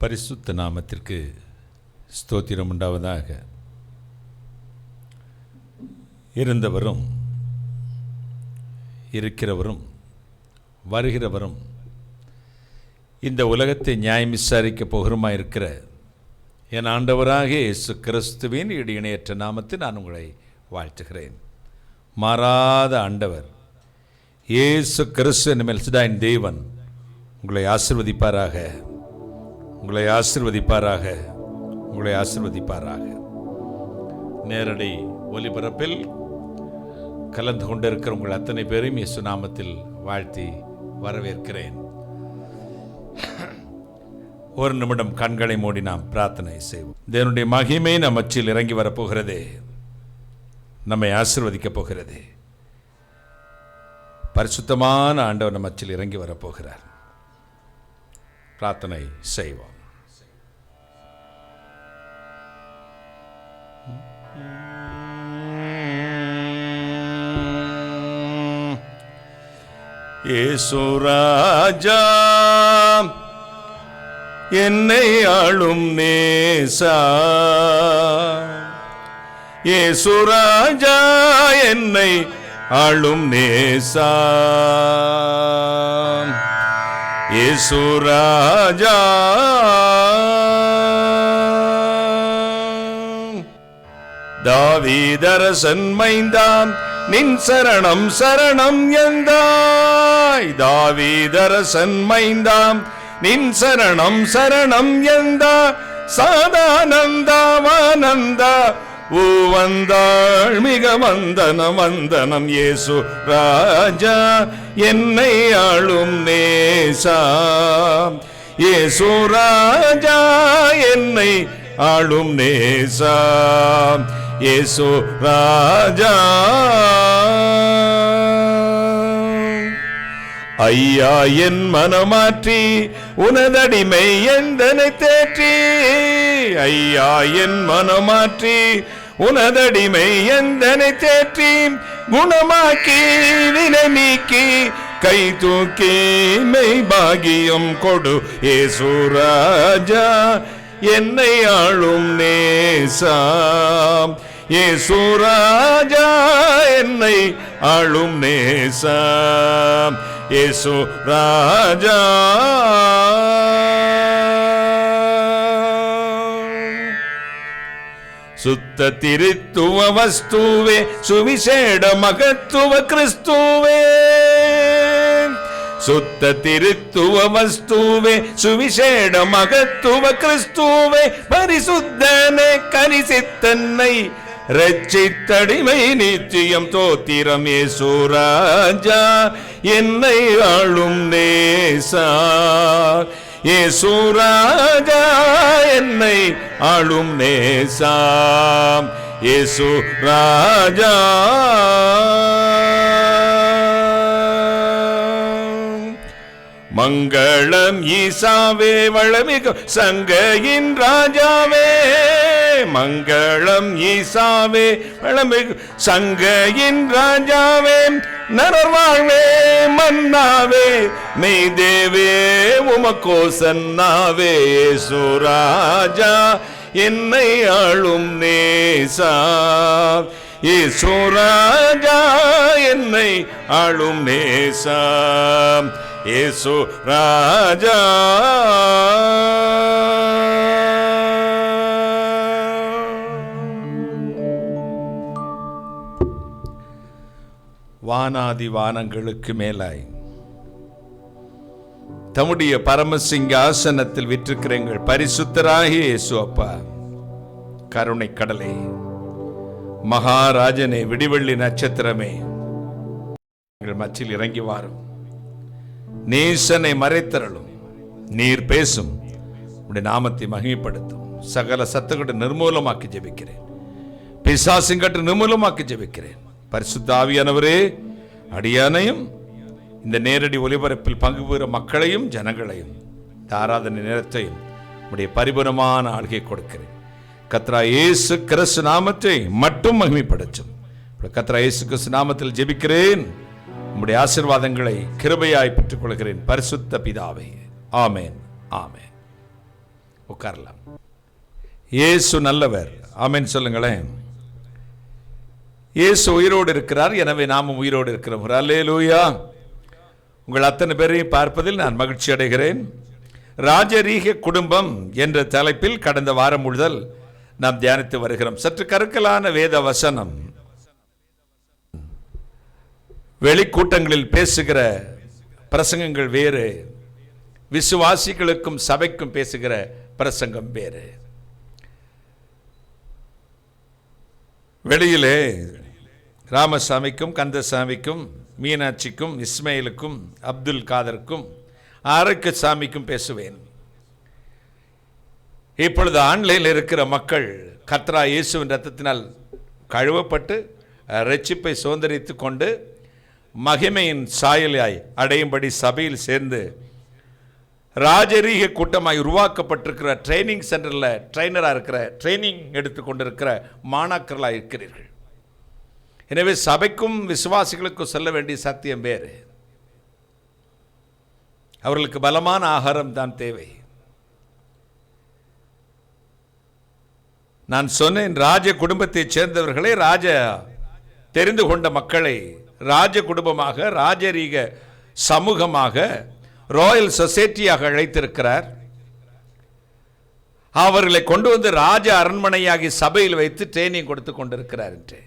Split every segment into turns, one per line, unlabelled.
பரிசுத்த நாமத்திற்கு ஸ்தோத்திரம் உண்டாவதாக. இருந்தவரும் இருக்கிறவரும் வருகிறவரும் இந்த உலகத்தை நியாயம் விசாரிக்க போகிறமா இருக்கிற என் ஆண்டவராக இயேசு கிறிஸ்துவின் இணையற்ற நாமத்தில் நான் உங்களை வாழ்த்துகிறேன். மாறாத ஆண்டவர் இயேசு கிறிஸ்து என்னும் மெல்சிடாயின் தேவன் உங்களை ஆசீர்வதிப்பாராக, உங்களை ஆசீர்வதிப்பாராக, உங்களை ஆசீர்வதிப்பாராக. நேரடி ஒலிபரப்பில் கலந்து கொண்டிருக்கிற உங்கள் அத்தனை பேரையும் இயேசு நாமத்தில் வாழ்த்தி வரவேற்கிறேன். ஒரு நிமிடம் கண்களை மூடி நாம் பிரார்த்தனை செய்வோம். தேவனுடைய மகிமை நம் மத்தியில் இறங்கி வரப்போகிறதே, நம்மை ஆசீர்வதிக்கப் போகிறதே. பரிசுத்தமான ஆண்டவர் நம் மத்தியில் இறங்கி வரப்போகிறார். பிரார்த்தனை செய்வோம். இயேசு ராஜா என்னை ஆளும் நேசா, இயேசு ராஜா என்னை ஆளும் நேசா, இயேசு ராஜா தாவீதரசன் மைந்தாம் நின் சரணம் சரணம் எந்தாய், தாவீதரசன் மைந்தாம் நின் சரணம் சரணம் எந்தா, சாதானந்தாவானந்தா ஓ வந்தாள் மிக வந்தனம் வந்தனம். இயேசு ராஜா என்னை ஆளும் நேசா, இயேசு ராஜா என்னை ஆளும் நேசா, இயேசு ராஜா. ஐயா என் மனமாற்றி உனதடிமை எந்தனை தேற்றி, ஐயா என் மனமாற்றி உனதடிமை எந்தனை தேற்றி, குணமாக்கி வினை நீக்கி கை தூக்கி மெய் பாகியம் கொடு. இயேசு ராஜா என்னை ஆளும் நேசா, இயேசு ராஜா என்னை ஆளும் நேசா, இயேசு ராஜா. சுத்த திருத்துவ வஸ்துவே சுவிசேட மகத்துவ கிறிஸ்துவே, சுத்த திருத்துவ வஸ்துவே சுவிசேட மகத்துவ கிறிஸ்துவே, பரிசுத்தனே கரிசித்தன்னை ரட்சித்தடிமை நித்தியம் தோத்திரம். இயேசு ராஜா என்னை ஆளும் நேசா, இயேசு ராஜா என்னை ஆளும் நேசா, இயேசு ராஜா. மங்களம் ஈசாவே வளமிகு சங்கையின் ராஜாவே, மங்களம் ஈசாவே வளமிகு சங்கையின் ராஜாவே, நரவாழ்வே மன்னாவே மெய்தேவே உமக்கோ சன்னாவே. இயேசு ராஜா என்னை ஆளும் நேசா, இயேசு ராஜா என்னை ஆளும் நேசா, இயேசு ராஜா. வானாதி வானங்களுக்கு மேலாய் தம்முடைய பரமசிங்காசனத்தில் விற்றிருக்கிற எங்கள் பரிசுத்தராகிய இயேசு அப்பா, கருணை கடலே, மகாராஜனே, விடிவெள்ளி நட்சத்திரமே, எங்கள் மத்தியில் இறங்கி வாரும். நேசனை மறைத்தரலும், நீர் பேசும், உடைய நாமத்தை மகிமைப்படுத்தும். சகல சத்தங்களை நிர்மூலமாக்கி ஜெபிக்கிறேன், பிசாசிங்கட்டு நிர்மூலமாக்கி ஜெபிக்கிறேன். பரிசுத்த ஆவியானவரே, அடியானையும் இந்த நேரடி ஒலிபரப்பில் பங்கு பெறுகிற மக்களையும் ஜனங்களையும் ஆராதனை நேரத்தையும் உடைய பரிபூரணமான ஆள்கை கொடுக்கிறேன். கர்த்தரா இயேசு கிறிஸ்து நாமத்தை மட்டும் மகிமைப்படுத்தும். கர்த்தரா இயேசு கிறிஸ்து நாமத்தில் ஜெபிக்கிறேன். உம்முடைய ஆசீர்வாதங்களை கிருபையாய் பெற்றுக் கொள்கிறேன் பரிசுத்த பிதாவே. ஆமேன், ஆமேன். உட்காரலாம். இயேசு நல்லவர். ஆமென் சொல்லுங்களேன். இயேசு உயிரோடு இருக்கிறார், எனவே நாமும் உயிரோடு இருக்கிறோம். அல்லேலூயா. உங்கள் அத்தனை பேரையும் பார்ப்பதில் நான் மகிழ்ச்சி அடைகிறேன். ராஜரீக குடும்பம் என்ற தலைப்பில் கடந்த வாரம் முதல் நாம் தியானித்து வருகிறோம். சற்று கருக்கலான வேத வசனம், வெளிக்கூட்டங்களில் பேசுகிற பிரசங்கங்கள் வேறு, விசுவாசிகளுக்கும் சபைக்கும் பேசுகிற பிரசங்கம் வேறு. வெளியிலே ராமசாமிக்கும் கந்தசாமிக்கும் மீனாட்சிக்கும் இஸ்மாயிலுக்கும் அப்துல் காதருக்கும் ஆரோக்கியசாமிக்கும் பேசுவேன். இப்பொழுது ஆன்லைனில் இருக்கிற மக்கள் கர்த்தராகிய இயேசுவின் இரத்தத்தினால் கழுவப்பட்டு இரட்சிப்பை சுதந்தரித்து கொண்டு மகிமையின் சாயலாய் அடையும்படி சபையில் சேர்ந்து ராஜரீக கூட்டமாய் உருவாக்கப்பட்டிருக்கிற ட்ரைனிங் சென்டரில் ட்ரைனராக இருக்கிற, ட்ரைனிங் எடுத்து கொண்டிருக்கிற மாணாக்கர்களாக இருக்கிறீர்கள். எனவே சபைக்கும் விசுவாசிகளுக்கும் சொல்ல வேண்டிய சத்தியம் வேறு. அவர்களுக்கு பலமான ஆகாரம் தான் தேவை. நான் சொன்னேன், ராஜ குடும்பத்தைச் சேர்ந்தவர்களை, ராஜ தெரிந்து கொண்ட மக்களை ராஜ குடும்பமாக, ராஜரீக சமூகமாக, ராயல் சொசைட்டியாக அழைத்திருக்கிறார். அவர்களை கொண்டு வந்து ராஜ அரண்மனையாகி சபையில் வைத்து ட்ரைனிங் கொடுத்து கொண்டிருக்கிறார். என்று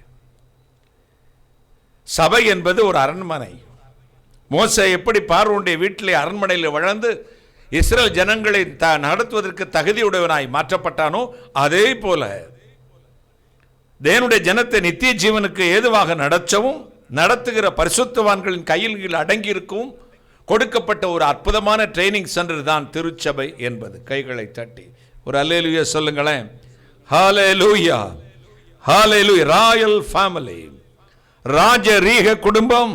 சபை என்பது ஒரு அரண்மனை. மோசே எப்படி பார்வோனுடைய வீட்டிலே அரண்மனையில் வளர்ந்து இஸ்ரேல் ஜனங்களை நடத்துவதற்கு தகுதியுடையவனாய் மாற்றப்பட்டானோ, அதே போல தேவனுடைய ஜனத்தை நித்திய ஜீவனுக்கு ஏதுவாக நடத்தவும் நடத்துகிற பரிசுத்தவான்களின் கையில் அடங்கி இருக்கவும் கொடுக்கப்பட்ட ஒரு அற்புதமான ட்ரைனிங் சென்டர் தான் திருச்சபை என்பது. கைகளை தட்டி ஒரு அல்லேலூயா சொல்லுங்களேன். ஹல்லேலூயா, ஹல்லேலூயா. ராயல் ஃபேமிலி, ராஜரீக குடும்பம்,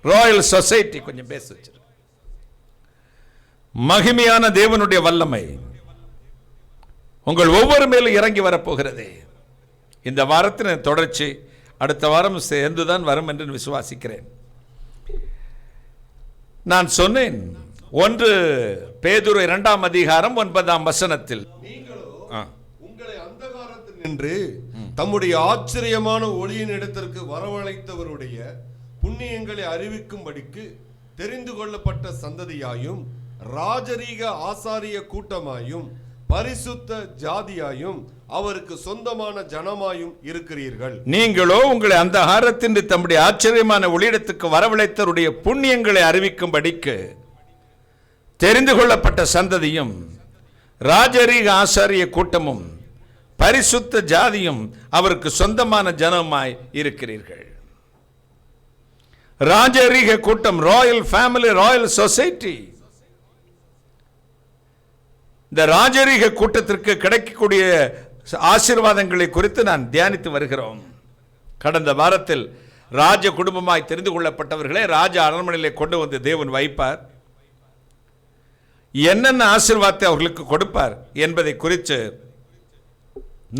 ராயல் சொசைட்டி. கொஞ்சம் பேச வச்சிரு. மகிமையான தேவனுடைய வல்லமை உங்கள் ஒவ்வொரு மேலும் இறங்கி வரப்போகிறது. இந்த வாரத்தின் தொடர்ச்சி அடுத்த வாரம் சேர்ந்துதான் வரும் என்று விசுவாசிக்கிறேன். நான் சொன்னேன், 1 பேதுரு 2ஆம் அதிகாரம் 9ஆம் வசனத்தில்,
உங்களை அந்தகாரத்தில் நின்று தம்முடைய ஆச்சரியமான ஒளியின் இடத்திற்கு வரவழைத்தவருடைய புண்ணியங்களை அறிவிக்கும்படிக்கு தெரிந்து கொள்ளப்பட்ட சந்ததியாயும் ராஜரீக ஆசாரிய கூட்டமாயும் பரிசுத்த ஜாதியாயும் அவருக்கு சொந்தமான ஜனமாயும் இருக்கிறீர்கள்.
நீங்களோ உங்களை அந்தகாரத்தின் தம்முடைய ஆச்சரியமான ஒளியிடத்துக்கு வரவழைத்தவருடைய புண்ணியங்களை அறிவிக்கும்படிக்கு தெரிந்து கொள்ளப்பட்ட சந்ததியும் ராஜரீக ஆசாரிய கூட்டமும் பரிசுத்த ஜாதியும் அவருக்கு சொந்தமான ஜனமாய் இருக்கிறீர்கள். ராஜரீக கூட்டம், ராயல் ஃபேமிலி, ராயல் சொசைட்டி. இந்த ராஜரீக கூட்டத்திற்கு கிடைக்கக்கூடிய ஆசீர்வாதங்களை குறித்து நான் தியானித்து வருகிறோம். கடந்த வாரத்தில் ராஜ குடும்பமாய் தெரிந்து கொள்ளப்பட்டவர்களே ராஜ அரண்மனையிலே கொண்டு வந்து தேவன் வைப்பார். என்னென்ன ஆசீர்வாதத்தை அவர்களுக்கு கொடுப்பார் என்பதை குறித்து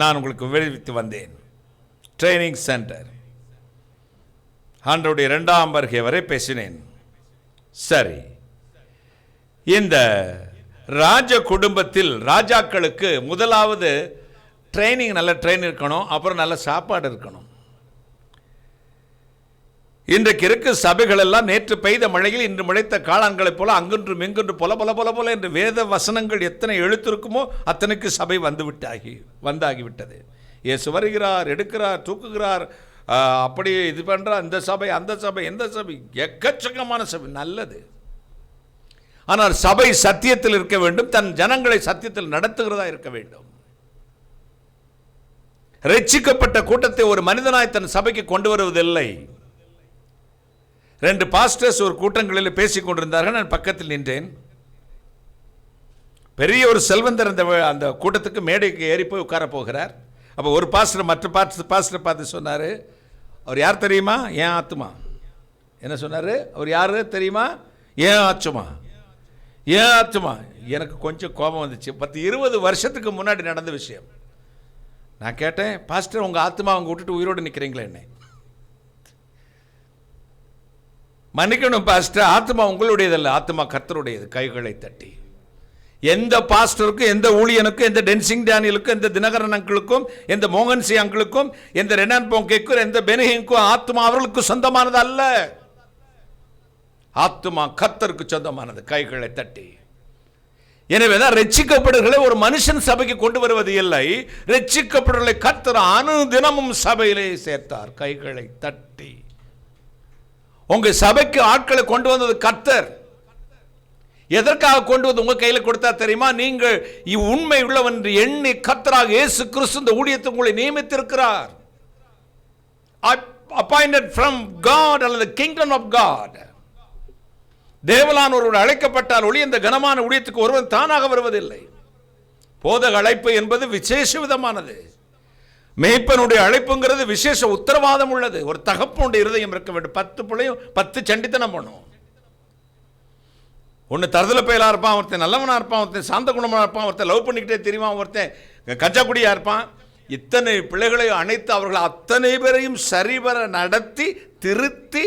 நான் உங்களுக்கு விவரித்து வந்தேன். ட்ரைனிங் சென்டர், ஆண்டவருடைய 2ஆம் வருகை வரை பேசினேன். சரி, இந்த ராஜ குடும்பத்தில் ராஜாக்களுக்கு முதலாவது ட்ரைனிங், நல்ல ட்ரெயின் இருக்கணும், அப்புறம் நல்ல சாப்பாடு இருக்கணும். இன்றைக்கு இருக்க சபைகள் எல்லாம் நேற்று பெய்த மழையில் இன்று முளைத்த காளான்களைப் போல அங்கொன்றும் இங்கொன்று பொல பொல பொல பொல என்று வேத வசனங்கள் எத்தனை எழுத்திருக்குமோ அத்தனைக்கு சபை வந்தாகிவிட்டது. இயேசு வருகிறார், எடுக்கிறார், தூக்குகிறார், அப்படி இது பண்ணுறார். இந்த சபை, அந்த சபை, எந்த சபை, எக்கச்சக்கமான சபை, நல்லது. ஆனால் சபை சத்தியத்தில் இருக்க வேண்டும், தன் ஜனங்களை சத்தியத்தில் நடத்துகிறதா இருக்க வேண்டும். ரட்சிக்கப்பட்ட கூட்டத்தை ஒரு மனிதனாய் தன் சபைக்கு கொண்டு வருவதில்லை. 2 பாஸ்டர்ஸ் ஒரு கூட்டங்களில் பேசிக் கொண்டிருந்தார்கள். நான் பக்கத்தில் நின்றேன். பெரிய ஒரு செல்வந்தர் அந்த கூட்டத்துக்கு மேடைக்கு ஏறி போய் உட்கார போகிறார். அப்போ ஒரு பாஸ்டர் மற்ற பாஸ்டர் பார்த்து சொன்னார், அவர் யார் தெரியுமா? ஏன் ஆத்துமா. என்ன சொன்னார்? அவர் யார் தெரியுமா? ஏன் ஆச்சுமா, ஏன் ஆத்துமா. எனக்கு கொஞ்சம் கோபம் வந்துச்சு. 10-20 வருஷத்துக்கு முன்னாடி நடந்த விஷயம். நான் கேட்டேன், பாஸ்டர் உங்கள் ஆத்மா அவங்க விட்டுட்டு உயிரோடு நிற்கிறீங்களே? என்ன மன்னிக்கணும் பாஸ்டர், ஆத்மா உங்களுடையதல்ல, ஆத்மா கர்த்தருடையது. கைகளை தட்டி எந்த பாஸ்டருக்கும், எந்த ஊழியனுக்கும், எந்த டென்சிங் டேனியலுக்கும், எந்த தினகரன் அங்கிளுக்கும், எந்த மோகன்சி அங்கிளுக்கும், எந்த ரெனான் போங்கேக்கும், எந்த பெனிஹிங்கும் ஆத்மா அவர்களுக்கு சொந்தமானது அல்ல. ஆத்மா கர்த்தருக்கு சொந்தமானது. கைகளை தட்டி. எனவேதான் ரட்சிக்கப்படுகளை ஒரு மனுஷன் சபைக்கு கொண்டு வருவது இல்லை, ரட்சிக்கப்படுகளை கர்த்தர் அனுதினமும் சபையிலே சேர்த்தார். கைகளை தட்டி. உங்க சபைக்கு ஆட்களை கொண்டு வந்தது கர்த்தர். எதற்காக கொண்டு வந்து உங்க கையில் கொடுத்தா தெரியுமா? நீங்கள் உண்மை உள்ளவன் என்று எண்ணி கர்த்தராக இயேசு கிறிஸ்து இந்த ஊழியத்தை உங்களை நியமித்திருக்கிறார். appointed from God அல்லது kingdom of God. தேவலான் ஒருவர் அழைக்கப்பட்டால் ஒளி இந்த கனமான ஊழியத்துக்கு ஒருவன் தானாக வருவதில்லை. போதக அழைப்பு என்பது விசேஷ விதமானது. மேய்ப்பனுடைய அழைப்புங்கிறது விசேஷ உத்தரவாதம் உள்ளது. ஒரு தகப்பனுடைய இருதயம் இருக்க வேண்டும். 10 பிள்ளையும் 10 சண்டித்தனம் பண்ணும். ஒன்று தருதல பயலா இருப்பான், ஒருத்தன் நல்லவனா இருப்பான், ஒருத்தன் சாந்த குணமா இருப்பான், ஒருத்தன் லவ் பண்ணிக்கிட்டே தெரியுமா, ஒருத்தன் கஞ்சாக்குடியா இருப்பான். இத்தனை பிள்ளைகளை அணைத்து அவர்கள் அத்தனை பேரையும் சரிவர நடத்தி திருத்தி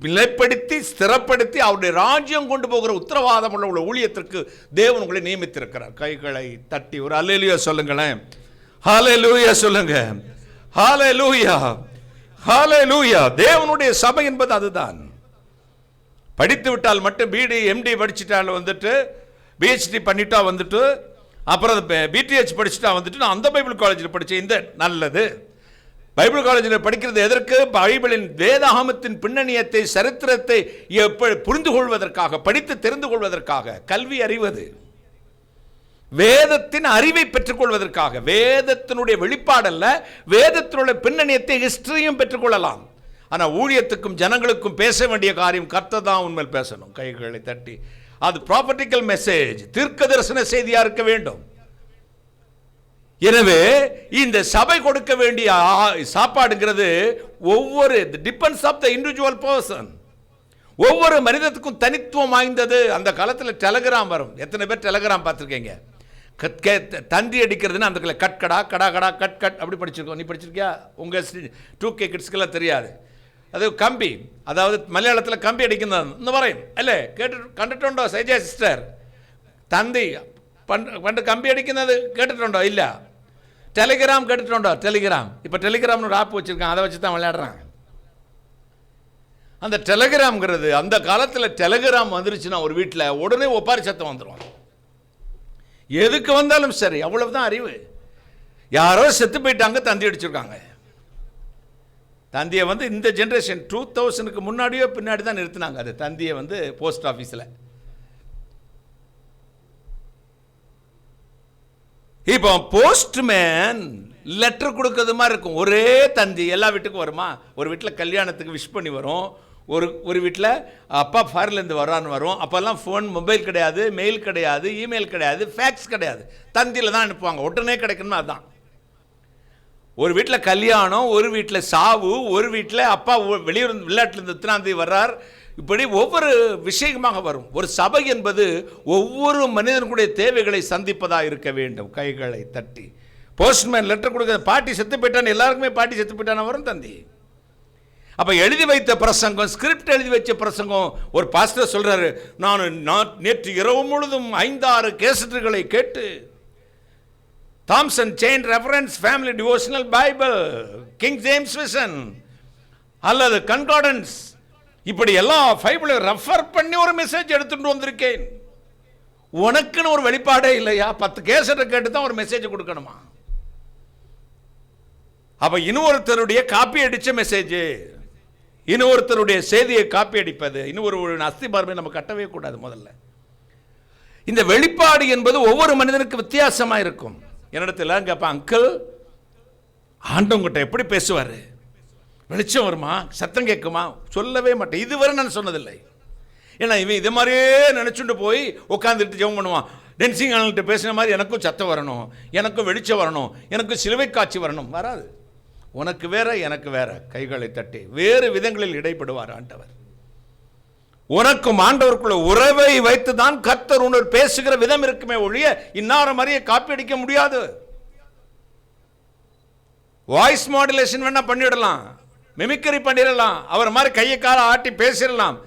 நிலைப்படுத்தி ஸ்திரப்படுத்தி அவருடைய ராஜ்யம் கொண்டு போகிற உத்தரவாதம் உள்ள ஊழியத்திற்கு தேவன் உங்களை நியமித்திருக்கிறார். கைகளை தட்டி ஒரு அல்லேலூயா சொல்லுங்களேன். ஹல்லேலூயா சொல்லுங்க. ஹல்லேலூயா, ஹல்லேலூயா. தேவனுடைய சபை என்பது அதுதான். படித்து விட்டால் மட்டும் பிடி எம்டி படிச்சுட்டால் வந்துட்டு, பிஹெச்டி பண்ணிட்டா வந்துட்டு, அப்புறம் பிடிஹெச் படிச்சுட்டா வந்துட்டு நான் அந்த பைபிள் காலேஜில் படித்தேன், இந்த நல்லது. பைபிள் காலேஜில் படிக்கிறது எதற்கு? பைபிளின் வேதாகமத்தின் பின்னணியத்தை, சரித்திரத்தை எப்படி புரிந்து கொள்வதற்காக, படித்து தெரிந்து கொள்வதற்காக. கல்வி அறிவது வேதத்தின் அறிவை பெற்றுக் கொள்வதற்காக. வேதத்தினுடைய வெளிப்பாடல்ல, வேதத்தினுடைய பின்னணியத்தை, ஹிஸ்டரியும் பெற்றுக்கொள்ளலாம். ஆனால் ஊழியத்துக்கும் ஜனங்களுக்கும் பேச வேண்டிய காரியம் கர்த்தர் தான் உண்மையில் பேசணும். கைகளை தட்டி. அது ப்ராபர்ட்டிக்கல் மெசேஜ், தீர்க்க தரிசன செய்தியா இருக்க வேண்டும். எனவே இந்த சபை கொடுக்க வேண்டிய சாப்பாடுங்கிறது ஒவ்வொரு depends of the individual person. ஒவ்வொரு மனிதத்துக்கும் தனித்துவம் வாய்ந்தது. அந்த காலத்தில் டெலகிராம் வரும். எத்தனை பேர் டெலகிராம் பார்த்துருக்கீங்க? தந்தி அடிக்கிறதுன்னு அந்த கட் கடா கடா கடா கட் கட் அப்படி படிச்சிருக்கோம். நீ படிச்சிருக்கியா? உங்கள் 2K கிட்ஸ்க்கெல்லாம் தெரியாது. அது கம்பி, அதாவது மலையாளத்தில் கம்பி அடிக்கிறது இந்த வரையும் അല്ലേ കണ്ടിട്ടുണ്ടോ സൈജ സിസ്റ്റർ? തന്തി പണ്ട് കമ്പി അടിക്കുന്നത് കേട്ടിട്ടുണ്ടോ? ഇല്ല. டெலிகிராம் கேட்டுட்டோண்டோ? டெலிகிராம். இப்போ டெலிகிராம்னு ஒரு ஆப் வச்சுருக்கான், அதை வச்சு தான் விளையாடுறான். அந்த டெலிகிராம்ங்கிறது அந்த காலத்தில் டெலிகிராம் வந்துருச்சுன்னா ஒரு வீட்டில் உடனே ஒப்பாரி சத்தம் வந்துடும். எதுக்கு வந்தாலும் சரி, அவ்வளவுதான் அறிவு. யாரோ செத்து போயிட்டாங்க, தந்தி அடிச்சிருக்காங்க. தந்தியை வந்து இந்த ஜென்ரேஷன் 2000க்கு முன்னாடியோ பின்னாடி தான் நிறுத்தினாங்க. அது தந்தியை வந்து போஸ்ட் ஆஃபீஸில். இப்போ போஸ்ட்மேன் லெட்டர் கொடுக்கறது மாதிரி இருக்கும். ஒரே தந்தி எல்லா வீட்டுக்கும் வருமா? ஒரு வீட்டில் கல்யாணத்துக்கு விஷ் பண்ணி வரும், ஒரு வீட்டில் அப்பா ஃபாரின்லேருந்து வரான்னு வரும். அப்போல்லாம் ஃபோன், மொபைல் கிடையாது, மெயில் கிடையாது, இமெயில் கிடையாது, ஃபேக்ஸ் கிடையாது. தந்தியில் தான் அனுப்புவாங்க. உடனே கிடைக்கணும்னு அதுதான். ஒரு வீட்டில் கல்யாணம், ஒரு வீட்டில் சாவு, ஒரு வீட்டில் அப்பா வெளியூர் விளையாட்டிலிருந்து இத்தனாந்தேதி வர்றார். இப்படி ஒவ்வொரு விஷயமாக வரும். ஒரு சபை என்பது ஒவ்வொரு மனிதனுடைய தேவைகளை சந்திப்பதாக இருக்க வேண்டும். கைகளை தட்டி. போஸ்ட்மேன் லெட்டர் கொடுக்க, பாட்டி செத்து போயிட்டான்னு எல்லாருக்குமே பாட்டி செத்து போயிட்டான வரும் தந்தி. அப்போ எழுதி வைத்த பிரசங்கம், ஸ்கிரிப்ட் எழுதி வச்ச பிரசங்கம். ஒரு பாஸ்டர் சொல்றாரு, நான் நேற்று இரவு முழுதும் 5-6 கேசட்டுகளை கேட்டு, Thompson chain reference family devotional Bible, King James version அல்லது கன்கார்டன்ஸ், இப்படி எல்லா பைபிளையும் ரெஃபர் பண்ணி ஒரு மெசேஜ் எடுத்துட்டு வந்திருக்கேன். உனக்குன்னு ஒரு வெளிப்பாடே இல்லையா? 10 கேசட்டை கேட்டு தான் ஒரு மெசேஜ் கொடுக்கணுமா? அப்ப இன்னொருத்தருடைய காப்பி அடிச்ச மெசேஜ், இன்னொருத்தருடைய செய்தியை காப்பி அடிப்பது, இன்னொரு அஸ்திபாரமே நம்ம கட்டவே கூடாது. முதல்ல இந்த வெளிப்பாடு என்பது ஒவ்வொரு மனிதனுக்கு வித்தியாசமா இருக்கும். என்னிடத்துல கேட்பேன், அங்கிள் ஆண்டவங்கிட்ட எப்படி பேசுவார்? வெளிச்சம் வருமா? சத்தம் கேட்குமா? சொல்லவே மாட்டேன். இதுவரை நான் சொன்னதில்லை. ஏன்னா இவன் இது மாதிரியே நினச்சுட்டு போய் உட்காந்துட்டு ஜெபம் பண்ணுவான். டென்சிங் ஆனல்கிட்ட பேசுன மாதிரி எனக்கும் சத்தம் வரணும், எனக்கும் வெளிச்சம் வரணும், எனக்கும் சிலுவை காட்சி வரணும். வராது. உனக்கு வேற, எனக்கு வேற. கைகளை தட்டி வேறு விதங்களில் இடைப்படுவார் ஆண்டவர். உனக்கும் ஆண்டவருக்குள்ள உறவை வைத்து தான் கர்த்தர் உணர் பேசுகிற விதம் இருக்குமே ஒழிய இன்னார மாதிரியே காப்பி அடிக்க முடியாது. வாய்ஸ் மாடுலேஷன் வேணா பண்ணிடலாம், மிமிக்ரி பண்ணிடலாம், அவர் மாதிரி கையை கால ஆட்டி பேசிடலாம்.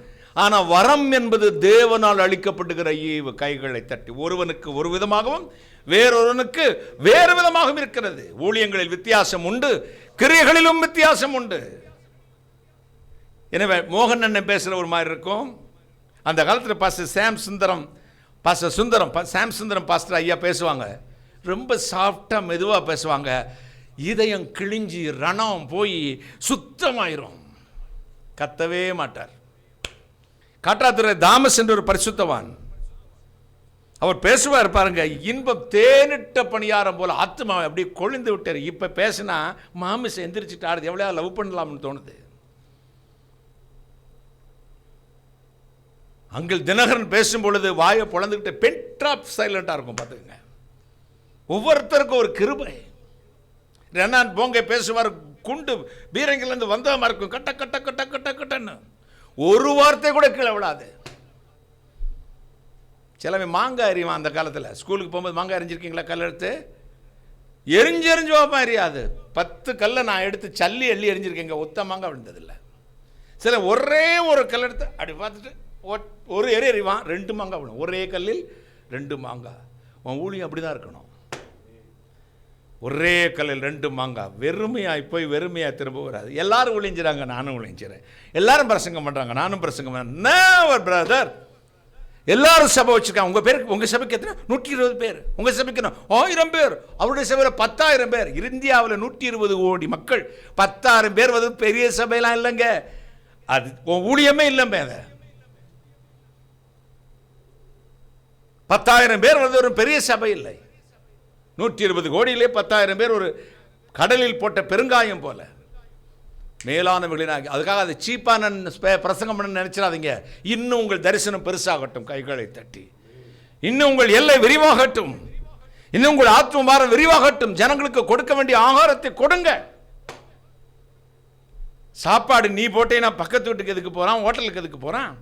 ஆனால் வரம் என்பது தேவனால் அளிக்கப்படுகிற ஈவு. கைகளை தட்டி. ஒருவனுக்கு ஒரு விதமாகவும் வேறொருவனுக்கு வேறு விதமாகவும் இருக்கிறது. ஊழியங்களில் வித்தியாசம் உண்டு, கிரியைகளிலும் வித்தியாசம் உண்டு. எனவே மோகன் அண்ணன் பேசுகிற ஒரு மாதிரி இருக்கும். அந்த காலத்தில் பாஸ்டர் சாம் சுந்தரம் பாஸ்டர் ஐயா பேசுவாங்க. ரொம்ப சாஃப்டாக மெதுவாக பேசுவாங்க. இதயம் கிழிஞ்சி ரணம் போய் சுத்தமாயிரும். கத்தவே மாட்டார். காட்டாத்துறை தாமஸ் என்ற ஒரு பரிசுத்தவான், அவர் பேசுவார் பாருங்க, இன்பம் தேனிட்ட பணியாரம் போல ஆத்மாவை அப்படியே கொழுந்து விட்டார். இப்போ பேசினா மாமிசம் எந்திரிச்சிட்டு ஆடுது, எவ்வளோ லவ் பண்ணலாம்னு தோணுது. அங்கிள் தினகரன் பேசும் பொழுது வாயை பொழந்துக்கிட்டு பென் ட்ராப் சைலண்டாக இருக்கும். பார்த்துக்கங்க, ஒவ்வொருத்தருக்கும் ஒரு கிருபை. ரெனான் போங்க பேசுவார், குண்டு பீரங்கிலேருந்து வந்த மாதிரி இருக்கும், கட்ட கட்ட கட்ட கட்ட கட்டன்னு ஒரு வார்த்தை கூட கீழே விடாது. சிலவே மாங்காய் எறிவான். அந்த காலத்தில் ஸ்கூலுக்கு போகும்போது மாங்காய் எறிஞ்சிருக்கீங்களா? கல் எடுத்து எரிஞ்சு வைப்பான், எரியாது. 10 கல்லை நான் எடுத்து சல்லி எள்ளி எரிஞ்சிருக்கேங்க, ஒத்த மாங்காய் விழுந்ததில்லை. சில ஒரே ஒரு கல் எடுத்து அப்படி பார்த்துட்டு ஒரு எறிவான், 2 மாங்காய் விடும். ஒரே கல்லில் 2 மாங்காய். உன் ஊழியம் அப்படி தான் இருக்கணும். ஒரே கல்லில் 2 மாங்காய். வெறுமையாய் போய் வெறுமையாக திரும்ப வராது. எல்லாரும் ஒழிஞ்சிறாங்க, நானும் ஒழிஞ்சிறேன். எல்லாரும் பிரசங்கம் பண்ணுறாங்க, நானும் பிரசங்கம் பண்ணேன். பிரதர், எல்லாரும் சபை வச்சுருக்காங்க. உங்கள் பேருக்கு, உங்கள் சபைக்கு எத்தனை? 120 பேர். உங்கள் சபைக்கு 1000 பேர். அவருடைய சபையில் 10,000 பேர். இந்தியாவில் 120 கோடி மக்கள். 10,000 பேர் வந்து பெரிய சபையெல்லாம் இல்லைங்க. அது ஊழியமே இல்லைங்க. அதை 10,000 பேர் வந்து ஒரு பெரிய சபை இல்லை. 120 கோடியிலே 10,000 பேர் ஒரு கடலில் போட்ட பெருங்காயம் போல மேலானவர்களின். அதுக்காக அது சீப்பான பிரசங்கம் பண்ண நினைச்சிடாதீங்க. இன்னும் உங்கள் தரிசனம் பெருசாகட்டும். கைகளை தட்டி. இன்னும் உங்கள் எல்லை விரிவாகட்டும். இன்னும் உங்கள் ஆத்ம பாரம் விரிவாகட்டும். ஜனங்களுக்கு கொடுக்க வேண்டிய ஆகாரத்தை கொடுங்க. சாப்பாடு நீ போட்டேன்னா பக்கத்து வீட்டுக்கு எதுக்கு போறான்? ஹோட்டலுக்கு எதுக்கு போறான்?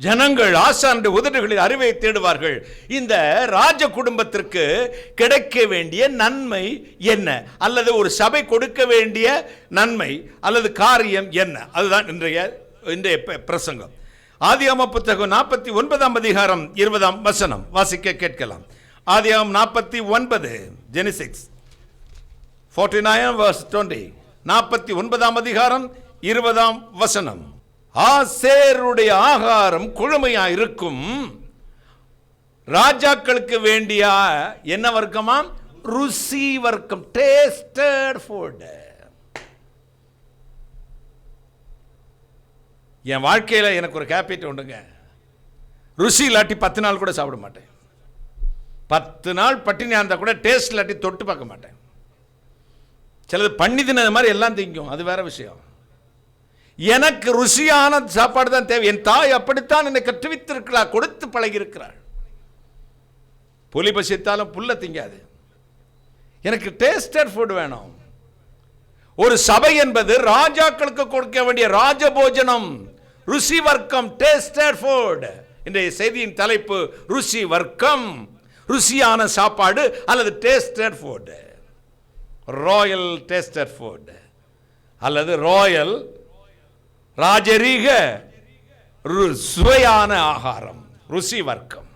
ஜனங்கள் ஆசானுடைய உதடுகளில் அறிவை தேடுவார்கள். இந்த ராஜ குடும்பத்திற்கு கிடைக்க வேண்டிய நன்மை என்ன, அல்லது ஒரு சபை கொடுக்க வேண்டிய நன்மை அல்லது காரியம் என்ன? அதுதான் இன்றைய பிரசங்கம். ஆதியாகம புத்தகம் 49ஆம் அதிகாரம் 20ஆம் வசனம் வாசிக்க கேட்கலாம். ஆதியாகமம் 49, ஜெனிசிஸ் 49:20. 49ஆம் அதிகாரம் 20ஆம் வசனம். ஆசேருடைய ஆகாரம் கொழுமையா இருக்கும். ராஜாக்களுக்கு வேண்டிய என்ன வர்க்கமா? ருசி வர்க்கம், டேஸ்டட் ஃபுட். என் வாழ்க்கையில் எனக்கு ஒரு கேபிட் உண்டுங்க. ருசி இல்லாட்டி 10 நாள் கூட சாப்பிட மாட்டேன். 10 நாள் பட்டினியா இருந்தா கூட டேஸ்ட் இல்லாட்டி தொட்டு பார்க்க மாட்டேன். சிலது பண்ணி தின்னது மாதிரி எல்லாம் திங்கும், அது வேற விஷயம். எனக்கு ருசியான சாப்பாடு தான் தேவை. என் தாய் அப்படித்தான் என்னை கற்றுவித்திருக்கிறார், கொடுத்து பழகி இருக்கிறார். புலி பசித்தாலும் புல்ல திங்காது. எனக்கு டேஸ்டட் ஃபுட் வேணும். ஒரு சபை என்பது ராஜாக்களுக்கு கொடுக்க வேண்டிய ராஜபோஜனம், ருசி வர்க்கம், டேஸ்டட் ஃபுட். இன்றைய செய்தியின் தலைப்பு ருசி வர்க்கம், ருசியான சாப்பாடு அல்லது tasted food. Royal tasted food அல்லது ராயல் ராஜரீக சுவையான ஆகாரம், ருசி வர்க்கம்.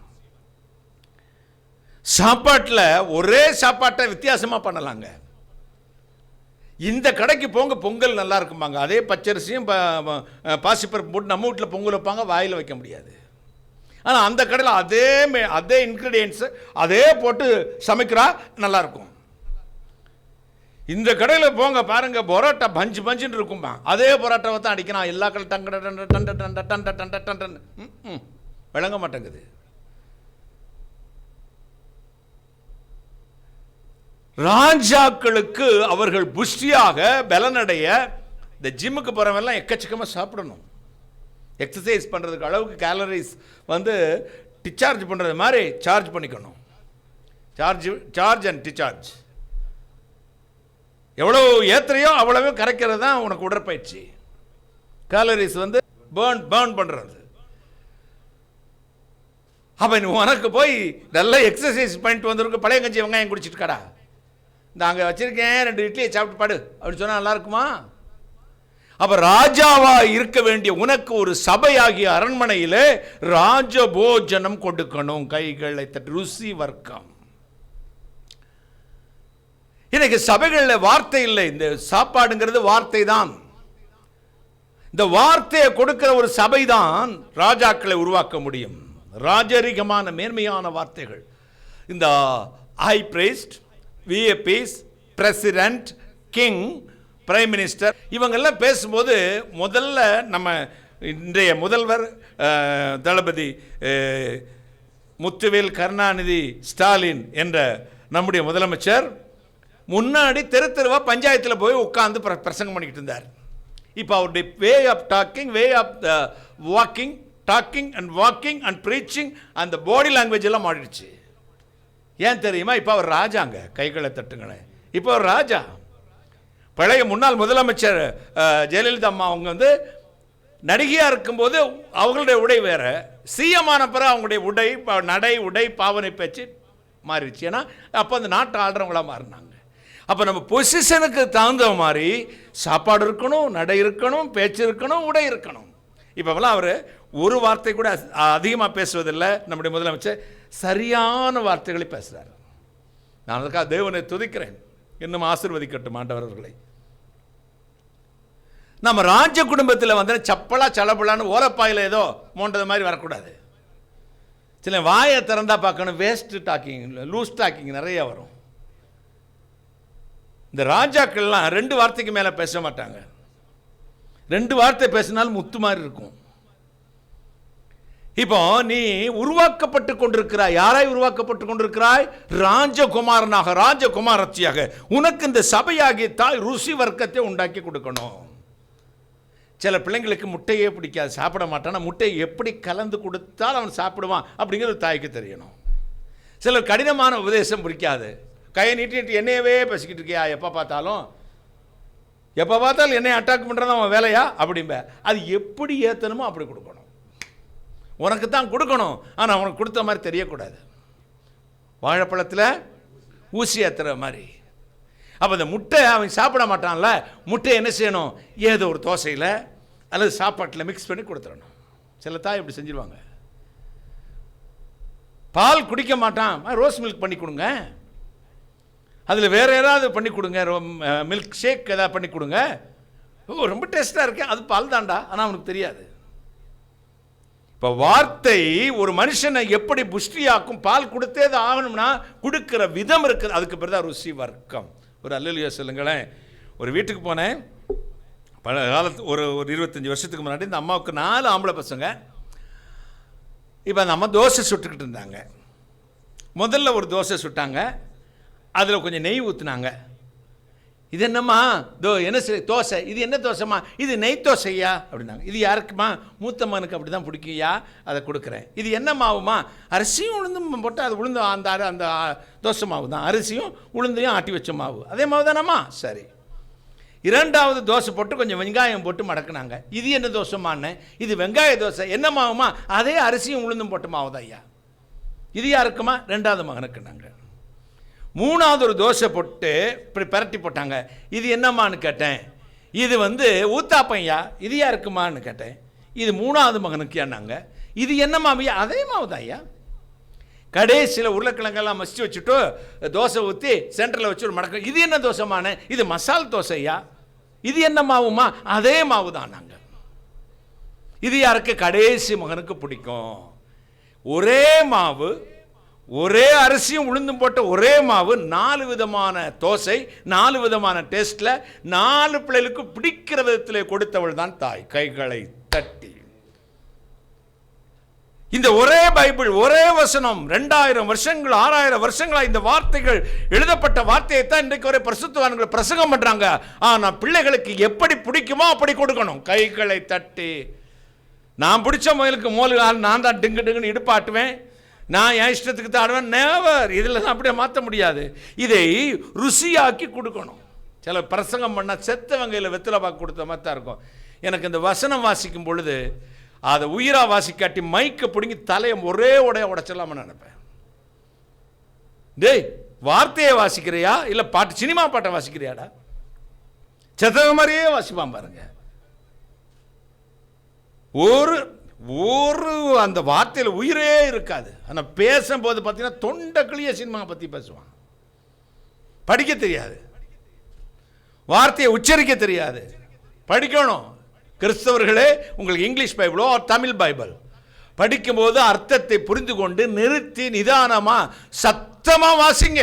சாப்பாட்டில் ஒரே சாப்பாட்டை வித்தியாசமாக பண்ணலாங்க. இந்த கடைக்கு போங்க, பொங்கல் நல்லா இருக்குமாங்க. அதே பச்சரிசியும் பாசிப்பருப்பு போட்டு நம்ம வீட்டில் பொங்கல் வைப்பாங்க, வாயில் வைக்க முடியாது. ஆனால் அந்த கடையில் அதே இன்க்ரீடியன்ஸு அதே போட்டு சமைக்கிறா, நல்லா இருக்கும். இந்த கடையில் போங்க பாருங்க, பரோட்டா பஞ்சு பஞ்சுன்னு இருக்கும்பா. அதே பரோட்டாவை தான் அடிக்கிறான். எல்லா கடை டங்க டண்ட டண்ட டண்ட டண்ட டண்ட டண்ட விளங்க மாட்டேங்குது. ராஜாக்களுக்கு அவர்கள் புஷ்டியாக பலனடைய இந்த ஜிம்முக்கு போகிறவெல்லாம் எக்கச்சக்கமாக சாப்பிடணும். எக்ஸசைஸ் பண்ணுறதுக்கு அளவுக்கு கேலரிஸ் வந்து டிச்சார்ஜ் பண்ணுறது மாதிரி சார்ஜ் பண்ணிக்கணும். Charge and discharge. எவ்வளோ ஏத்துறையோ அவ்வளவு கரைக்கிறது தான் உனக்கு உடற்பயிற்சி. கேலரிஸ் வந்து பேர்ன் பண்ணுறது. அப்போ உனக்கு போய் நல்லா எக்ஸசைஸ் பண்ணிட்டு வந்துருக்கு, பழைய கஞ்சி வெங்காயம் குடிச்சிட்டு கடா, இந்த அங்கே வச்சுருக்கேன் 2 இட்லியை சாப்பிட்டு பாடு அப்படின்னு சொன்னால் நல்லா இருக்குமா? அப்ப ராஜாவா இருக்க வேண்டிய உனக்கு ஒரு சபையாகிய அரண்மனையிலே ராஜபோஜனம் கொடுக்கணும். கைகளை தட்டி ருசி வர்க்கம். இன்னைக்கு சபைகளில் வார்த்தை இல்லை. இந்த சாப்பாடுங்கிறது வார்த்தை தான். இந்த வார்த்தையை கொடுக்கிற ஒரு சபை தான் ராஜாக்களை உருவாக்க முடியும். ராஜரிகமான மேன்மையான வார்த்தைகள். இந்த high priest, VIPs, president, king, prime minister இவங்கெல்லாம் பேசும்போது முதல்ல நம்ம இன்றைய முதல்வர் தளபதி முத்துவேல் கருணாநிதி ஸ்டாலின் என்ற நம்முடைய முதலமைச்சர் முன்னாடி தெரு தெருவாக பஞ்சாயத்தில் போய் உட்கார்ந்து பிரசங்கம் பண்ணிக்கிட்டு இருந்தார். இப்போ அவருடைய way of talking, way of walking, talking and walking and preaching அந்த பாடி லாங்குவேஜ் எல்லாம் மாறிடுச்சு. ஏன் தெரியுமா? இப்போ அவர் ராஜாங்க. கைகளை தட்டுங்களேன். இப்போ அவர் ராஜா. பழைய முன்னாள் முதலமைச்சர் ஜெயலலிதா அம்மா அவங்க வந்து நடிகையாக இருக்கும்போது அவங்களுடைய உடை வேற, சிஎமான பிறகு அவங்களுடைய உடை, நடை, உடை, பாவனை பேச்சு மாறிடுச்சு. ஏன்னா அப்போ அந்த நாட்டை ஆடுறவங்களா மாறினாங்க. அப்போ நம்ம பொசிஷனுக்கு தகுந்த மாதிரி சாப்பாடு இருக்கணும், நடை இருக்கணும், பேச்சு இருக்கணும், உடை இருக்கணும். இப்போலாம் அவர் ஒரு வார்த்தை கூட அதிகமாக பேசுவதில்லை. நம்முடைய முதலமைச்சர் சரியான வார்த்தைகளை பேசுகிறார். நான் அதுக்காக தேவனை துதிக்கிறேன். இன்னும் ஆசீர்வதிக்கட்டும் ஆண்டவர்களை. நம்ம ராஜ குடும்பத்தில் வந்து சப்பலா சலபலான்னு ஓலப்பாயில் ஏதோ மோண்டது மாதிரி வரக்கூடாது. சில வாயை திறந்தா பார்க்கணும். வேஸ்ட் டாக்கிங், லூஸ் டாக்கிங் நிறைய வரும். இந்த ராஜாக்கள்லாம் 2 வார்த்தைக்கு மேலே பேச மாட்டாங்க. 2 வார்த்தை பேசினாலும் முத்து மாதிரி இருக்கும். இப்போ நீ உருவாக்கப்பட்டு கொண்டிருக்கிறாய். யாராய் உருவாக்கப்பட்டு கொண்டிருக்கிறாய்? ராஜகுமாரனாக, ராஜகுமாரத்தியாக. உனக்கு இந்த சபையாகிய தாய் ருசி வர்க்கத்தை உண்டாக்கி கொடுக்கணும். சில பிள்ளைங்களுக்கு முட்டையே பிடிக்காது, சாப்பிட மாட்டான். முட்டையை எப்படி கலந்து கொடுத்தால் அவன் சாப்பிடுவான் அப்படிங்கிறது தாய்க்கு தெரியணும். சிலர் கடினமான உபதேசம் பிடிக்காது. கையை நீட்டிட்டு என்னையவே பேசிக்கிட்டு இருக்கியா, எப்போ பார்த்தாலும் என்னையை அட்டாக் பண்ணுறது அவன் வேலையா அப்படிம்ப. அது எப்படி ஏற்றணுமோ அப்படி கொடுக்கணும். உனக்கு தான் கொடுக்கணும், ஆனால் அவனுக்கு கொடுத்த மாதிரி தெரியக்கூடாது. வாழைப்பழத்தில் ஊசி ஏற்றுற மாதிரி. அப்போ இந்த முட்டை அவன் சாப்பிட மாட்டான்ல, முட்டை என்ன செய்யணும்? ஏதோ ஒரு தோசையில் அல்லது சாப்பாட்டில் மிக்ஸ் பண்ணி கொடுத்துடணும். சில தாய் இப்படி செஞ்சிருவாங்க. பால் குடிக்க மாட்டான், ரோஸ் மில்க் பண்ணி கொடுங்க. அதில் வேறு ஏதாவது பண்ணி கொடுங்க, மில்க் ஷேக் ஏதாவது பண்ணி கொடுங்க. ரொம்ப டேஸ்ட்டாக இருக்கேன், அது பால் தாண்டா, ஆனால் அவனுக்கு தெரியாது. இப்போ வார்த்தை ஒரு மனுஷனை எப்படி புஷ்டியாக்கும். பால் கொடுத்தே தான் ஆகணும்னா கொடுக்குற விதம் இருக்குது. அதுக்கு பிறகு தான் ருசி வர்க்கம். ஒரு அல்லேலூயா சொல்லுங்களேன். ஒரு வீட்டுக்கு போனேன் பல காலத்து ஒரு 25 வருஷத்துக்கு முன்னாடி. இந்த அம்மாவுக்கு 4 ஆம்பளை பசங்க. இப்போ அந்த அம்மா தோசை சுட்டுக்கிட்டு இருந்தாங்க. முதல்ல ஒரு தோசை சுட்டாங்க, அதில் கொஞ்சம் நெய் ஊற்றுனாங்க. இது என்னம்மா என்ன தோசை, இது என்ன தோசைம்மா? இது நெய் தோசையா அப்படின்னாங்க. இது யாருக்குமா? மூத்த மகனுக்கு அப்படி தான் பிடிக்குயா, அதை கொடுக்குறேன். இது என்ன மாவுமா? அரிசியும் உளுந்தும் போட்டு அது உளுந்து அந்த தோசை மாவு தான். அரிசியும் உளுந்தையும் ஆட்டி வச்ச மாவு, அதே மாவு தானம்மா? சரி. 2வது தோசை போட்டு கொஞ்சம் வெங்காயம் போட்டு மடக்குனாங்க. இது என்ன தோசைமான்னு? இது வெங்காய தோசை. என்ன மாவுமா? அதே அரிசியும் உளுந்தும் போட்டு மாவு தான் ஐயா. இது யாருக்குமா? 2வது மகனுக்குனாங்க. 3வது ஒரு தோசை போட்டு இப்படி பரட்டி போட்டாங்க. இது என்னம்மான்னு கேட்டேன். இது ஊத்தாப்பையா. இது யாருக்குமான்னு கேட்டேன். இது 3வது மகனுக்கு ஏன்னாங்க. இது என்ன மாவையா? அதே மாவு தான் ஐயா. கடைசியில் உருளைக்கிழங்கெல்லாம் மசிச்சு வச்சுட்டு தோசை ஊற்றி சென்டரில் வச்சு ஒரு மடக்கம். இது என்ன தோசைமான? இது மசால் தோசையா. இது என்ன மாவுமா? அதே மாவு தான். நாங்கள் இது யாருக்கு? கடைசி மகனுக்கு பிடிக்கும். ஒரே மாவு, ஒரே அரிசியும் உளுந்தும் போட்ட ஒரே மாவு, 4 விதமான தோசை, 4 விதமான டேஸ்டில் 4 பிள்ளைகளுக்கு பிடிக்கிற விதத்தில் கொடுத்தவள் தான் தாய். கைகளை தட்டி. இந்த ஒரே பைபிள், ஒரே வசனம் 2000 வருஷங்கள் 6000 வருஷங்களா இந்த வார்த்தைகள் எழுதப்பட்ட வார்த்தையை தான் இன்றைக்கு ஒரே பரிசுத்தவான்கள் பிரசங்கம் பண்றாங்க. ஆனால் பிள்ளைகளுக்கு எப்படி பிடிக்குமோ அப்படி கொடுக்கணும். கைகளை தட்டி. நான் பிடிச்ச முயலுக்கு மோலு நான் தான் டிங்கு டிங்குன்னு இடுப்பாட்டுவேன், நான் என் இஷ்டத்துக்கு தான் ஆடுவேன். நேவர். இதில் தான் அப்படியே மாற்ற முடியாது. இதை ருசியாக்கி கொடுக்கணும். சில பிரசங்கம் பண்ணால் செத்த வங்கையில் வெத்தலை பாக்கு கொடுத்த மாதிரி தான் இருக்கும். எனக்கு இந்த வசனம் வாசிக்கும் பொழுது அதை உயிரா வாசிக்காட்டி மைக்கை பிடுங்கி தலையை ஒரே உடைச்சலாம நினைப்பேன். டேய், வார்த்தையை வாசிக்கிறியா இல்லை பாட்டு சினிமா பாட்டை வாசிக்கிறியாடா? செத்தவ மாதிரியே வாசிப்பான் பாருங்க. ஒரு ஒரு அந்த வார்த்தையில் உயிரே இருக்காது. ஆனால் பேசும்போது பார்த்தீங்கன்னா தொண்டை கிளிய சினிமா பற்றி பேசுவான். படிக்க தெரியாது, வார்த்தையை உச்சரிக்க தெரியாது. படிக்கணும். கிறிஸ்தவர்களே, உங்களுக்கு இங்கிலீஷ் பைபிளோ தமிழ் பைபிள் படிக்கும்போது அர்த்தத்தை புரிந்து கொண்டு நிறுத்தி நிதானமாக சத்தமாக வாசிங்க.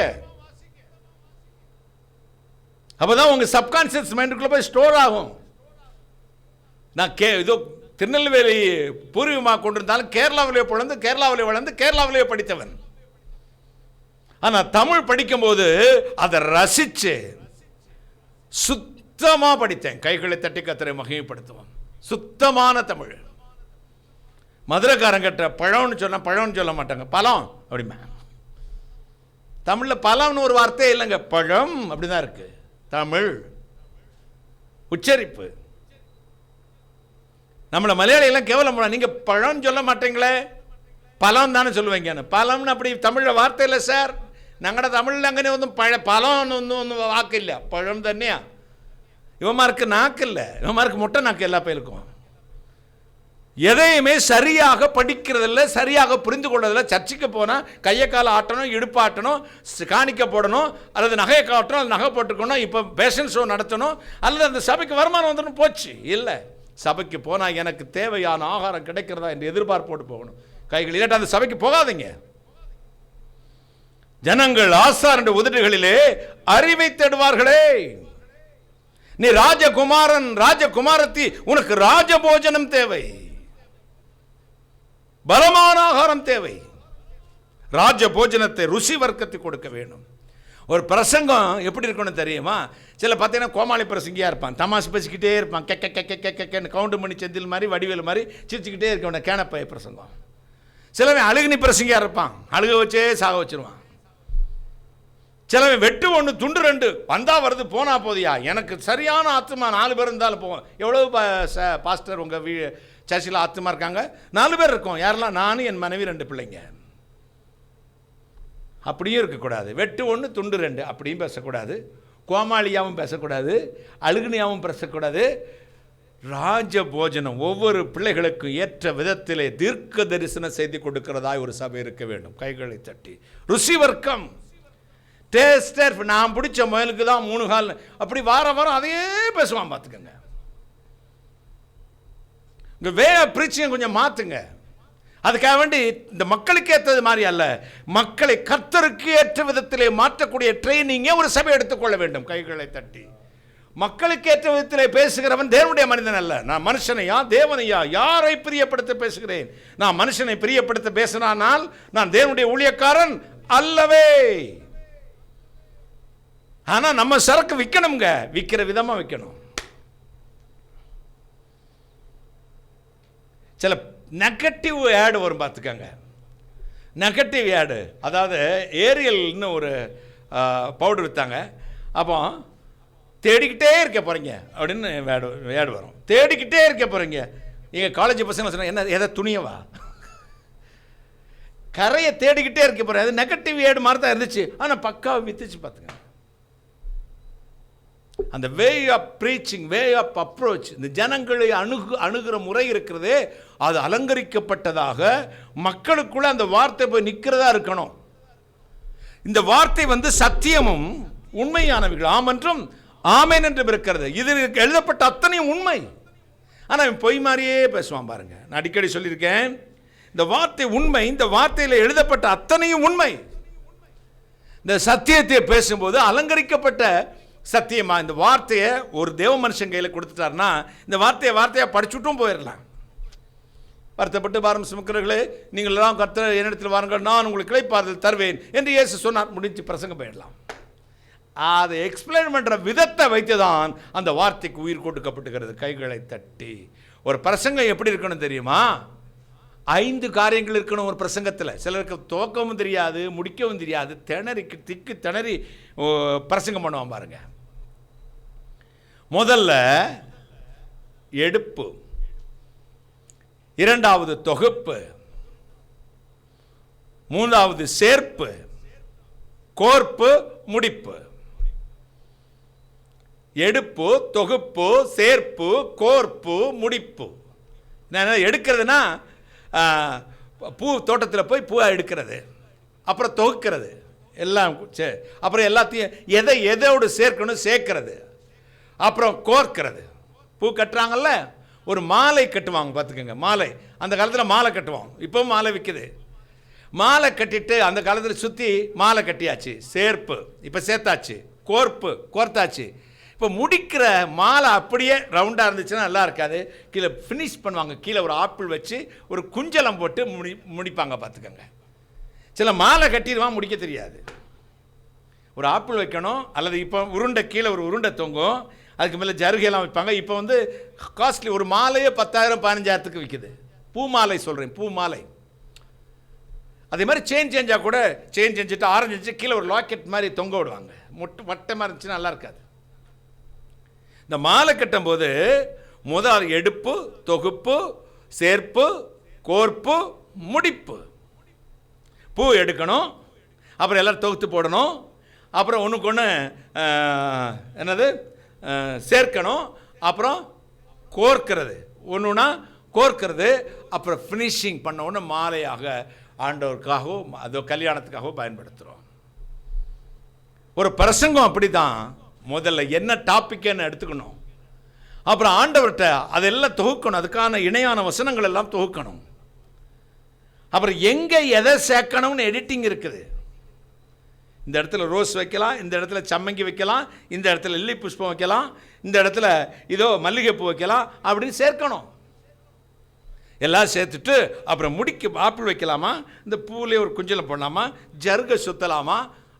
அப்போதான் உங்கள் சப்கான்சியஸ் மைண்டுக்குள்ளே போய் ஸ்டோர் ஆகும். நான் இதோ திருநெல்வேலி பூர்வீகமாக கொண்டிருந்தாலும் கேரளாவிலே பிறந்து கேரளாவிலே வளர்ந்து கேரளாவிலே படித்தவன். ஆனால் தமிழ் படிக்கும்போது அதை ரசித்து சுத்தமாக படித்தேன். கைகளை தட்டி கத்தரை மகிமைப்படுத்துவோம். சுத்தமான தமிழ். மதுரைக்காரங்கிட்ட பழம்னு சொன்னால் பழம்னு சொல்ல மாட்டாங்க, பழம் அப்படிமா. தமிழில் பழம்னு ஒரு வார்த்தையே இல்லைங்க, பழம் அப்படிதான் இருக்கு. தமிழ் உச்சரிப்பு. நம்மளை மலையாளியெல்லாம் கேவலம், நீங்கள் பழம் சொல்ல மாட்டீங்களே, பழம் தானே சொல்லுவீங்க. பழம்னு அப்படி தமிழில் வார்த்தை இல்லை சார். ഞങ്ങളുടെ തമിഴിൽ അങ്ങനെ ഒന്നും പഴം വാക്കില്ല, പഴം തന്നെയാ. இவமாருக்கு நாக்கில்ல, இவமாருக்கு முட்டை நாக்கு எல்லா பேருக்கும். எதையுமே சரியாக படிக்கிறதில்ல, சரியாக புரிந்து கொள்வதில்லை. சர்ச்சுக்கு போனால் கையை காலை ஆட்டணும், இடுப்பு ஆட்டணும், காணிக்க போடணும், அல்லது நகையை காட்டணும், அல்லது நகை போட்டுக்கணும், இப்போ பேஷன் ஷோ நடத்தணும், அல்லது அந்த சபைக்கு வருமானம் வந்துடும். போச்சு இல்லை. சபைக்கு போனால் எனக்கு தேவையான ஆகாரம் கிடைக்கிறதா என்று எதிர்பார்ப்போடு போகணும். கைகள் இல்லாட்ட அந்த சபைக்கு போகாதீங்க. ஜனங்கள் ஆசாரண்ட உதடுகளிலே அறிவை தேடுவார்களே. நீ ராஜகுமாரன், ராஜகுமாரத்தி, உனக்கு ராஜபோஜனம் தேவை, பலமான ஆகாரம் தேவை. ராஜபோஜனத்தை ருசி வர்க்கத்தை கொடுக்க வேண்டும். ஒரு பிரசங்கம் எப்படி இருக்கணும் தெரியுமா? சில பார்த்தீங்கன்னா கோமாளி பிரசங்கியாக இருப்பான், தமாசு பேசிக்கிட்டே இருப்பான், கென்னு கவுண்டு மணி செந்தில் மாதிரி வடிவேல் மாதிரி சிரிச்சுக்கிட்டே இருக்க கேனப்பைய பிரசங்கம். சிலவன் அழுகுனி பிரசங்கியாக இருப்பான், அழுக வச்சே சாக வச்சிருவான். சிலவன் வெட்டு ஒன்று துண்டு ரெண்டு, வந்தால் வருது போனா போதியா, எனக்கு சரியான ஆத்மா 4 பேர் இருந்தாலும் போவோம். எவ்வளோ பாஸ்டர் உங்கள் சர்ச்சில் ஆத்மா இருக்காங்க? 4 பேர் இருக்கோம். யாரெல்லாம்? நான், என் மனைவி, 2 பிள்ளைங்க. அப்படியும் இருக்கக்கூடாது. வெட்டு ஒன்று துண்டு ரெண்டு அப்படியும் பேசக்கூடாது, கோமாளியாகவும் பேசக்கூடாது, அழுகுனியாகவும் பேசக்கூடாது. ராஜ போஜனம் ஒவ்வொரு பிள்ளைகளுக்கும் ஏற்ற விதத்திலே தீர்க்க தரிசனம் செய்து கொடுக்கிறதாய் ஒரு சபை இருக்க வேண்டும். கைகளை தட்டி ருசி வர்க்கம், டேஸ்டர். நான் பிடிச்ச முயலுக்கு தான் 3 கால், அப்படி வாரம் அதையே பேசுவான். பார்த்துக்கங்க. இங்கே வே பிரீச்சிங் கொஞ்சம் மாற்றுங்க. அதுக்காக வேண்டி இந்த மக்களுக்கு ஏற்றது மாதிரி அல்ல, மக்களை கர்த்தருக்கு ஏற்ற விதத்திலே மாற்றக்கூடிய ட்ரைனிங்கே ஒரு சபை எடுத்துக்கொள்ள வேண்டும். கைகளை தட்டி மக்களுக்கு ஏற்ற விதத்திலே பேசுகிறவன் தேவனுடைய மனிதன் அல்ல. நான் மனுஷனையா தேவனையா யாரை பிரியப்படுத்த பேசுகிறேன்? நான் மனுஷனை பிரியப்படுத்த பேசினால் நான் தேவனுடைய ஊழியக்காரன் அல்லவே. ஆனால் நம்ம சரக்கு விற்கணுங்க, விற்கிற விதமாக விற்கணும். சில நெகட்டிவ் ஆடு வரும், பார்த்துக்கங்க. நெகட்டிவ் ஆடு, அதாவது ஏரியல்னு ஒரு பவுடர் விற்றாங்க. அப்போ தேடிக்கிட்டே இருக்க போகிறீங்க அப்படின்னு ஆடு வரும். தேடிக்கிட்டே இருக்க போகிறீங்க. எங்கள் காலேஜ் பசங்க சொன்னாங்க, என்ன எதை துணியவா, கரையை தேடிக்கிட்டே இருக்க போகிறேன். அது நெகட்டிவ் ஆடு மாதிரி தான் இருந்துச்சு, ஆனால் பக்காவை வித்துச்சு. பார்த்துங்க, அந்த way of preaching, way of approach, இந்த ஜனங்களை அணுகிற முறை இருக்கிறதே, அது அலங்கரிக்கப்பட்டதாக மக்களுக்குள்ள அந்த வார்த்தை போய் நிற்கிறதா இருக்கணும். இந்த வார்த்தை சத்தியமும் உண்மையானவைகள், ஆம் என்றும் ஆமேன் என்றும் இருக்கிறது. இது எழுதப்பட்ட அத்தனையும் உண்மை. ஆனால் பொய் மாதிரியே பேசுவான் பாருங்க. நான் அடிக்கடி சொல்லியிருக்கேன், இந்த வார்த்தை உண்மை, இந்த வார்த்தையில் எழுதப்பட்ட அத்தனையும் உண்மை. இந்த சத்தியத்தை பேசும்போது அலங்கரிக்கப்பட்ட சத்தியமா இந்த வார்த்தையை ஒரு தேவ மனுஷன் கையில் கொடுத்துட்டாருன்னா இந்த வார்த்தையை படிச்சுட்டும் போயிடலாம். வருத்தப்பட்டு பாரம் சுமக்கிறவர்களே, நீங்கள் எல்லாம் கர்த்தர் என்னிடத்தில் வாருங்கள், நான் உங்களுக்கு இளைப்பாறுதல் தருவேன் என்று இயேசு சொன்னார். முடிஞ்சு பிரசங்கம் போயிடலாம். அதை எக்ஸ்பிளைன் பண்ணுற விதத்தை வைத்து தான் அந்த வார்த்தைக்கு உயிர் கொடுக்கப்பட்டுகிறது. கைகளை தட்டி ஒரு பிரசங்கம் எப்படி இருக்கணும் தெரியுமா? 5 காரியங்கள் இருக்கணும் ஒரு பிரசங்கத்தில். சிலருக்கு துவக்கவும் தெரியாது, முடிக்கவும் தெரியாது, திக்கு திணறி பிரசங்கம் பண்ணுவான் பாருங்க. முதல்ல எடுப்பு, 2வது தொகுப்பு, 3வது சேர்ப்பு, கோர்ப்பு, முடிப்பு. எடுப்பு, தொகுப்பு, சேர்ப்பு, கோர்ப்பு, முடிப்பு. நான் எடுக்கிறதுனா பூ தோட்டத்தில் போய் பூவை எடுக்கிறது, அப்புறம் தொகுக்கிறது எல்லாம், அப்புறம் எல்லாத்தையும் எதோடு சேர்க்கிறது, அப்புறம் கோர்க்கிறது. பூ கட்டுறாங்கல்ல, ஒரு மாலை கட்டுவாங்க பார்த்துக்கோங்க. மாலை அந்த காலத்தில் மாலை கட்டுவாங்க, இப்போவும் மாலை விற்குது. மாலை கட்டிட்டு அந்த காலத்தில் சுற்றி மாலை கட்டியாச்சு, சேர்ப்பு இப்போ சேர்த்தாச்சு, கோர்த்தாச்சு. இப்போ முடிக்கிற மாலை அப்படியே ரவுண்டாக இருந்துச்சுன்னா நல்லா இருக்காது, கீழே ஃபினிஷ் பண்ணுவாங்க. கீழே ஒரு ஆப்பிள் வச்சு ஒரு குஞ்சலம் போட்டு முடிப்பாங்க பார்த்துக்கோங்க. சில மாலை கட்டிடுவான், முடிக்க தெரியாது. ஒரு ஆப்பிள் வைக்கணும், அல்லது இப்போ உருண்டை கீழே ஒரு உருண்டை தொங்கும், அதுக்கு மேலே ஜருகையெல்லாம் வைப்பாங்க. இப்போ வந்து காஸ்ட்லி, ஒரு மாலையே 10,000 15,000க்கு விற்குது. பூ மாலை சொல்கிறேன், பூ மாலை. அதே மாதிரி சேஞ்சாக கூட செஞ்சுட்டு ஆரஞ்சு வச்சு கீழே ஒரு லாக்கெட் மாதிரி தொங்க விடுவாங்க. வட்டமாக இருந்துச்சுன்னா நல்லா இருக்காது. இந்த மாலை கட்டும்போது முதல் எடுப்பு, தொகுப்பு, சேர்ப்பு, கோர்ப்பு, முடிப்பு. பூ எடுக்கணும், அப்புறம் எல்லோரும் தொகுத்து போடணும், அப்புறம் ஒன்றுக்கு ஒன்று என்னது சேர்க்கணும், அப்புறம் கோர்க்கிறது, ஒன்றுனா கோர்க்கிறது, அப்புறம் ஃபினிஷிங் பண்ண ஒன்று மாலையாக ஆண்டவருக்காகவும் அதோ கல்யாணத்துக்காகவும் பயன்படுத்துகிறோம். ஒரு பிரசங்கம் அப்படி தான். முதல்ல என்ன டாப்பிக்குன்னு எடுத்துக்கணும், அப்புறம் ஆண்டவர்கிட்ட அதெல்லாம் தொகுக்கணும், அதுக்கான இணையான வசனங்கள் எல்லாம் தொகுக்கணும். அப்புறம் எங்கே எதை சேர்க்கணும்னு எடிட்டிங் இருக்குது. இந்த இடத்துல ரோஸ் வைக்கலாம், இந்த இடத்துல சம்மங்கி வைக்கலாம், இந்த இடத்துல லில்லி புஷ்பம் வைக்கலாம், இந்த இடத்துல இதோ மல்லிகைப்பூ வைக்கலாம், அப்படின்னு சேர்க்கணும். எல்லாம் சேர்த்துட்டு அப்புறம் முடிக்க ஆப்பிள் வைக்கலாமா, இந்த பூவிலே ஒரு குஞ்சலம் பண்ணலாமா, ஜருகை சுற்றலாமா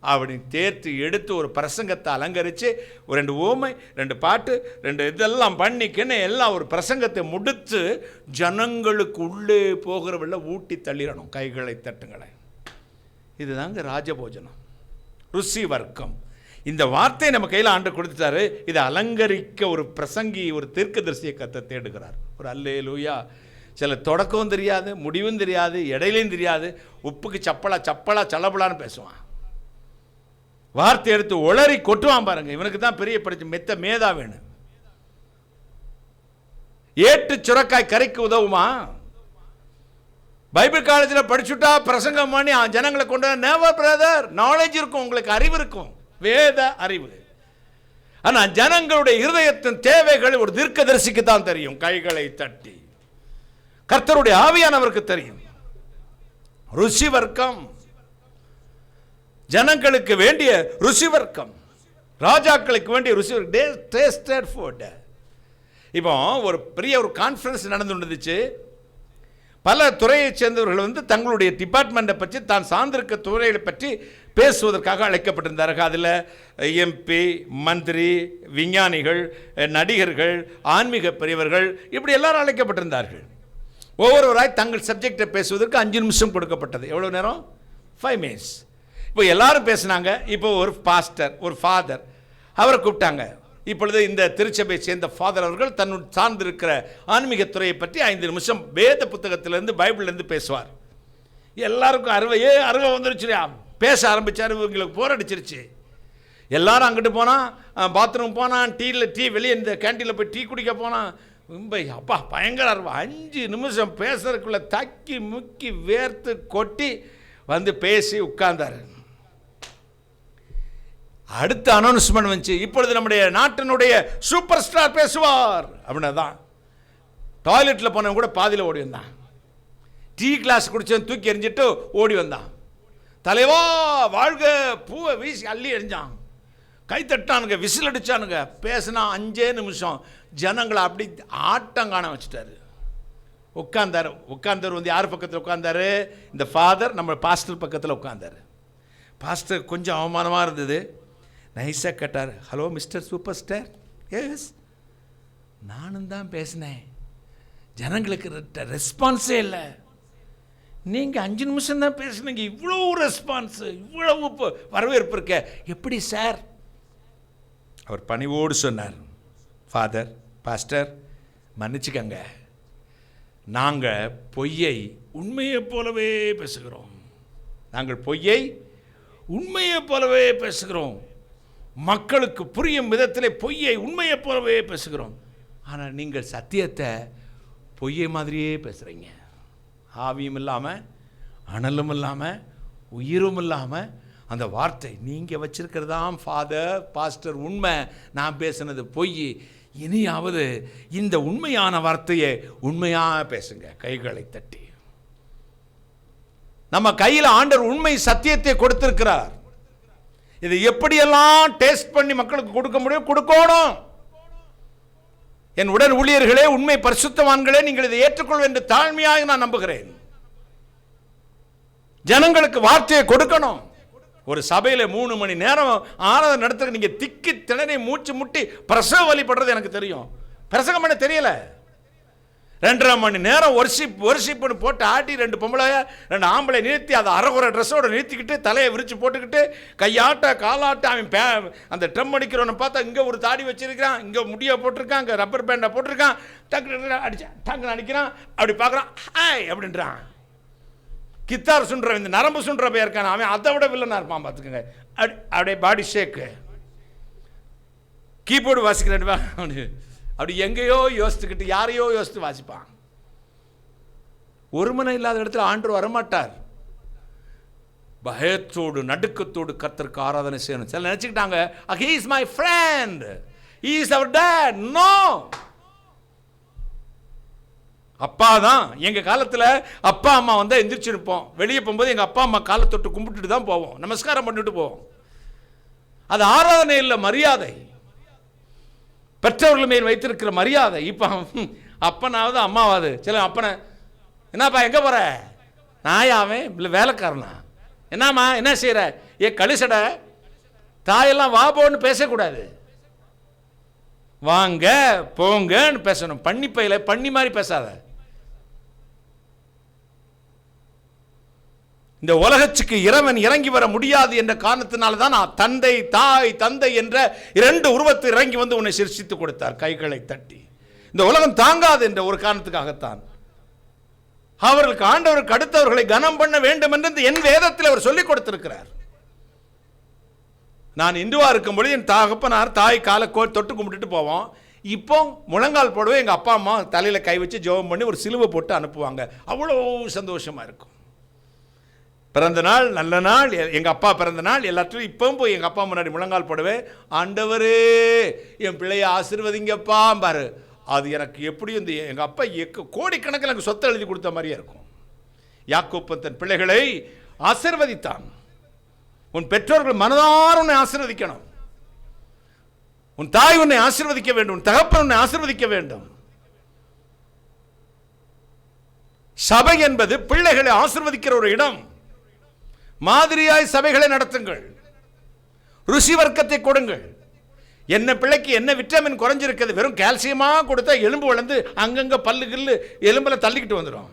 அப்படின்னு தேர்த்து எடுத்து ஒரு பிரசங்கத்தை அலங்கரித்து ஒரு 2 ஓமை 2 பாட்டு 2 இதெல்லாம் பண்ணிக்கின்னு எல்லாம் ஒரு பிரசங்கத்தை முடித்து ஜனங்களுக்கு உள்ளே போகிறவள்ள ஊட்டி தள்ளிடணும். கைகளை தட்டுங்களை. இதுதாங்க ராஜபோஜனம், ருசி வர்க்கம். இந்த வார்த்தையை நம்ம கையில் ஆண்டு கொடுத்துட்டாரு. இதை அலங்கரிக்க ஒரு பிரசங்கி, ஒரு தீர்க்கதரிசியை கத்த தேடுகிறார். ஒரு அல்லேலூயா. சில தொடக்கமும் தெரியாது, முடிவும் தெரியாது, இடையிலையும் தெரியாது, உப்புக்கு சப்பலா சலபலான்னு பேசுவான். வார்த்தை எடுத்து ஒளறி கொட்டுவான் பாருங்க. இவனுக்கு தான் பெரிய பிரச்சனை, மெத்த மேதா வேணும். ஏட்டு சுரக்காய் கரைக்கு உதவுமா? பைபிள் காலேஜில் படிச்சுட்டா பிரசங்கம் பண்ணி ஜனங்களை கொண்டு நேவர் பிரதர், நாலேஜ் இருக்கும், உங்களுக்கு அறிவு இருக்கும், வேத அறிவு. ஆனால் ஜனங்களுடைய இருதயத்தின் தேவைகள் ஒரு தீர்க்கதரிசிக்கு தான் தெரியும். கைகளை தட்டி கர்த்தருடைய ஆவியானவருக்கு தெரியும். ருசி வர்க்கம், ஜனங்களுக்கு வேண்டிய ருசி வர்க்கம், ராஜாக்களுக்கு வேண்டிய ருசி டேஸ்டட் ஃபுட். இப்போ ஒரு பெரிய ஒரு கான்ஃபரன்ஸ் நடந்துருந்துச்சு. பல துறையை சேர்ந்தவர்கள் வந்து தங்களுடைய டிபார்ட்மெண்ட்டை பற்றி, தான் சார்ந்திருக்க துறைகளை பற்றி பேசுவதற்காக அழைக்கப்பட்டிருந்தார்கள். அதில் எம்பி, மந்திரி, விஞ்ஞானிகள், நடிகர்கள், ஆன்மீக பெரியவர்கள், இப்படி எல்லாரும் அழைக்கப்பட்டிருந்தார்கள். ஒவ்வொருவராய் தங்கள் சப்ஜெக்டை பேசுவதற்கு 5 நிமிஷம் கொடுக்கப்பட்டது. எவ்வளோ நேரம்? 5 minutes. இப்போ எல்லாரும் பேசினாங்க. இப்போ ஒரு பாஸ்டர், ஒரு ஃபாதர், அவரை கூப்பிட்டாங்க. இப்பொழுது இந்த திருச்சபையை சேர்ந்த ஃபாதர் அவர்கள் தன்னுடைய சார்ந்திருக்கிற ஆன்மீகத்துறையை பற்றி 5 நிமிஷம் வேத புத்தகத்திலேருந்து, பைபிள்லேருந்து பேசுவார். எல்லாருக்கும் அருவை வந்துருச்சு. பேச ஆரம்பித்தார். இவங்களுக்கு போர் அடிச்சிருச்சு. எல்லாரும் அங்கிட்டு போனால், பாத்ரூம் போனால், டீ வெளியே இந்த கேன்டீனில் போய் டீ குடிக்க போனால், அப்பா பயங்கர 5 நிமிஷம் பேசுறதுக்குள்ள தக்கி முக்கி வேர்த்து கொட்டி வந்து பேசி உட்கார்ந்தார். அடுத்த அனௌன்ஸ்மெண்ட் வந்துச்சு, இப்பொழுது நம்முடைய நாட்டினுடைய சூப்பர் ஸ்டார் பேசுவார் அப்படின்னா தான். டாய்லெட்டில் போனவன் கூட பாதியில் ஓடி வந்தான். டீ கிளாஸ் குடிச்சவன் தூக்கி எறிஞ்சிட்டு ஓடி வந்தான். தலைவா வாழ்க பூவை வீசி அள்ளி எறிஞ்சான். கை தட்டானுங்க, விசில் அடித்தானுங்க. பேசினா 5 நிமிஷம் ஜனங்களை அப்படி ஆட்டம் காண வச்சுட்டாரு. உட்கார்ந்தார் வந்து யார் பக்கத்தில் உட்கார்ந்தாரு? இந்த ஃபாதர் நம்ம பாஸ்டர் பக்கத்தில் உட்கார்ந்தார். பாஸ்டர் கொஞ்சம் அவமானமாக இருந்தது. நைஸாக கேட்டார், hello mister super star. Yes, நானும் தான் பேசினேன். ஜனங்களுக்கு ரெஸ்பான்ஸே இல்லை. நீங்கள் 5 நிமிஷம் தான் பேசுனீங்க, இவ்வளோ ரெஸ்பான்ஸு, இவ்வளவு வரவேற்பு இருக்க, எப்படி சார்? அவர் பணிவோடு சொன்னார், ஃபாதர், பாஸ்டர், மன்னிச்சுக்கங்க, நாங்கள் பொய்யை உண்மையை போலவே பேசுகிறோம். நாங்கள் பொய்யை உண்மையை போலவே பேசுகிறோம். மக்களுக்கு புரியும் விதத்தில் பொய்யை உண்மையை போலவே பேசுகிறோம். ஆனால் நீங்கள் சத்தியத்தை பொய்யை மாதிரியே பேசுகிறீங்க. ஆவியும் இல்லாமல், அனலும் இல்லாமல், உயிரும் இல்லாமல், அந்த வார்த்தை நீங்கள் வச்சிருக்கிறதாம் ஃபாதர் பாஸ்டர் உண்மை, நான் பேசுனது பொய். இனியாவது இந்த உண்மையான வார்த்தையை உண்மையாக பேசுங்க. கைகளை தட்டி. நம்ம கையில் ஆண்டவர் உண்மை சத்தியத்தை கொடுத்திருக்கிறார். இதை எப்படியெல்லாம் டேஸ்ட் பண்ணி மக்களுக்கு கொடுக்க முடியும், கொடுக்கணும். என் உடன் ஊழியர்களே, உண்மை பரிசுத்தவான்களே, நீங்கள் இதை ஏற்றுக்கொள்வது என்று தாழ்மையாக நான் நம்புகிறேன். ஜனங்களுக்கு வார்த்தையை கொடுக்கணும். ஒரு சபையில் 3 மணி நேரம் ஆராதனை நடத்துற நீங்க திக்கி திணறி மூச்சு முட்டி பிரசவ வழிபடுறது எனக்கு தெரியும். பிரசங்கம் பண்ண தெரியல. 2.5 மணி நேரம் ஒர்ஷிப்னு போட்டு ஆட்டி 2 பொம்பளை 2 ஆம்பளை நிறுத்தி அதை அரைகுறை ட்ரெஸ்ஸோட நிறுத்திக்கிட்டு தலையை விரிச்சு போட்டுக்கிட்டு கையாட்ட காலாட்ட அவன் அந்த ட்ரம் அடிக்கிறவனை பார்த்தா இங்கே ஒரு தாடி வச்சிருக்கிறான், இங்கே முடியை போட்டிருக்கான், இங்கே ரப்பர் பேண்டை போட்டிருக்கான், டக்கு அடிச்சா டக்குன்னு அடிக்கிறான், அப்படி பார்க்குறான், ஹாய் அப்படின்றான். கித்தார் சுன்ற இந்த நரம்பு சுன்ற போய் இருக்கான், அவன் அதை விட வில்லனா இருப்பான் பார்த்துக்கோங்க. அப்படியே பாடி ஷேக்கு, கீபோர்டு வாசிக்கிறேன், அப்படி எங்கேயோ யோசித்துக்கிட்டு யாரையோ யோசித்து வாசிப்பான். ஒருமனை இல்லாத இடத்துல ஆண்டவர் வரமாட்டார். பயத்தோடு நடுக்கத்தோடு கர்த்தருக்கு ஆராதனை செய்யணும். சில நினைச்சுக்கிட்டாங்க, he is my friend, he is our dad. No, அப்பா தான். எங்க காலத்துல அப்பா அம்மா வந்தா எந்திரிச்சிருப்போம். வெளியே போகும்போது எங்க அப்பா அம்மா காலை தொட்டு கும்பிட்டுட்டு தான் போவோம், நமஸ்காரம் பண்ணிட்டு போவோம். அது ஆராதனை இல்லை, மரியாதை, பெற்றவர்கள் மேல் வைத்திருக்கிற மரியாதை. இப்போ அப்பனாவது அம்மாவாது. சில அப்பனை, என்னப்பா எங்கே போகிற, நாயாவே இல்லை வேலைக்காரனா, என்னம்மா என்ன செய்கிற, கழிசடை, தாயெல்லாம் வா போன்னு பேசக்கூடாது, வாங்க போங்கன்னு பேசணும். பண்ணி பையில பண்ணி மாதிரி பேசாத. இந்த உலகத்துக்கு இறைவன் இறங்கி வர முடியாது என்ற காரணத்தினால தான் தந்தை தாய் தந்தை என்ற 2 உருவத்தை இறங்கி வந்து உன்னை சிருஷ்டித்து கொடுத்தார். கைகளை தட்டி. இந்த உலகம் தாங்காது என்ற ஒரு காரணத்துக்காகத்தான் அவர்களுக்கு ஆண்டவருக்கு அடுத்தவர்களை கனம் பண்ண வேண்டும் என்று என் வேதத்தில் அவர் சொல்லிக் கொடுத்திருக்கிறார். நான் இந்துவா இருக்கும்போது என் தகப்பனார் தாய் காலை தொட்டு கும்பிட்டுட்டு போவோம். இப்போ முழங்கால் போடவே எங்கள் அப்பா அம்மா தலையில் கை வச்சு ஜெபம் பண்ணி ஒரு சிலுவை போட்டு அனுப்புவாங்க. அவ்வளோ சந்தோஷமா இருக்கும். பிறந்த நாள் நல்ல நாள், எங்கள் அப்பா பிறந்த நாள் எல்லாத்தையும் இப்பவும் போய் எங்கள் அப்பா முன்னாடி முழங்கால் போடவே, ஆண்டவரே என் பிள்ளையை ஆசீர்வதிங்கப்பா பாரு. அது எனக்கு எப்படி இந்த எங்கள் அப்பா கோடிக்கணக்கில் எனக்கு சொத்தை எழுதி கொடுத்த மாதிரியே இருக்கும். யாக்கோப்பு தன் பிள்ளைகளை ஆசீர்வதித்தான். உன் பெற்றோர்கள் மனதார உன்னை ஆசீர்வதிக்கணும். உன் தாய் உன்னை ஆசீர்வதிக்க வேண்டும், உன் தகப்பன் உன்னை ஆசீர்வதிக்க வேண்டும். சபை என்பது பிள்ளைகளை ஆசீர்வதிக்கிற ஒரு இடம். மாதிரியாய் சபைகளை நடத்துங்கள், ருசி வர்க்கத்தை கொடுங்கள். என்ன பிள்ளைக்கு என்ன விட்டமின் குறைஞ்சிருக்கிறது, வெறும் கால்சியமா கொடுத்தா எலும்பு வளர்ந்து அங்கங்க பல்லு கில்லு எலும்புல தள்ளிக்கிட்டு வந்துடும்.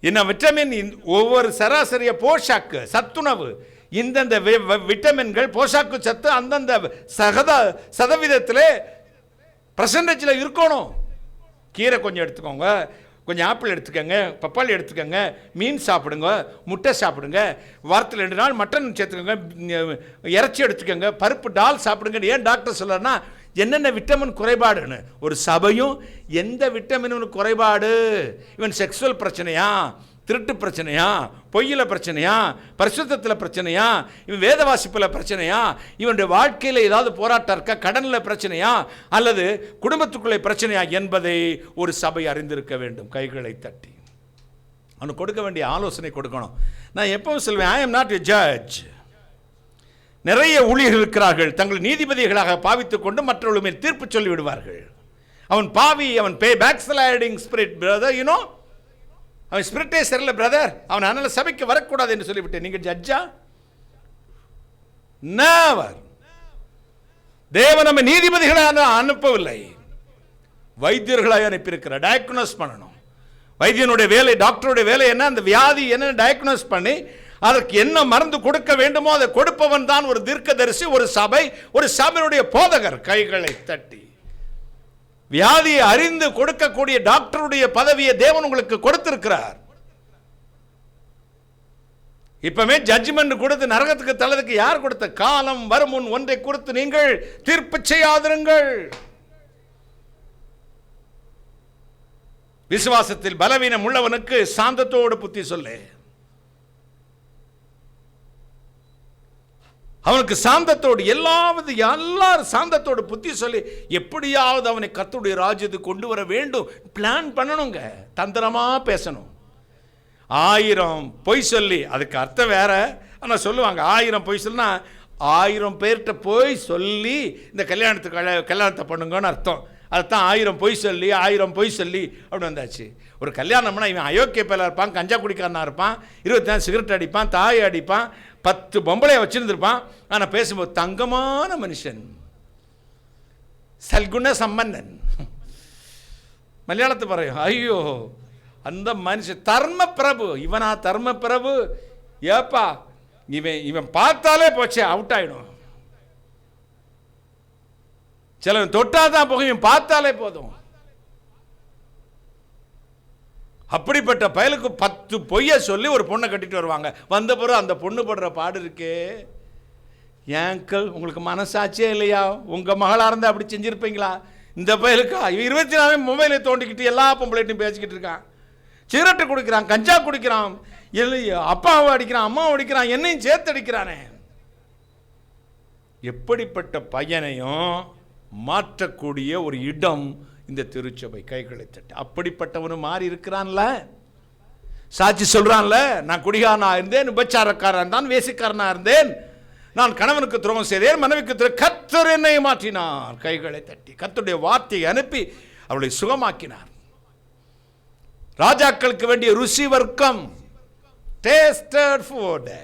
என்ன விட்டமின், ஒவ்வொரு சராசரிய போஷாக்கு சத்துணவு, இந்தந்த விட்டமின்கள் போஷாக்கு சத்து அந்தந்த சதவீதத்தில் பர்சன்டேஜில் இருக்கணும். கீரை கொஞ்சம் எடுத்துக்கோங்க, கொஞ்சம் ஆப்பிள் எடுத்துக்கோங்க, பப்பாளி எடுத்துக்கோங்க, மீன் சாப்பிடுங்க, முட்டை சாப்பிடுங்க, வாரத்தில் 2 நாள் மட்டன் சேர்த்துக்கோங்க, இறைச்சி எடுத்துக்கோங்க, பருப்பு டால் சாப்பிடுங்க. ஏன் டாக்டர் சொல்றாருன்னா என்னென்ன விட்டமின் குறைபாடுன்னு. ஒரு சபையும் எந்த விட்டமின் குறைபாடு, இவன் செக்ஸுவல் பிரச்சனையா, திருட்டு பிரச்சனையா, பொய்யில பிரச்சனையா, பரிசுத்தத்தில் பிரச்சனையா, இவன் வேத வாசிப்பில் பிரச்சனையா, இவனுடைய வாழ்க்கையில் ஏதாவது போராட்டம் இருக்கா, கடனில் பிரச்சனையா, அல்லது குடும்பத்துக்குள்ளே பிரச்சனையா என்பதை ஒரு சபை அறிந்திருக்க வேண்டும். கைகளை தட்டி அவனுக்கு கொடுக்க வேண்டிய ஆலோசனை கொடுக்கணும். நான் எப்பவும் சொல்வேன், I am not a judge. நிறைய ஊழியர்கள் இருக்கிறார்கள், தங்கள் நீதிபதிகளாக பாவித்துக் கொண்டு மற்றவர்கள் மேல் தீர்ப்பு சொல்லி விடுவார்கள். அவன் பாவி, அவன் back sliding spirit brother, you know, அவன் ஸ்பிரிட்டே சரியில்லை பிரதர், அவன் அதனால சபைக்கு வரக்கூடாது என்று சொல்லிவிட்டேன். நீங்கள் ஜட்ஜா? நெவர். தேவன் நம்ம நீதிபதிகளாக அனுப்பவில்லை, வைத்தியர்களாக அனுப்பியிருக்கிறார். டயக்னோஸ் பண்ணணும். வைத்தியனுடைய வேலை, டாக்டருடைய வேலை என்ன, அந்த வியாதி என்ன டயக்னோஸ் பண்ணி அதற்கு என்ன மருந்து கொடுக்க வேண்டுமோ அதை கொடுப்பவன் தான் ஒரு தீர்க்கதரிசி, ஒரு சபை, ஒரு சபையினுடைய போதகர். கைகளை தட்டி. வியாதியை அறிந்து கொடுக்கக்கூடிய டாக்டருடைய பதவியை தேவன் உங்களுக்கு கொடுத்திருக்கிறார். இப்பவே ஜட்ஜ்மெண்ட் கொடுத்து நரகத்துக்கு தள்ளதுக்கு யார் கொடுத்த? காலம் வரும் முன் ஒன்றை குறித்து நீங்கள் தீர்ப்பு செய்யாதிருங்கள். விசுவாசத்தில் பலவீனம் உள்ளவனுக்கு சாந்தத்தோடு புத்தி சொல்லு. அவனுக்கு சாந்தத்தோடு எல்லாரும் சாந்தத்தோடு புத்தி சொல்லி எப்படியாவது அவனை கர்த்தருடைய ராஜ்யத்துக்கு கொண்டு வர வேண்டும். பிளான் பண்ணணுங்க, தந்திரமா பேசணும். 1000 பொய் சொல்லி, அதுக்கு அர்த்தம் வேற. ஆனால் சொல்லுவாங்க 1000 பொய் சொல்லினா 1000 பேர்கிட்ட போய் சொல்லி இந்த கல்யாணத்தை பண்ணுங்கன்னு அர்த்தம். அதுதான் 1000 பொய் சொல்லி 1000 பொய் சொல்லி அப்படி வந்தாச்சு. ஒரு கல்யாணம்னா இவன் அயோக்கிய பேலாக இருப்பான், கஞ்சா குடிக்காரனாக இருப்பான், 24 சிகரெட் அடிப்பான், தாயை அடிப்பான், 10 பொம்பளையை வச்சுருந்துருப்பான். ஆனால் பேசும்போது தங்கமான மனுஷன், சல்குண சம்பந்தன். மலையாளத்து பறையும், ஐயோ அந்த மனுஷன் தர்ம பிரபு. இவனா தர்ம பிரபு? ஏப்பா இவன் பார்த்தாலே போச்சே, அவுட் ஆயிடும். சிலவன் தொட்டாதான் போகும், இவன் பார்த்தாலே போதும். அப்படிப்பட்ட பயலுக்கு 10 பொய்ய சொல்லி ஒரு பொண்ணை கட்டிட்டு வருவாங்க. வந்த பிறகு அந்த பொண்ணு படுற பாடு இருக்கே. ஏங்கல் உங்களுக்கு மனசாட்சியே இல்லையா? உங்க மகளா இருந்தா அப்படி செஞ்சிருப்பீங்களா? இந்த பயலுக்கா 24 மொபைலை தோண்டிக்கிட்டு எல்லா பொம்பளைட்டையும் பேசிக்கிட்டு இருக்கான், சிகரெட்டு குடிக்கிறான், கஞ்சா குடிக்கிறான், அப்பாவை அடிக்கிறான், அம்மாவை அடிக்கிறான், என்னையும் சேர்த்து அடிக்கிறானே. எப்படிப்பட்ட பையனையும் மாற்றக்கூடிய ஒரு இடம் இந்த திருச்சபை. கைகளை தட்டி. அப்படிப்பட்டவனு மாறி இருக்கிறான்ல, சாட்சி சொல்றான்ல, நான் குடிகாரனா இருந்தேன், விபச்சாரக்காரன் தான், வேசிக்காரனா இருந்தேன், நான் கணவனுக்கு துரோகம் செய்தேன், மனைவிக்கு துரோகம், கர்த்தர் என்னை மாற்றினார். கைகளை தட்டி கர்த்தருடைய வார்த்தையை அனுப்பி அவளை சுகமாக்கினார். ராஜாக்களுக்கு வேண்டிய ருசி வர்க்கம், டேஸ்டட் ஃபுட்.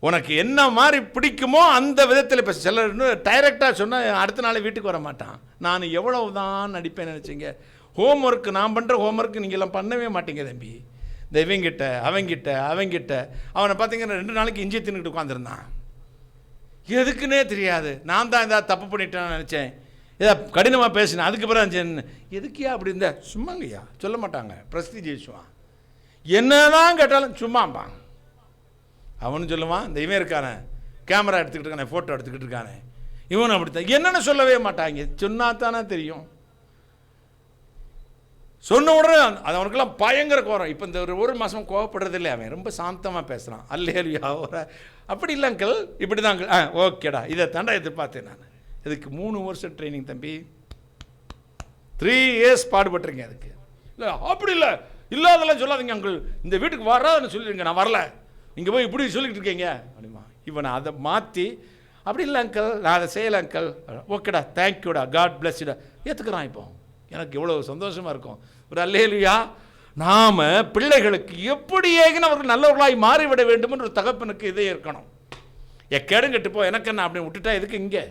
உனக்கு என்ன மாதிரி பிடிக்குமோ அந்த விதத்தில் இப்போ சிலர் டைரக்டாக சொன்னால் அடுத்த நாள் வீட்டுக்கு வர மாட்டான். நான் எவ்வளவு தான் நடிப்பேன்னு நினச்சிங்க. ஹோம் ஒர்க்கு நான் பண்ணுற ஹோம் ஒர்க்கு நீங்கள்லாம் பண்ணவே மாட்டீங்க தம்பி. இந்த இவங்கிட்ட அவங்கிட்ட அவனை பார்த்தீங்கன்னா 2 நாளைக்கு இஞ்சி தின்னுக்கிட்டு உட்காந்துருந்தான். எதுக்குன்னே தெரியாது. நான் தான் ஏதாவது தப்பு பண்ணிட்டேன்னு நினச்சேன், ஏதாவது கடினமாக பேசினேன். அதுக்கு பிறகு எதுக்கியா அப்படி இருந்த? சும்மாங்கய்யா சொல்ல மாட்டாங்க, பிரஸ்தி ஜெயிச்சுவான். என்னதான் கேட்டாலும் சும்மாம்பான். அவனு சொல்லுவான், இந்த இவன் இருக்கானே கேமரா எடுத்துக்கிட்டு இருக்கானே, ஃபோட்டோ எடுத்துக்கிட்டு இருக்கானே, இவன் அப்படித்தான். என்னென்னு சொல்லவே மாட்டாங்க, சொன்னா தானே தெரியும். சொன்ன உடனே அது அவனுக்கெல்லாம் பயங்கர கோரம். இப்போ இந்த ஒரு மாதம் கோவப்படுறதில்லை, அவன் ரொம்ப சாந்தமாக பேசுகிறான். அல்லேலூயா. அப்படி இல்லை அங்கிள், இப்படி தான் அங்கிள், ஓகேடா, இதை தாண்டா எதிர்பார்த்தேன் நான். இதுக்கு 3 வருஷம் ட்ரைனிங் தம்பி, 3 இயர்ஸ் பாடுபட்டுருங்க அதுக்கு. இல்லை அப்படி இல்லை, இல்லாதெல்லாம் சொல்லாதீங்க அங்கிள், இந்த வீட்டுக்கு வராதுன்னு சொல்லிடுங்க, நான் வரல, இங்கே போய் இப்படி சொல்லிக்கிட்டு இருக்கீங்க அப்படிமா. இவனை அதை மாற்றி, அப்படி இல்லை அங்கிள், நான் அதை செய்யலை அங்கிள், ஓகேடா, தேங்க்யூடா, காட் பிளஸ் யூடா, ஏற்றுக்கிறான். இப்போ எனக்கு எவ்வளோ சந்தோஷமாக இருக்கும். ஒரு அல்லேலூயா. நாம் பிள்ளைகளுக்கு எப்படி அவர்கள் நல்லவர்களாய் மாறிவிட வேண்டும் என்று ஒரு தகப்பனுக்கு இதே இருக்கணும். எக்கேடும் கெட்டுப்போ எனக்கு என்ன அப்படி விட்டுட்டா எதுக்கு இங்கே?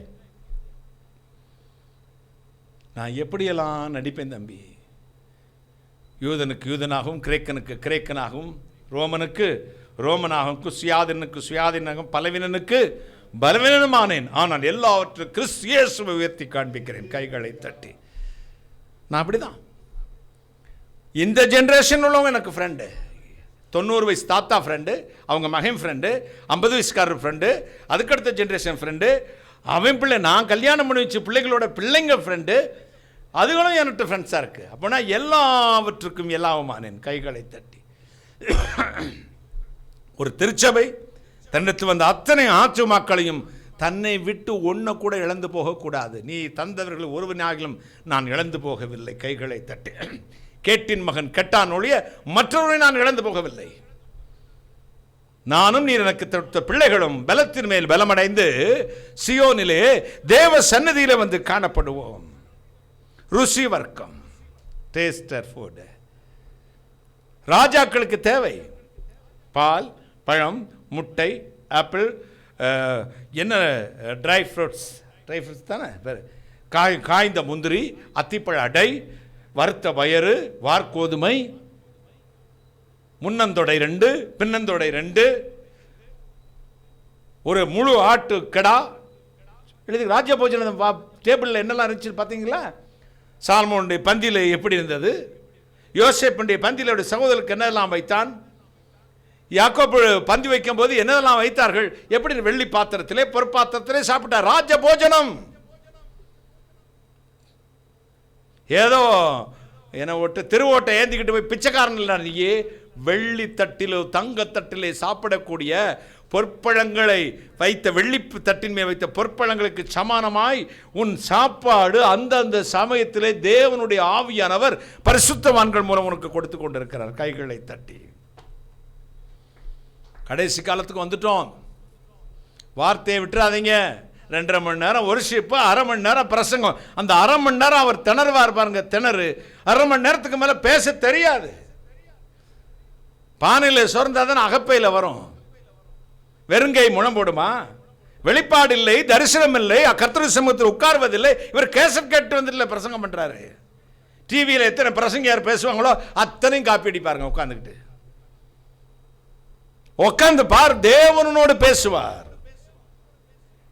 நான் எப்படியெல்லாம் நடிப்பேன் தம்பி. யூதனுக்கு யூதனாகவும், கிரேக்கனுக்கு கிரேக்கனாகவும், ரோமனுக்கு ரோமனாகவும், சுயாதீனுக்கு சுயாதீனாகவும், பலவீனனுக்கு பலவீனமானேன், ஆனால் எல்லாவற்றும் கிறிஸ்து இயேசுவை உயர்த்தி காண்பிக்கிறேன். கைகளை தட்டி. நான் அப்படிதான். இந்த ஜென்ரேஷன் உள்ளவங்க எனக்கு ஃப்ரெண்டு, 90 வயசு தாத்தா ஃப்ரெண்டு, அவங்க மகன் ஃப்ரெண்டு, 50 வயசுக்காரர் ஃப்ரெண்டு, அதுக்கடுத்த ஜென்ரேஷன் ஃப்ரெண்டு, அவன் பிள்ளை, நான் கல்யாணம் பண்ணி வச்சு பிள்ளைகளோட பிள்ளைங்க ஃப்ரெண்டு, அதுகளும் என்கிட்ட ஃப்ரெண்ட்ஸாக இருக்குது. அப்போனா எல்லாவற்றுக்கும் எல்லாவுமானேன். கைகளை தட்டி. ஒரு திருச்சபை தன்னிடத்தில் வந்த அத்தனை ஆத்துமாக்களையும் தன்னை விட்டு ஒன்றை கூட இழந்து போகக்கூடாது. நீ தந்தவர்கள் ஒருவனாகிலும் நான் இழந்து போகவில்லை. கைகளை தட்டி. கேட்டின் மகன் கெட்டான் ஒழிய மற்றவரை நான் இழந்து போகவில்லை. நானும் நீர் எனக்கு தொட்ட பிள்ளைகளும் பலத்தின் மேல் பலமடைந்து சியோனிலே தேவ சன்னதியில வந்து காணப்படுவோம். ருசி வர்க்கம், டேஸ்டர் ஃபுட். ராஜாக்களுக்கு தேவை பால், பழம், முட்டை, ஆப்பிள், என்ன ட்ரை ஃப்ரூட்ஸ் தானே, காய்ந்த முந்திரி, அத்திப்பழ அடை, வறுத்த பயறு, வார்கோதுமை, முன்னந்தொடை 2, பின்னந்தொடை 2, ஒரு முழு ஆட்டு கடா. எழுதி ராஜபோஜனம் டேபிளில் என்னெல்லாம் இருந்துச்சு பார்த்தீங்களா? சால்மோனுடைய பந்தியில் எப்படி இருந்தது, யோசேப்புடைய பந்தியிலுடைய சகோதரருக்கு என்னெல்லாம் வைத்தான், யாக்கோபு பந்தி வைக்கும் போது என்னெல்லாம் வைத்தார்கள், எப்படி வெள்ளி பாத்திரத்திலே பொற்பாத்திரத்திலே சாப்பிட்டார். ராஜபோஜனம். ஏதோ என ஓட்டு திருவோட்டை ஏந்திக்கிட்டு போய் பிச்சைக்காரன் இல்லை நீயே, வெள்ளி தட்டிலோ தங்கத்தட்டிலே சாப்பிடக்கூடிய பொற்பழங்களை வைத்த வெள்ளி தட்டின் மேல் வைத்த பொற்பழங்களுக்கு சமானமாய் உன் சாப்பாடு அந்தந்த சமயத்திலே தேவனுடைய ஆவியானவர் பரிசுத்தவான்கள் மூலம் உனக்கு கொடுத்து கொண்டிருக்கிறார். கைகளை தட்டி. கடைசி காலத்துக்கு வந்துட்டோம். வார்த்தையை விட்டுறாதீங்க. 2.5 மணி நேரம் ஒரு ஷிப்பு, 1/2 மணி நேரம் பிரசங்கம். அந்த 1/2 மணி நேரம் அவர் திணறுவார் பாருங்க, திணறு. 1/2 மணி நேரத்துக்கு மேலே பேச தெரியாது. பானையில் சொர்ந்தாதான் அகப்பையில் வரும். வெறுங்கை முழம் போடுமா? வெளிப்பாடு இல்லை, தரிசனம் இல்லை, கர்த்தர் சமூகத்தில் உட்கார்வதில்லை. இவர் கேசட் கேட்டு வந்துட்டு பிரசங்கம் பண்றாரு. டிவியில் எத்தனை பிரசங்கியார் பேசுவாங்களோ அத்தனையும் காப்பி அடிப்பாருங்க. உட்கார்ந்துக்கிட்டு உட்கார்ந்து பார், தேவனோடு பேசுவார்.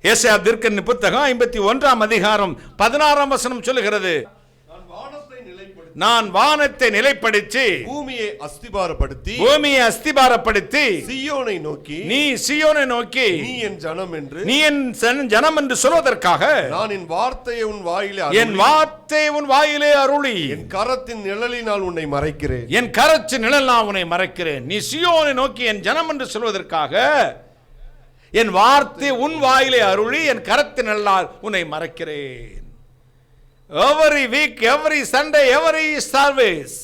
ஏசாயா தீர்க்கதரிசி புத்தகம் 51ஆம் அதிகாரம் 16ஆம் வசனம் சொல்லுகிறது, நான் வானத்தை நிலைப்படுத்தி
பூமியை அஸ்திபாரப்படுத்தி
சீயோனை நோக்கி நீ சீயோனை நோக்கி
நீ என் ஜனம் என்று
சொல்வதற்காக
நான் என் வார்த்தையை உன் வாயிலே அருளி
என் கரத்தின் நிழலினால் உன்னை
மறைக்கிறேன்.
நீ சீயோனை நோக்கி என் ஜனம் என்று சொல்வதற்காக என் வார்த்தை உன் வாயிலே அருளி என் கரத்தின் நிழலால் உன்னை மறைக்கிறேன். Every week, every Sunday, every service,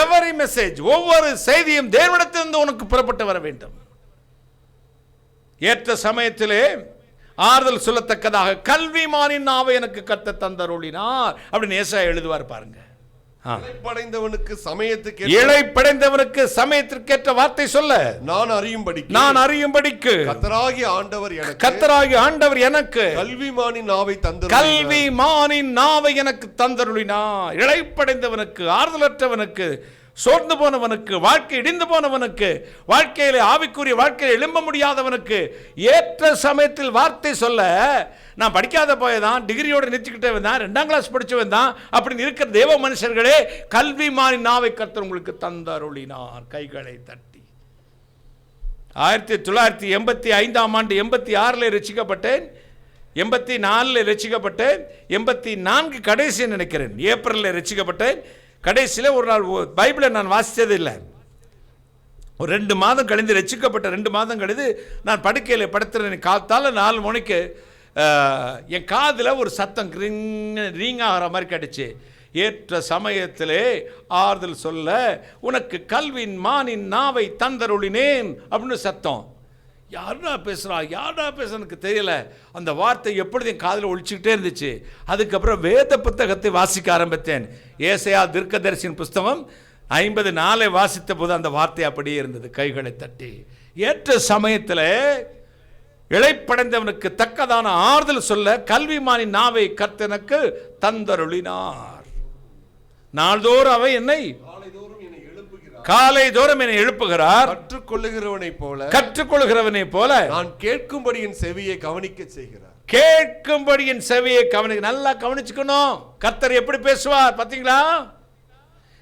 every message, ஒவ்வொரு செய்தியும் தேவனிடத்திலிருந்து உனக்கு புறப்பட்டு வர வேண்டும். ஏற்ற சமயத்திலே ஆறுதல் சொல்லத்தக்கதாக கல்விமானின் நாவை எனக்கு கர்த்தர் தந்தருளினார் அப்படின்னு ஏசாயா எழுதுவார் பாருங்க. இளைப்படைந்தவனுக்கு சமயத்திற்கேற்ற வார்த்தை சொல்ல நான் அறியும்படிக்கு கர்த்தராகிய ஆண்டவர் எனக்கு கல்விமானின் நாவை எனக்கு தந்தருளினார். இளைப்படைந்தவனுக்கு, ஆறுதலற்றவனுக்கு, சோர்ந்து போனவனுக்கு, வாழ்க்கை இடிந்து போனவனுக்கு, வாழ்க்கையில ஆவிக்குரிய வாழ்க்கையில் எழும்ப முடியாதவனுக்கு ஏற்ற சமயத்தில் வார்த்தை சொல்ல. நான் படிக்காத போயதான், டிகிரியோடு நிறுத்திக்கிட்டே வந்தான், 2ஆம் கிளாஸ் படிச்சவன் தான் அப்படின்னு இருக்கிற தேவ மனுஷர்களே, கல்விமானின் நாவை கர்த்தர் உங்களுக்கு தந்தருளினார். கைகளை தட்டி. 1985ஆம் ஆண்டு 86 ரட்சிக்கப்பட்டேன், 84 ரட்சிக்கப்பட்டேன், 84 கடைசி நினைக்கிறேன், ஏப்ரலில் ரட்சிக்கப்பட்டேன். கடைசியில் ஒரு நாள் பைபிளை நான் வாசித்தது இல்லை. ஒரு 2 மாதம் கழிந்து ரட்சிக்கப்பட்ட 2 மாதம் கழிந்து நான் படுக்கையில் படுத்துறேன். காத்தால 4 மணிக்கு என் காதில் ஒரு சத்தம் ரீங் ஆகிற மாதிரி கேட்டுச்சு. ஏற்ற சமயத்திலே ஆறுதல் சொல்ல உனக்கு கல்வின் மானின் நாவை தந்தருளினேன் அப்படின்னு சத்தம். யாருடா பேசுகிறா எனக்கு தெரியல. அந்த வார்த்தை எப்பொழுது என் காதில் ஒழிச்சுக்கிட்டே இருந்துச்சு. அதுக்கப்புறம் வேத புத்தகத்தை வாசிக்க ஆரம்பித்தேன். ஏசாயா தீர்க்கதரிசியின் புஸ்தகம் 54 வாசித்த போது அந்த வார்த்தை அப்படியே இருந்தது. கைகளை தட்டி. ஏற்ற சமயத்தில் இளைப்படைந்தவனுக்கு தக்கதான ஆறுதல் சொல்ல கல்விமானின் நாவை கர்த்தனுக்கு தந்தருளினார். நாள்தோறும் அவை என்னை காலை தோறும் என்னை எழுப்புகிறார். கற்றுக்கொள்கிறவனை போல
நான் கேட்கும்படி என் செவியை கவனிக்க செய்கிறார்.
நல்லா கவனிச்சுக்கணும். கர்த்தர் எப்படி பேசுவார் பார்த்தீங்களா?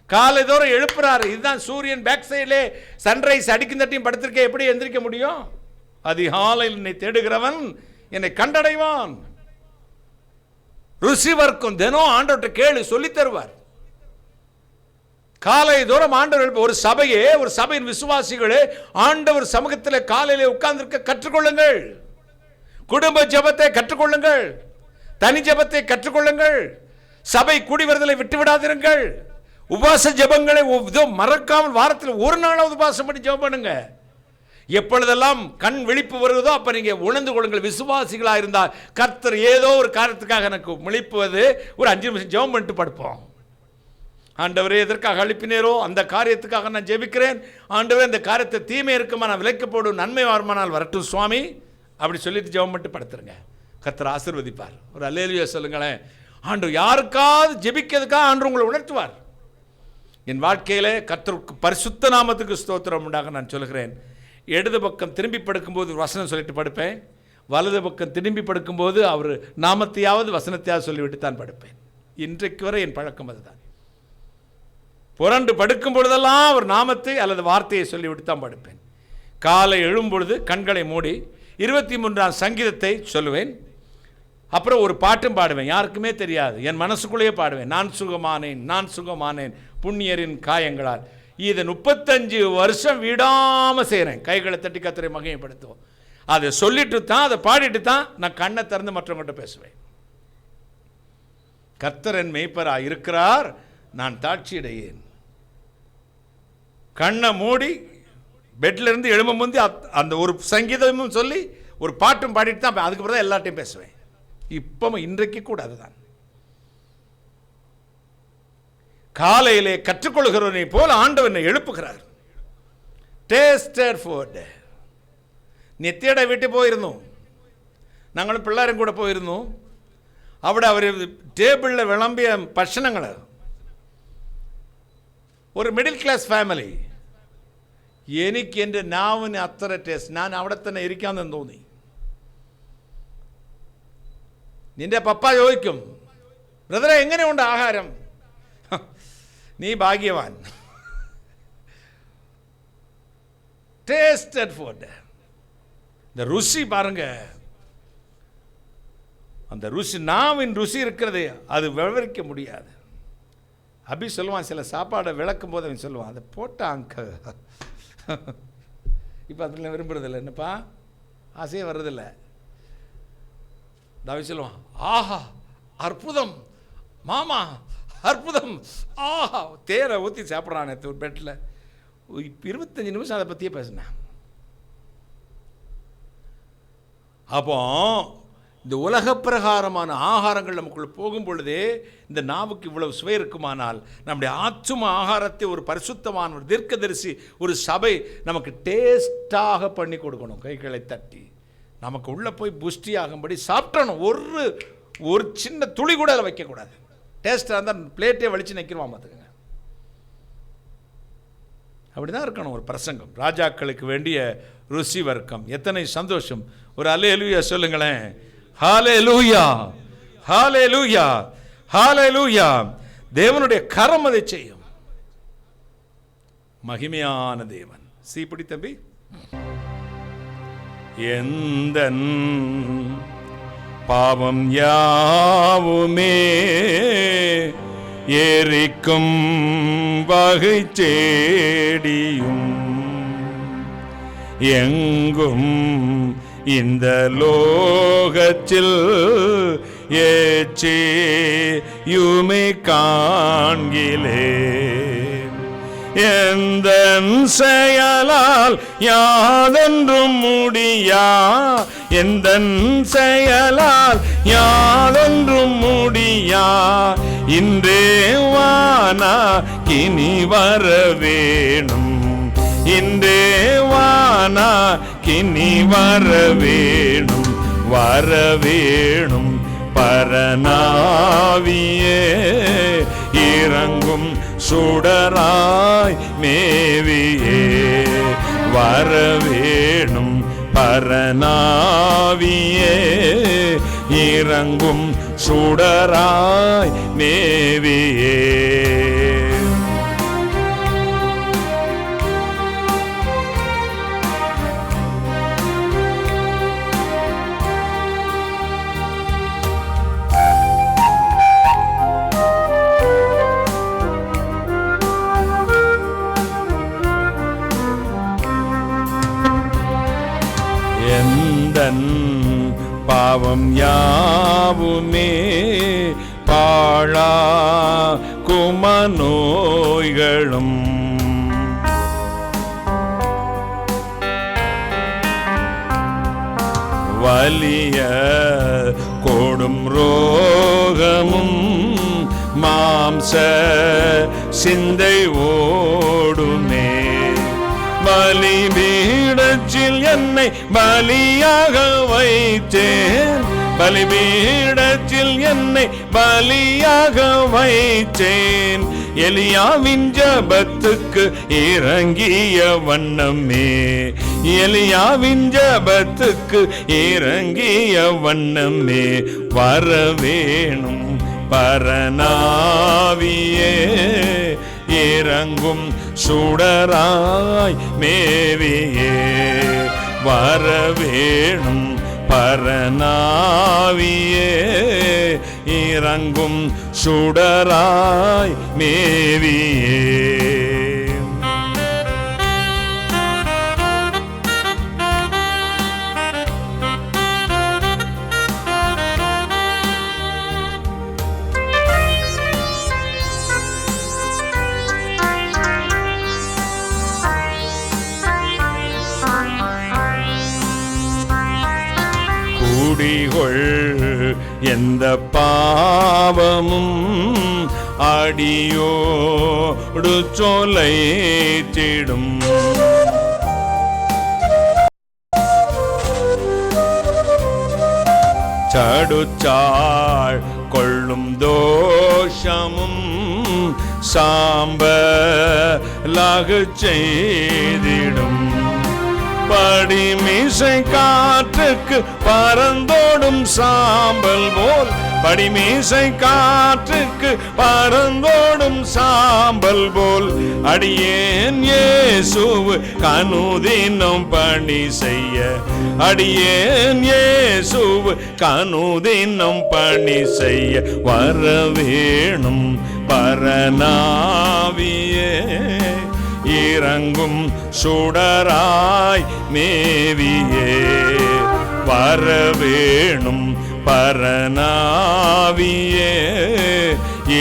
காலை தோறும் எழுப்புறாரு. இதுதான் சூரியன் பேக் சைடிலே சன்ரைஸ் அடிக்கும் தட்டியும் படுத்திருக்க எப்படி எந்திரிக்க முடியும்? அதிகாலையில் என்னை தேடுகிறவன் என்னை கண்டடைவான். ருசிவர்க்கும் தினம் ஆண்டவர்கிட்ட கேளு, சொல்லி தருவார். காலை தோறும் ஆண்டவர் ஒரு சபையின் விசுவாசிகளே ஆண்டவர் சமூகத்தில் காலையிலே உட்கார்ந்திருக்க கற்றுக்கொள்ளுங்கள். குடும்ப ஜெபத்தை கற்றுக்கொள்ளுங்கள், தனி ஜெபத்தை கற்றுக்கொள்ளுங்கள், சபை கூடி வருதலை விட்டுவிடாதிருங்கள். உபவாச ஜெபங்களை மறக்காமல் வாரத்தில் ஒரு நாளாவது உபவாசம் பண்ணி ஜெபம் பண்ணுங்க. எப்பொழுதெல்லாம் கண் விழிப்பு வருவதோ அப்ப நீங்க உணர்ந்து கொள்ளுங்கள். விசுவாசிகளாக இருந்தால் கர்த்தர் ஏதோ ஒரு காரியத்துக்காக எனக்கு விழிப்புவது ஒரு 5 நிமிஷம் ஜெபம் பண்ணிட்டு படுப்போம். ஆண்டவரே எதற்காக அழிப்பினேரோ அந்த காரியத்துக்காக நான் ஜெபிக்கிறேன். ஆண்டவரே இந்த காரியத்தை தீமை இருக்குமா நான் விலைக்கப்படும், நன்மை வருமானால் வரட்டும் சுவாமி அப்படி சொல்லிட்டு ஜெபம் பண்ணிட்டு படுத்துருங்க. கர்த்தர் ஆசீர்வதிப்பார். ஒரு அல்லேலூயா சொல்லுங்களேன். ஆண்டவர் யாருக்காவது ஜெபிக்கிறதுக்காக ஆண்டவர் உங்களை உணர்த்துவார். என் வாழ்க்கையிலே கர்த்தருக்கு பரிசுத்த நாமத்துக்கு ஸ்தோத்திரம் உண்டாக நான் சொல்கிறேன். இடது பக்கம் திரும்பி படுக்கும்போது வசனம் சொல்லிட்டு படுப்பேன். வலது பக்கம் திரும்பி படுக்கும்போது அவர் நாமத்தையாவது வசனத்தையாவது சொல்லிவிட்டு தான் படுப்பேன். இன்றைக்கு வரை என் பழக்கம் அதுதான். புரண்டு படுக்கும் பொழுதெல்லாம் அவர் நாமத்தை அல்லது வார்த்தையை சொல்லிவிட்டு தான் படுப்பேன். காலை எழும்பொழுது கண்களை மூடி 23ஆம் சங்கீதத்தை சொல்லுவேன். அப்புறம் ஒரு பாட்டும் பாடுவேன், யாருக்குமே தெரியாது, என் மனசுக்குள்ளேயே பாடுவேன். நான் சுகமானேன், நான் சுகமானேன் புண்ணியரின் காயங்களால். இதை 35 வருஷம் விடாமல் செய்கிறேன். கைகளை தட்டி கர்த்தரை மகிமைப்படுத்துவோம். அதை சொல்லிட்டு தான், அதை பாடிட்டு தான் நான் கண்ணை திறந்து மற்றவங்கள்ட்ட பேசுவேன். கர்த்தர் என் மேய்ப்பராக இருக்கிறார், நான் தாட்சியடையேன். கண்ணை மூடி பெட்ல இருந்து எழும்ப முந்தி அந்த ஒரு சங்கீதமும் சொல்லி ஒரு பாட்டும் பாடிட்டு தான் அதுக்கப்புறம் தான் எல்லாட்டையும் பேசுவேன். இப்போ இன்றைக்கு கூட அதுதான். காலையிலே கற்றுக்கொள்கிறவனை போல ஆண்டவனை எழுப்புகிறார். Tasted food. நித்தியடை வீட்டு போயிருந்தோம், நாங்களும் பிள்ளாரும் கூட போயிருந்தோம். അവിടെ അവർ ടേബിളിൽ വിളമ്പിയ ഭക്ഷണങ്ങൾ, ഒരു മിഡിൽ ക്ലാസ് ഫാമിലി. എനിക്ക് എൻ്റെ നാവിന് അത്ര ടേസ്റ്റ്, ഞാൻ അവിടെ തന്നെ ഇരിക്കാമെന്ന് തോന്നി. നിന്റെ പപ്പ ചോദിക്കും, ബ്രദറെ എങ്ങനെയുണ്ട് ആഹാരം? നീ ഭാഗ്യവാൻ. Tasted food. இந்த ருசி பாருங்க, அந்த ருசி, நாவின் ருசி இருக்கிறது, அது விவரிக்க முடியாது. அபி சொல்லுவான், சில சாப்பாடை விளக்கும் போது அவன் சொல்லுவான், அதை போட்டா அங்கிள். இப்போ அதில் விரும்புறதில்லை, என்னப்பா ஆசையே வர்றதில்லை. அபி சொல்லுவான், ஆஹா அற்புதம் மாமா அற்புதம், ஆஹா தேரை ஊற்றி சாப்பிட்றான் ஒரு பெட்டில். 25 நிமிஷம் அதை பற்றியே பேசினேன். அப்போ இந்த உலக பிரகாரமான ஆகாரங்கள் நமக்குள்ள போகும் பொழுதே இந்த நாவுக்கு இவ்வளவு சுவை இருக்குமானால், நம்முடைய ஆத்தும ஆகாரத்தை ஒரு பரிசுத்தமான ஒரு தீர்க்கதரிசி, ஒரு சபை நமக்கு டேஸ்டாக பண்ணி கொடுக்கணும். கைகளை தட்டி நமக்கு உள்ளே போய் புஷ்டியாகும்படி சாப்பிடணும். ஒரு சின்ன துளி கூட அதில் வைக்கக்கூடாது. டேஸ்டாக இருந்தால் பிளேட்டே வலிச்சு நிற்கிறோம் பார்த்துக்கங்க. அப்படிதான் இருக்கணும் ஒரு பிரசங்கம். ராஜாக்களுக்கு வேண்டிய ருசி வர்க்கம். எத்தனை சந்தோஷம்! ஒரு அல்லேலூயா சொல்லுங்களேன். ஹல்லேலூயா, ஹல்லேலூயா, ஹல்லேலூயா. தேவனுடைய கரம் அதை செய்யும். மகிமையான தேவன். சீப்பிடி தம்பி. எந்தன் பாவம் யாவுமே எரிக்கும் வகை தேடியும் எங்கும் இந்த லோகத்தில் ஏச்சேயுமே காண்கிலே. எந்தன் செயலால் யாதென்றும் முடியா, எந்தன் செயலால் யாதென்றும் முடியா. இன்றே வானா கினி வர வேணும், இன்றே வானா கினி வர வேணும், வர வேணும். பரநாவியே இறங்கும் சுடராய் மேவியே வர வேணும். பரநாவியே இறங்கும் சுடராய் மேவியே. எந்தன் பாவம் யாவுமே பாழா குமநோய்களும் வலிய கொடும் ரோகமும் மாம்ச சிந்தை ஓடுமே. பலிபீடத்தில் என்னை பலியாக வைத்தேன், பலிபீடத்தில் என்னை பலியாக வைத்தேன். எலியாவின் ஜபத்துக்கு இறங்கிய வண்ணமே, எலியாவின் ஜபத்துக்கு இறங்கிய வண்ணமே. வர வேணும் பரநாவியே இறங்கும் சுடராய் மேவியே. வர வேணும் பரனாவியே இறங்கும் சுடராய் மேவியே. குடிகொள் எந்த பாவமும் அடியோடு சொலைத்திடும். சடுச்சாள் கொள்ளும் தோஷமும் சாம்பலாகு செய்திடும். படிமீசை காற்றுக்கு பறந்தோடும் சாம்பல் போல், படிமீசை காற்றுக்கு பறந்தோடும் சாம்பல் போல், அடியேன் இயேசுவு கனுதினம் பணி செய்ய, அடியேன் இயேசுவு கனுதினம் பணி செய்ய வரவேணும் பரனாவியே இறங்கும் சுடராய் மேவியே. வரவேணும் பரனாவியே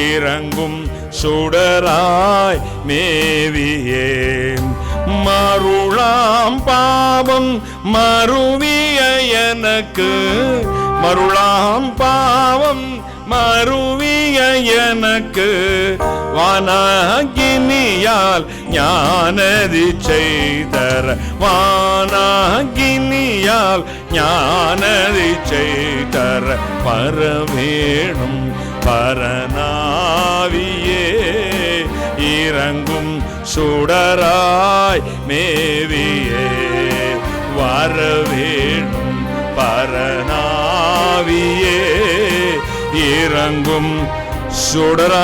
இறங்கும் சுடராய் மேவியே. மருளாம் பாவம் மருவிய எனக்கு, மருளாம் பாவம் மருவிய எனக்கு, வானாகினியால் ஞானதி செய்தர, வானாகினியால் ஞானதி செய்தர வரவேணும் பரனாவியே இறங்கும் சுடராய் மேவியே. வரவேணும் பரனாவியே இறங்கும் சுடராய்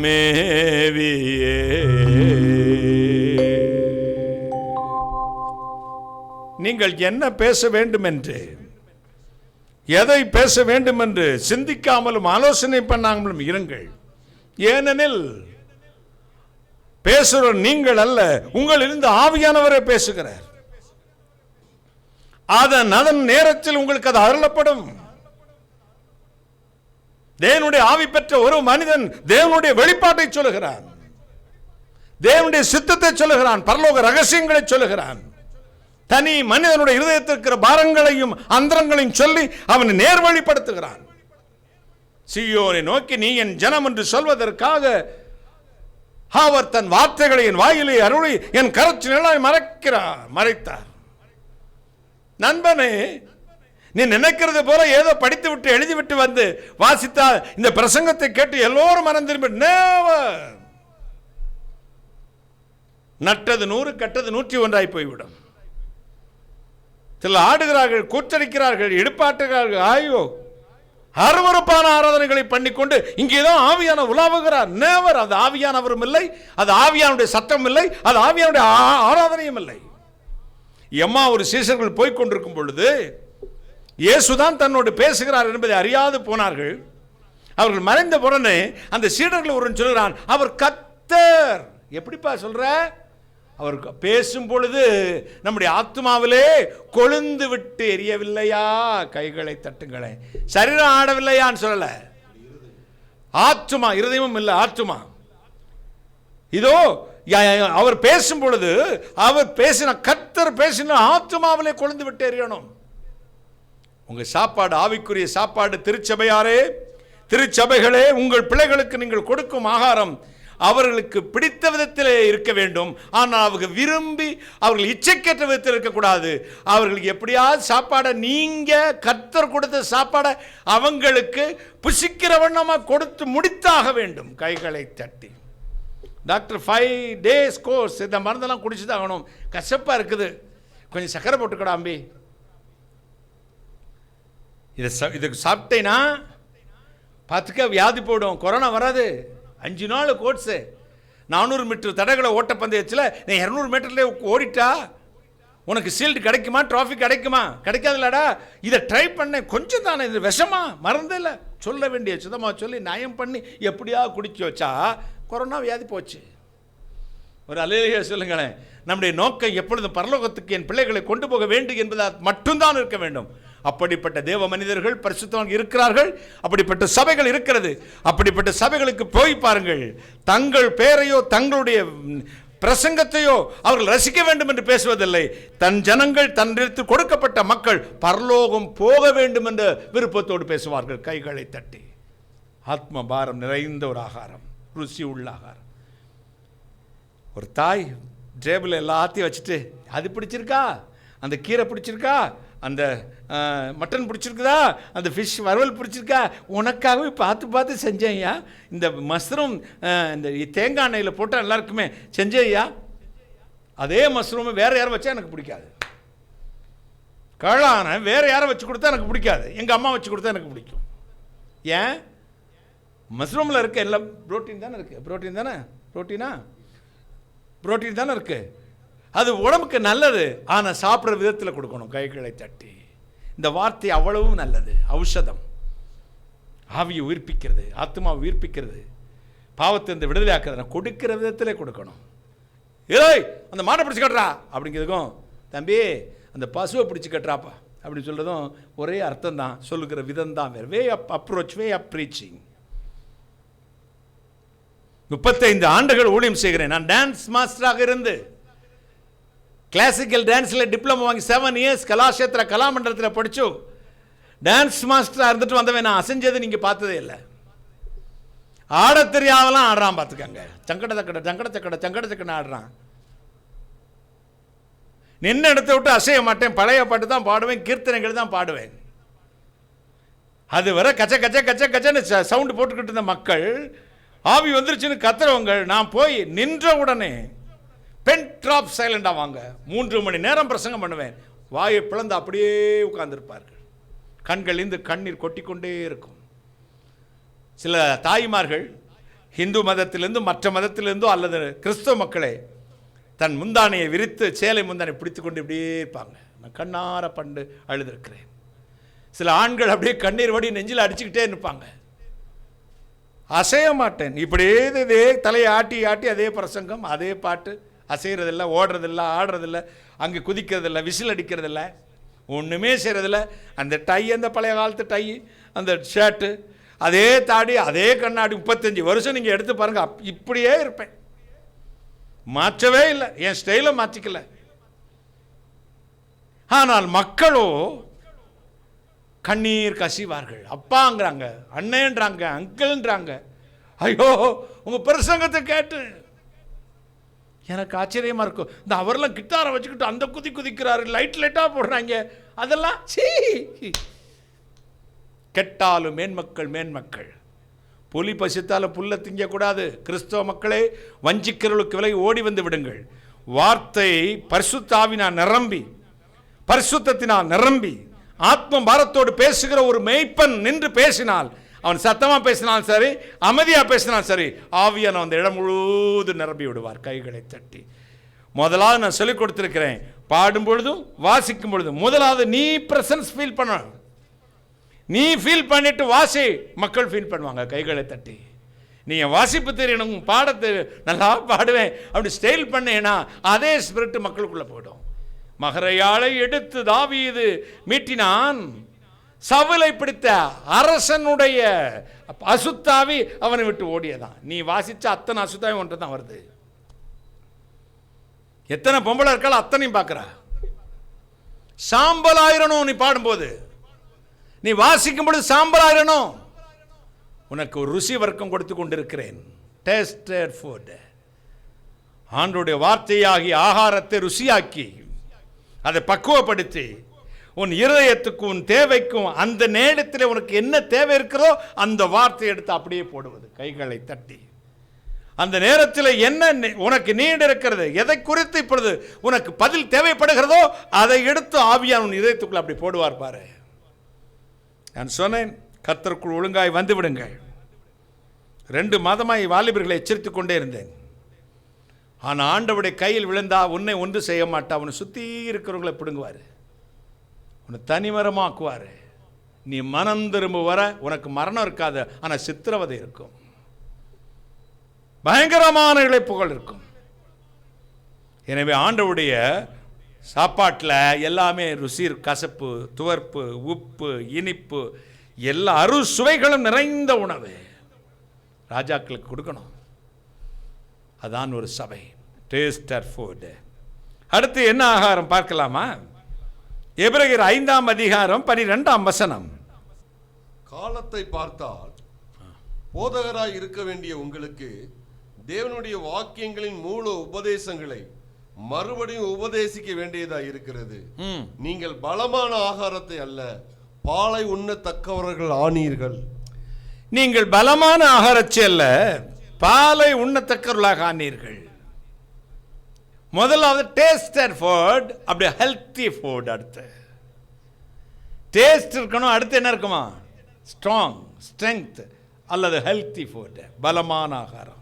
மேவியே. நீங்கள் என்ன பேச வேண்டும் என்று, எதை பேச வேண்டும் என்று சிந்திக்காமலும் ஆலோசனை பண்ணாமலும் இருங்கள். ஏனெனில் பேசுகிற நீங்கள் அல்ல, உங்களிலிருந்து ஆவியானவரே பேசுகிறார். அதன் நேரத்தில் உங்களுக்கு அது அருளப்படும். தேவனுடைய ஆவி பெற்ற ஒரு மனிதன் தேவனுடைய வெளிப்பாட்டை சொல்லுகிறான், தேவனுடைய சித்தத்தை சொல்லுகிறான், பரலோக ரகசியங்களை சொல்லுகிறான். தனி மனிதனுடைய இருதயத்திற்கிற பாரங்களையும் அந்தரங்களையும் சொல்லி அவனை நேர்வழிப்படுத்துகிறான். சீயோனை நோக்கி நீ என் ஜனம் என்று சொல்வதற்காக அவர் தன் வார்த்தைகளை என் வாயிலை அருளி என் கரச்சினாய் மறைத்தார். நண்பனே, நீ நினைக்கிறது போல ஏதோ படித்து விட்டு எழுதிவிட்டு வந்து வாசித்தால் இந்த பிரசங்கத்தை கேட்டு எல்லோரும் மறந்திருப்ப. நட்டது 100 கட்டது 101 போய்விடும். சில ஆடுகிறார்கள், கூச்சடிக்கிறார்கள், இடுப்பாட்டுகிறார்கள். ஆயோ, அருவருப்பான ஆராதனைகளை பண்ணிக்கொண்டு இங்கேதான் ஆவியான உலாவுகிறார். நேவர். அது ஆவியானவரும் இல்லை, அது ஆவியானுடைய சட்டம் இல்லை, அது ஆவியானுடைய ஆராதனையும் இல்லை. எம்மா ஒரு சீசர்கள் போய்கொண்டிருக்கும் பொழுது இயேசுதான் தன்னோடு பேசுகிறார் என்பதை அறியாது போனார்கள். அவர்கள் மறைந்த உடனே அந்த சீடர்கள் ஒருவன் சொல்கிறான், அவர் கர்த்தர். எப்படிப்பா சொல்ற? அவர் பேசும் பொழுது நம்முடைய ஆத்மாவிலே கொழுந்து விட்டு எரியவில்லையா? கைகளை தட்டுங்களே. சரீரம் ஆடவில்லையான்னு சொல்லல, ஆத்மா, இருதயமும் இல்லை, ஆத்மா. இதோ அவர் பேசும் பொழுது, அவர் பேசின, கர்த்தர் பேசின ஆத்மாவிலே கொழுந்து விட்டு எரியணும். உங்க சாப்பாடு, ஆவிக்குரிய சாப்பாடு, திருச்சபையாரே, திருச்சபைகளே, உங்கள் பிள்ளைகளுக்கு நீங்கள் கொடுக்கும் ஆகாரம் அவர்களுக்கு பிடித்த விதத்திலே இருக்க வேண்டும். ஆனால் அவங்க விரும்பி, அவர்கள் இச்சைக்கேற்ற விதத்தில் இருக்கக்கூடாது. அவர்களுக்கு எப்படியாவது சாப்பாடை, நீங்க கர்த்தர் கொடுத்த சாப்பாடை அவங்களுக்கு புசிக்கிற வண்ணமாக கொடுத்து முடித்தாக வேண்டும். கைகளை தட்டி. டாக்டர் 5 days கோர்ஸ், இந்த மருந்தெல்லாம் குடிச்சு தான் ஆகணும், கசப்பாக இருக்குது, கொஞ்சம் சக்கரை போட்டுக்கடாம்பி, இதுக்கு சாப்பிட்டேன்னா பார்த்துக்க வியாதி போடும், கொரோனா வராது. 5 நாள் கோர்ஸு. 400 மீட்டர் தடகள ஓட்டப்பந்தயத்தில் நீ 200 மீட்டர்லேயே ஓடிட்டா உனக்கு ஷீல்டு கிடைக்குமா, ட்ராஃபி கிடைக்குமா? கிடைக்காதுல்லடா. இதை ட்ரை பண்ணேன், கொஞ்சம் தானே, இது விஷமா மறந்தில்லை, சொல்ல வேண்டிய சுத்தமாக சொல்லி நயம் பண்ணி எப்படியா குடிச்சு வச்சா கொரோனா வியாதி போச்சு. ஒரு அல்லேலூயா சொல்லுங்களேன். நம்முடைய நோக்கம் எப்பொழுதும் பரலோகத்துக்கு என் பிள்ளைகளை கொண்டு போக வேண்டும் என்பதால் மட்டும்தான் இருக்க வேண்டும். அப்படிப்பட்ட தேவ மனிதர்கள் பரிசுத்தவான்கள் இருக்கிறார்கள், அப்படிப்பட்ட சபைகள் இருக்கிறது. அப்படிப்பட்ட சபைகளுக்கு போய் பாருங்கள். தங்கள் பெயரையோ தங்களுடைய பிரசங்கத்தையோ அவர்கள் ரசிக்க வேண்டும் என்று பேசுவதில்லை. தன் ஜனங்கள், தன்னிடத்தில் கொடுக்கப்பட்ட மக்கள் பரலோகம் போக வேண்டும் என்ற விருப்பத்தோடு பேசுவார்கள். கைகளை தட்டி. ஆத்ம பாரம் நிறைந்த ஒரு ஆகாரம், ருசி உள்ள ஆகாரம். ஒரு தாய் டேபிள் எல்லாத்தையும் வச்சுட்டு, அது பிடிச்சிருக்கா, அந்த கீரை பிடிச்சிருக்கா, அந்த மட்டன் பிடிச்சிருக்குதா, அந்த ஃபிஷ் வறுவல் பிடிச்சிருக்கா, உனக்காகவே பார்த்து பார்த்து செஞ்சேன்யா, இந்த மஷ்ரூம் இந்த தேங்காய் எண்ணெயில் போட்டால் எல்லாருக்குமே செஞ்சேன்யா. அதே மஷ்ரூம் வேறு யாரும் வச்சா எனக்கு பிடிக்காது. காளான வேறு யாரை வச்சு கொடுத்தா எனக்கு பிடிக்காது. எங்கள் அம்மா வச்சு கொடுத்தா எனக்கு பிடிக்கும். ஏன்? மஷ்ரூமில் இருக்க எல்லாம் புரோட்டீன் தானே இருக்குது. புரோட்டீன் தானே, புரோட்டீன் தானே இருக்குது. அது உடம்புக்கு நல்லது. ஆனால் சாப்பிட்ற விதத்தில் கொடுக்கணும். கைகளை தட்டி. இந்த வார்த்தை அவ்வளவு நல்லது. ஔஷதம், ஆவியை உயிர்ப்பிக்கிறது, ஆத்மாவை உயிர்ப்பிக்கிறது, பாவத்தை இந்த விடுதலை ஆக்குறது. கொடுக்கிற விதத்திலே கொடுக்கணும். ஏய் அந்த மாட்டை பிடிச்சி கட்டுறா அப்படிங்கிறதுக்கும், தம்பி அந்த பசுவை பிடிச்சி கட்டுறாப்பா அப்படின்னு சொல்கிறதும் ஒரே அர்த்தம் தான். சொல்லுகிற விதம் தான் வேறு. Way of approach, way of preaching. 35 ஆண்டுகள் ஊழியம் செய்கிறேன். நான் டான்ஸ் மாஸ்டராக இருந்து கிளாசிக்கல் டான்ஸில் டிப்ளமோ வாங்கி 7 இயர்ஸ் கலாஷேத்திர கலாமண்டலத்தில் படிச்சு டான்ஸ் மாஸ்டராக இருந்துட்டு வந்தவன். நான் அசைஞ்சது நீங்கள் பார்த்ததே இல்லை. ஆட தெரியாதெல்லாம் ஆடுறான் பார்த்துக்கங்க. சங்கட சக்கட சங்கட சக்கட சங்கட சக்கட ஆடுறான். நின்று இடத்த விட்டு அசைய மாட்டேன். பழைய பாட்டு தான் பாடுவேன், கீர்த்தனைகள் தான் பாடுவேன். அது வரை கச்ச கச்ச கச்ச கச்சன்னு சவுண்டு போட்டுக்கிட்டு இருந்த மக்கள் ஆவி வந்துருச்சுன்னு கத்துறவங்க, நான் போய் நின்ற உடனே பென் ட்ராப் சைலண்டாக வாங்க, 3 மணி நேரம் பிரசங்கம் பண்ணுவேன். வாயை பிளந்து அப்படியே உட்கார்ந்துருப்பார்கள். கண்களிலிருந்து கண்ணீர் கொட்டிக்கொண்டே இருக்கும். சில தாய்மார்கள் ஹிந்து மதத்திலிருந்து மற்ற மதத்திலிருந்தோ அல்லது கிறிஸ்தவ மக்களே தன் முந்தானையை விரித்து சேலை முந்தானை பிடித்து கொண்டு இப்படியே இருப்பாங்க. நான் கண்ணார பண்டு அழுதுருக்கிறேன். சில ஆண்கள் அப்படியே கண்ணீர் வடி நெஞ்சில் அடிச்சுக்கிட்டே இருப்பாங்க. அசைய மாட்டேன். இப்படியே இதே தலையை ஆட்டி ஆட்டி அதே பிரசங்கம், அதே பாட்டு. அசைகிறதில்ல, ஓடுறதில்ல, ஆடுறதில்ல, அங்கே குதிக்கிறதில்ல, விசில் அடிக்கிறதில்ல, ஒன்றுமே செய்கிறதில்ல. அந்த டை, அந்த பழைய காலத்து டை, அந்த ஷர்ட்டு, அதே தாடி, அதே கண்ணாடி. 35 வருஷம் நீங்கள் எடுத்து பாருங்கள். இப்படியே இருப்பேன். மாற்றவே இல்லை. என் ஸ்டைலை மாற்றிக்கல. ஆனால் மக்களோ கண்ணீர் கசிவார்கள். அப்பாங்கிறாங்க, அண்ணன்றாங்க, அங்கிள்ன்றாங்க. ஐயோ உங்கள் பிரசங்கத்தை கேட்டு எனக்கு ஆச்சரியமாக இருக்கும். இந்த அவரெல்லாம் கிட்டாரை வச்சுக்கிட்டு அந்த குதிக்கிறாரு, லைட்டாக போடுறாங்க. அதெல்லாம் சீ. கெட்டாலும் மேன்மக்கள். புலி பசித்தாலும் புல்ல திங்கக்கூடாது. கிறிஸ்தவ மக்களே, வஞ்சிக்கிறவர்களுக்கு விலகி ஓடி வந்து விடுங்கள். வார்த்தை பரிசுத்தாவினால் நிரம்பி, பரிசுத்தத்தினால் நிரம்பி, ஆத்ம பாரத்தோடு பேசுகிற ஒரு மேய்ப்பன் நின்று பேசினால், அவன் சத்தமாக பேசினாலும் சரி, அமைதியாக பேசினாலும் சரி, ஆவியான அந்த இடம் முழுவதும் நிரம்பி விடுவார். கைகளை தட்டி. முதலாவது நான் சொல்லிக் கொடுத்துருக்கிறேன், பாடும் பொழுதும் வாசிக்கும் பொழுதும் முதலாவது நீ பிரசன்ஸ் ஃபீல் பண்ண. நீ ஃபீல் பண்ணிட்டு வாசி, மக்கள் ஃபீல் பண்ணுவாங்க. கைகளை தட்டி. நீ என் வாசிப்பு தெரியணும், பாடத்து நல்லா பாடுவேன் அப்படி ஸ்டைல் பண்ணேன்னா அதே ஸ்பிரிட் மக்களுக்குள்ளே போயிடும். மகரையாளை எடுத்து தாவீது மீட்டினான். சவுலை பிடித்த அரசனுடைய அசுத்தாவி அவனை விட்டு ஓடியதான். நீ வாசிச்ச அத்தனை அசுத்தாவி ஒன்று தான் வருது. எத்தனை பொம்பளை இருக்காலும் அத்தனையும் பார்க்குறா. சாம்பல் ஆயிரணும். நீ பாடும்போது, நீ வாசிக்கும் பொழுது சாம்பல் ஆயிரணும். உனக்கு ஒரு ருசி வர்க்கம் கொடுத்து கொண்டிருக்கிறேன். Tasted food. ஆண்டவருடைய வார்த்தையாகி ஆகாரத்தை ருசியாக்கி அதை பக்குவப்படுத்தி உன் இருதயத்துக்கும் உன் தேவைக்கும் அந்த நேரத்தில் உனக்கு என்ன தேவை இருக்கிறதோ அந்த வார்த்தை எடுத்து அப்படியே போடுவது. கைகளை தட்டி. அந்த நேரத்தில் என்ன உனக்கு நீடு இருக்கிறது, எதை குறித்து இப்பொழுது உனக்கு பதில் தேவைப்படுகிறதோ அதை எடுத்து ஆவியான் உன் இதயத்துக்குள்ள அப்படி போடுவார் பாரு. நான் சொன்னேன், கர்த்தருக்குள் ஒழுங்காய் வந்து விடுங்கள். 2 மாதமாய் வாலிபர்களை எச்சரித்துக் கொண்டே இருந்தேன். ஆனால் ஆண்டவருடைய கையில் விழுந்தா உன்னை ஒன்று செய்ய மாட்டா. உன்னை சுற்றி இருக்கிறவங்களை பிடுங்குவார், உன்னை தனிமரமாக்குவார். நீ மனம் திரும்ப வர உனக்கு மரணம் இருக்காது, ஆனால் சித்திரவதை இருக்கும், பயங்கரமான இழைப்புகள் இருக்கும். எனவே ஆண்டவருடைய சாப்பாட்டில் எல்லாமே ருசி, கசப்பு, துவர்ப்பு, உப்பு, இனிப்பு, எல்லா அறுசுவைகளும் நிறைந்த உணவு ராஜாக்களுக்கு கொடுக்கணும். அதான் ஒரு சபை, டேஸ்டர் ஃபுட். அடுத்து என்ன ஆகாரம் பார்க்கலாமா? எபிரேயர் 5ஆம் அதிகாரம் 12ஆம் வசனம்.
காலத்தை பார்த்தால் போதகராய் இருக்க வேண்டிய உங்களுக்கு தேவனுடைய வாக்கியங்களின் மூல உபதேசங்களை மறுபடியும் உபதேசிக்க வேண்டியதா இருக்கிறது. நீங்கள் பலமான ஆகாரத்தை அல்ல, பாலை உண்ணத்தக்கவர்கள் ஆனீர்கள்.
நீங்கள் பலமான ஆகாரத்தை அல்ல, பாலை உண்ணத்தக்கவர்களாக ஆனீர்கள். முதலாவது டேஸ்டர் ஃபுட், அப்படி ஹெல்த்தி ஃபுட். அடுத்து டேஸ்ட் இருக்கணும், அடுத்து என்ன இருக்குமா? ஸ்ட்ராங், ஸ்ட்ரெங்க் அல்லது ஹெல்த்தி ஃபுட், பலமான ஆகாரம்.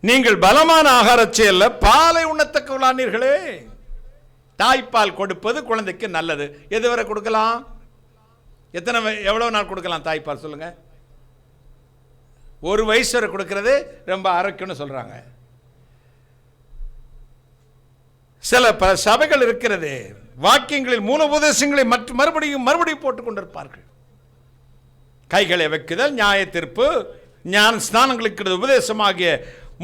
நீங்கள் பலமான ஆகாரத்தை அல்ல, பாலை உண்ணத்தக்கவர்களானீர்களே. தாய்ப்பால் கொடுப்பது குழந்தைக்கு நல்லது. எதுவரை கொடுக்கலாம்? எவ்வளவு நாள் கொடுக்கலாம் தாய்ப்பால் சொல்லுங்க? 1 வயசு வரை கொடுக்கிறது ரொம்ப ஆரோக்கியம்னு சொல்றாங்க. சில சபைகள் இருக்கிறது, வாக்கியங்களில் மூல உபதேசங்களை மறுபடியும் போட்டுக் கொண்டிருப்பார்கள். கைகளை வைக்குதல், நியாய தீர்ப்பு, ஞான ஸ்நானங்களுக்கு உபதேசமாகிய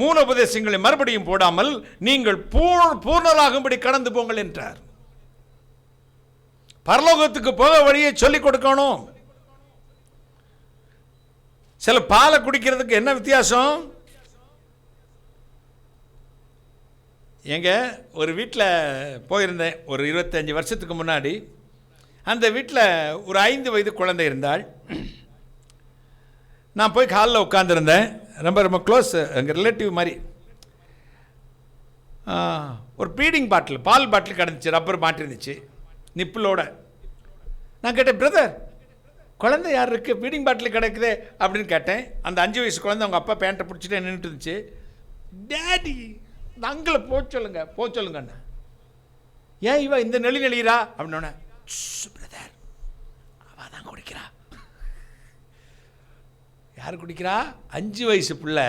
மூல உபதேசங்களை மறுபடியும் போடாமல் நீங்கள் பூர்ணராகும்படி கடந்து போங்கள் என்றார். பரலோகத்துக்கு போக வழியை சொல்லிக் கொடுக்கணும். சில பாலை குடிக்கிறதுக்கு என்ன வித்தியாசம்? எங்க ஒரு வீட்டில் போயிருந்தேன் ஒரு 25 வருஷத்துக்கு முன்னாடி. அந்த வீட்டில் ஒரு 5 வயது குழந்தை இருந்தாள். நான் போய் காலில் உட்காந்துருந்தேன். ரொம்ப க்ளோஸ், எங்கள் ரிலேட்டிவ் மாதிரி. ஒரு ஃபீடிங் பாட்டில், பால் பாட்டில் கிடந்துச்சு, ரப்பர் மாட்டிருந்துச்சு நிப்பிளோட. நான் கேட்டேன், பிரதர் குழந்தை யார் இருக்குது, ஃபீடிங் பாட்டில் கிடைக்குதே அப்படின்னு கேட்டேன். அந்த 5 வயசு குழந்தை அவங்க அப்பா பேண்ட்டை பிடிச்சிட்டு நின்றுட்டு இருந்துச்சு. டேடி அங்கே போக சொல்லுங்கண்ணா. ஏன் இவ இந்த நெளிரா அப்படின்னோடனே, பிரதர் அவள் தான் குடிக்கிறா. யார் குடிக்கிறா? 5 வயசு பிள்ளை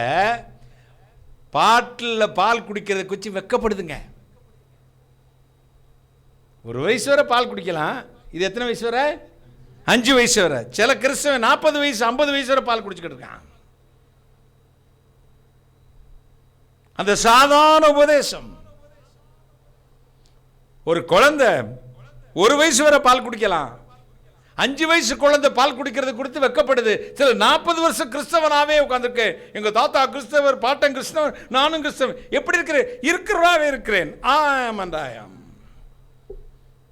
பாட்டில் பால் குடிக்கிறத வச்சு வெக்கப்படுதுங்க. 1 வயசு வரை பால் குடிக்கலாம், இது எத்தனை வயசு வரை? 5 வயசு வரை. சில கிறிஸ்தவன் 40 வயசு 50 வயசு வரை பால் குடிச்சுக்கிட்டு இருக்கான். அந்த சாதாரண உபதேசம். ஒரு குழந்தை 1 வயசு வரை பால் குடிக்கலாம், 5 வயசு குழந்தை பால் குடிக்கிறது குறித்து வெக்கப்படுது. சில 40 வருஷம் கிறிஸ்தவனாவே உட்கார்ந்துருக்கு. எங்க தாத்தா கிறிஸ்தவர், பாட்டன் கிறிஸ்தவர், நானும் கிறிஸ்தவன். எப்படி இருக்கிறாவே இருக்கிறேன். ஆமாண்டாயம்.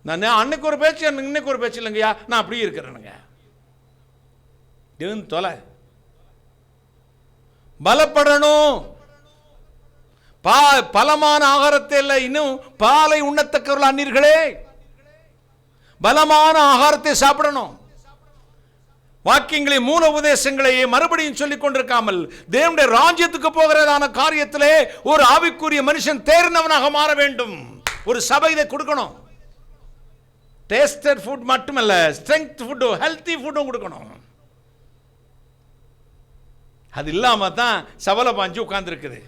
நான் அன்னைக்கு ஒரு பேச்சு, இன்னைக்கு ஒரு பேச்சு இல்லைங்கய்யா, நான் அப்படியே இருக்கிறேனுங்க. தொலை பலப்படணும். பலமான ஆகாரத்தை இல்லை, இன்னும் பாலை உண்ணத்தக்கவர்கள் அந்நீர்களே. பலமான ஆகாரத்தை சாப்பிடணும். வாக்கியங்களை மூல உபதேசங்களை மறுபடியும் சொல்லிக் கொண்டிருக்காமல் தேவனுடைய ராஜ்யத்துக்கு போகிறதான காரியத்திலே ஒரு ஆவிக்குரிய மனுஷன் தேர்ந்தவனாக மாற வேண்டும். ஒரு சபை இதை கொடுக்கணும். டேஸ்டர் ஃபுட் மட்டுமல்ல, ஸ்ட்ரெங்த் ஃபுட், ஹெல்த்தி ஃபுட்டும் கொடுக்கணும். அது இல்லாம தான் சவலை பாஞ்சு உட்கார்ந்துருக்குது.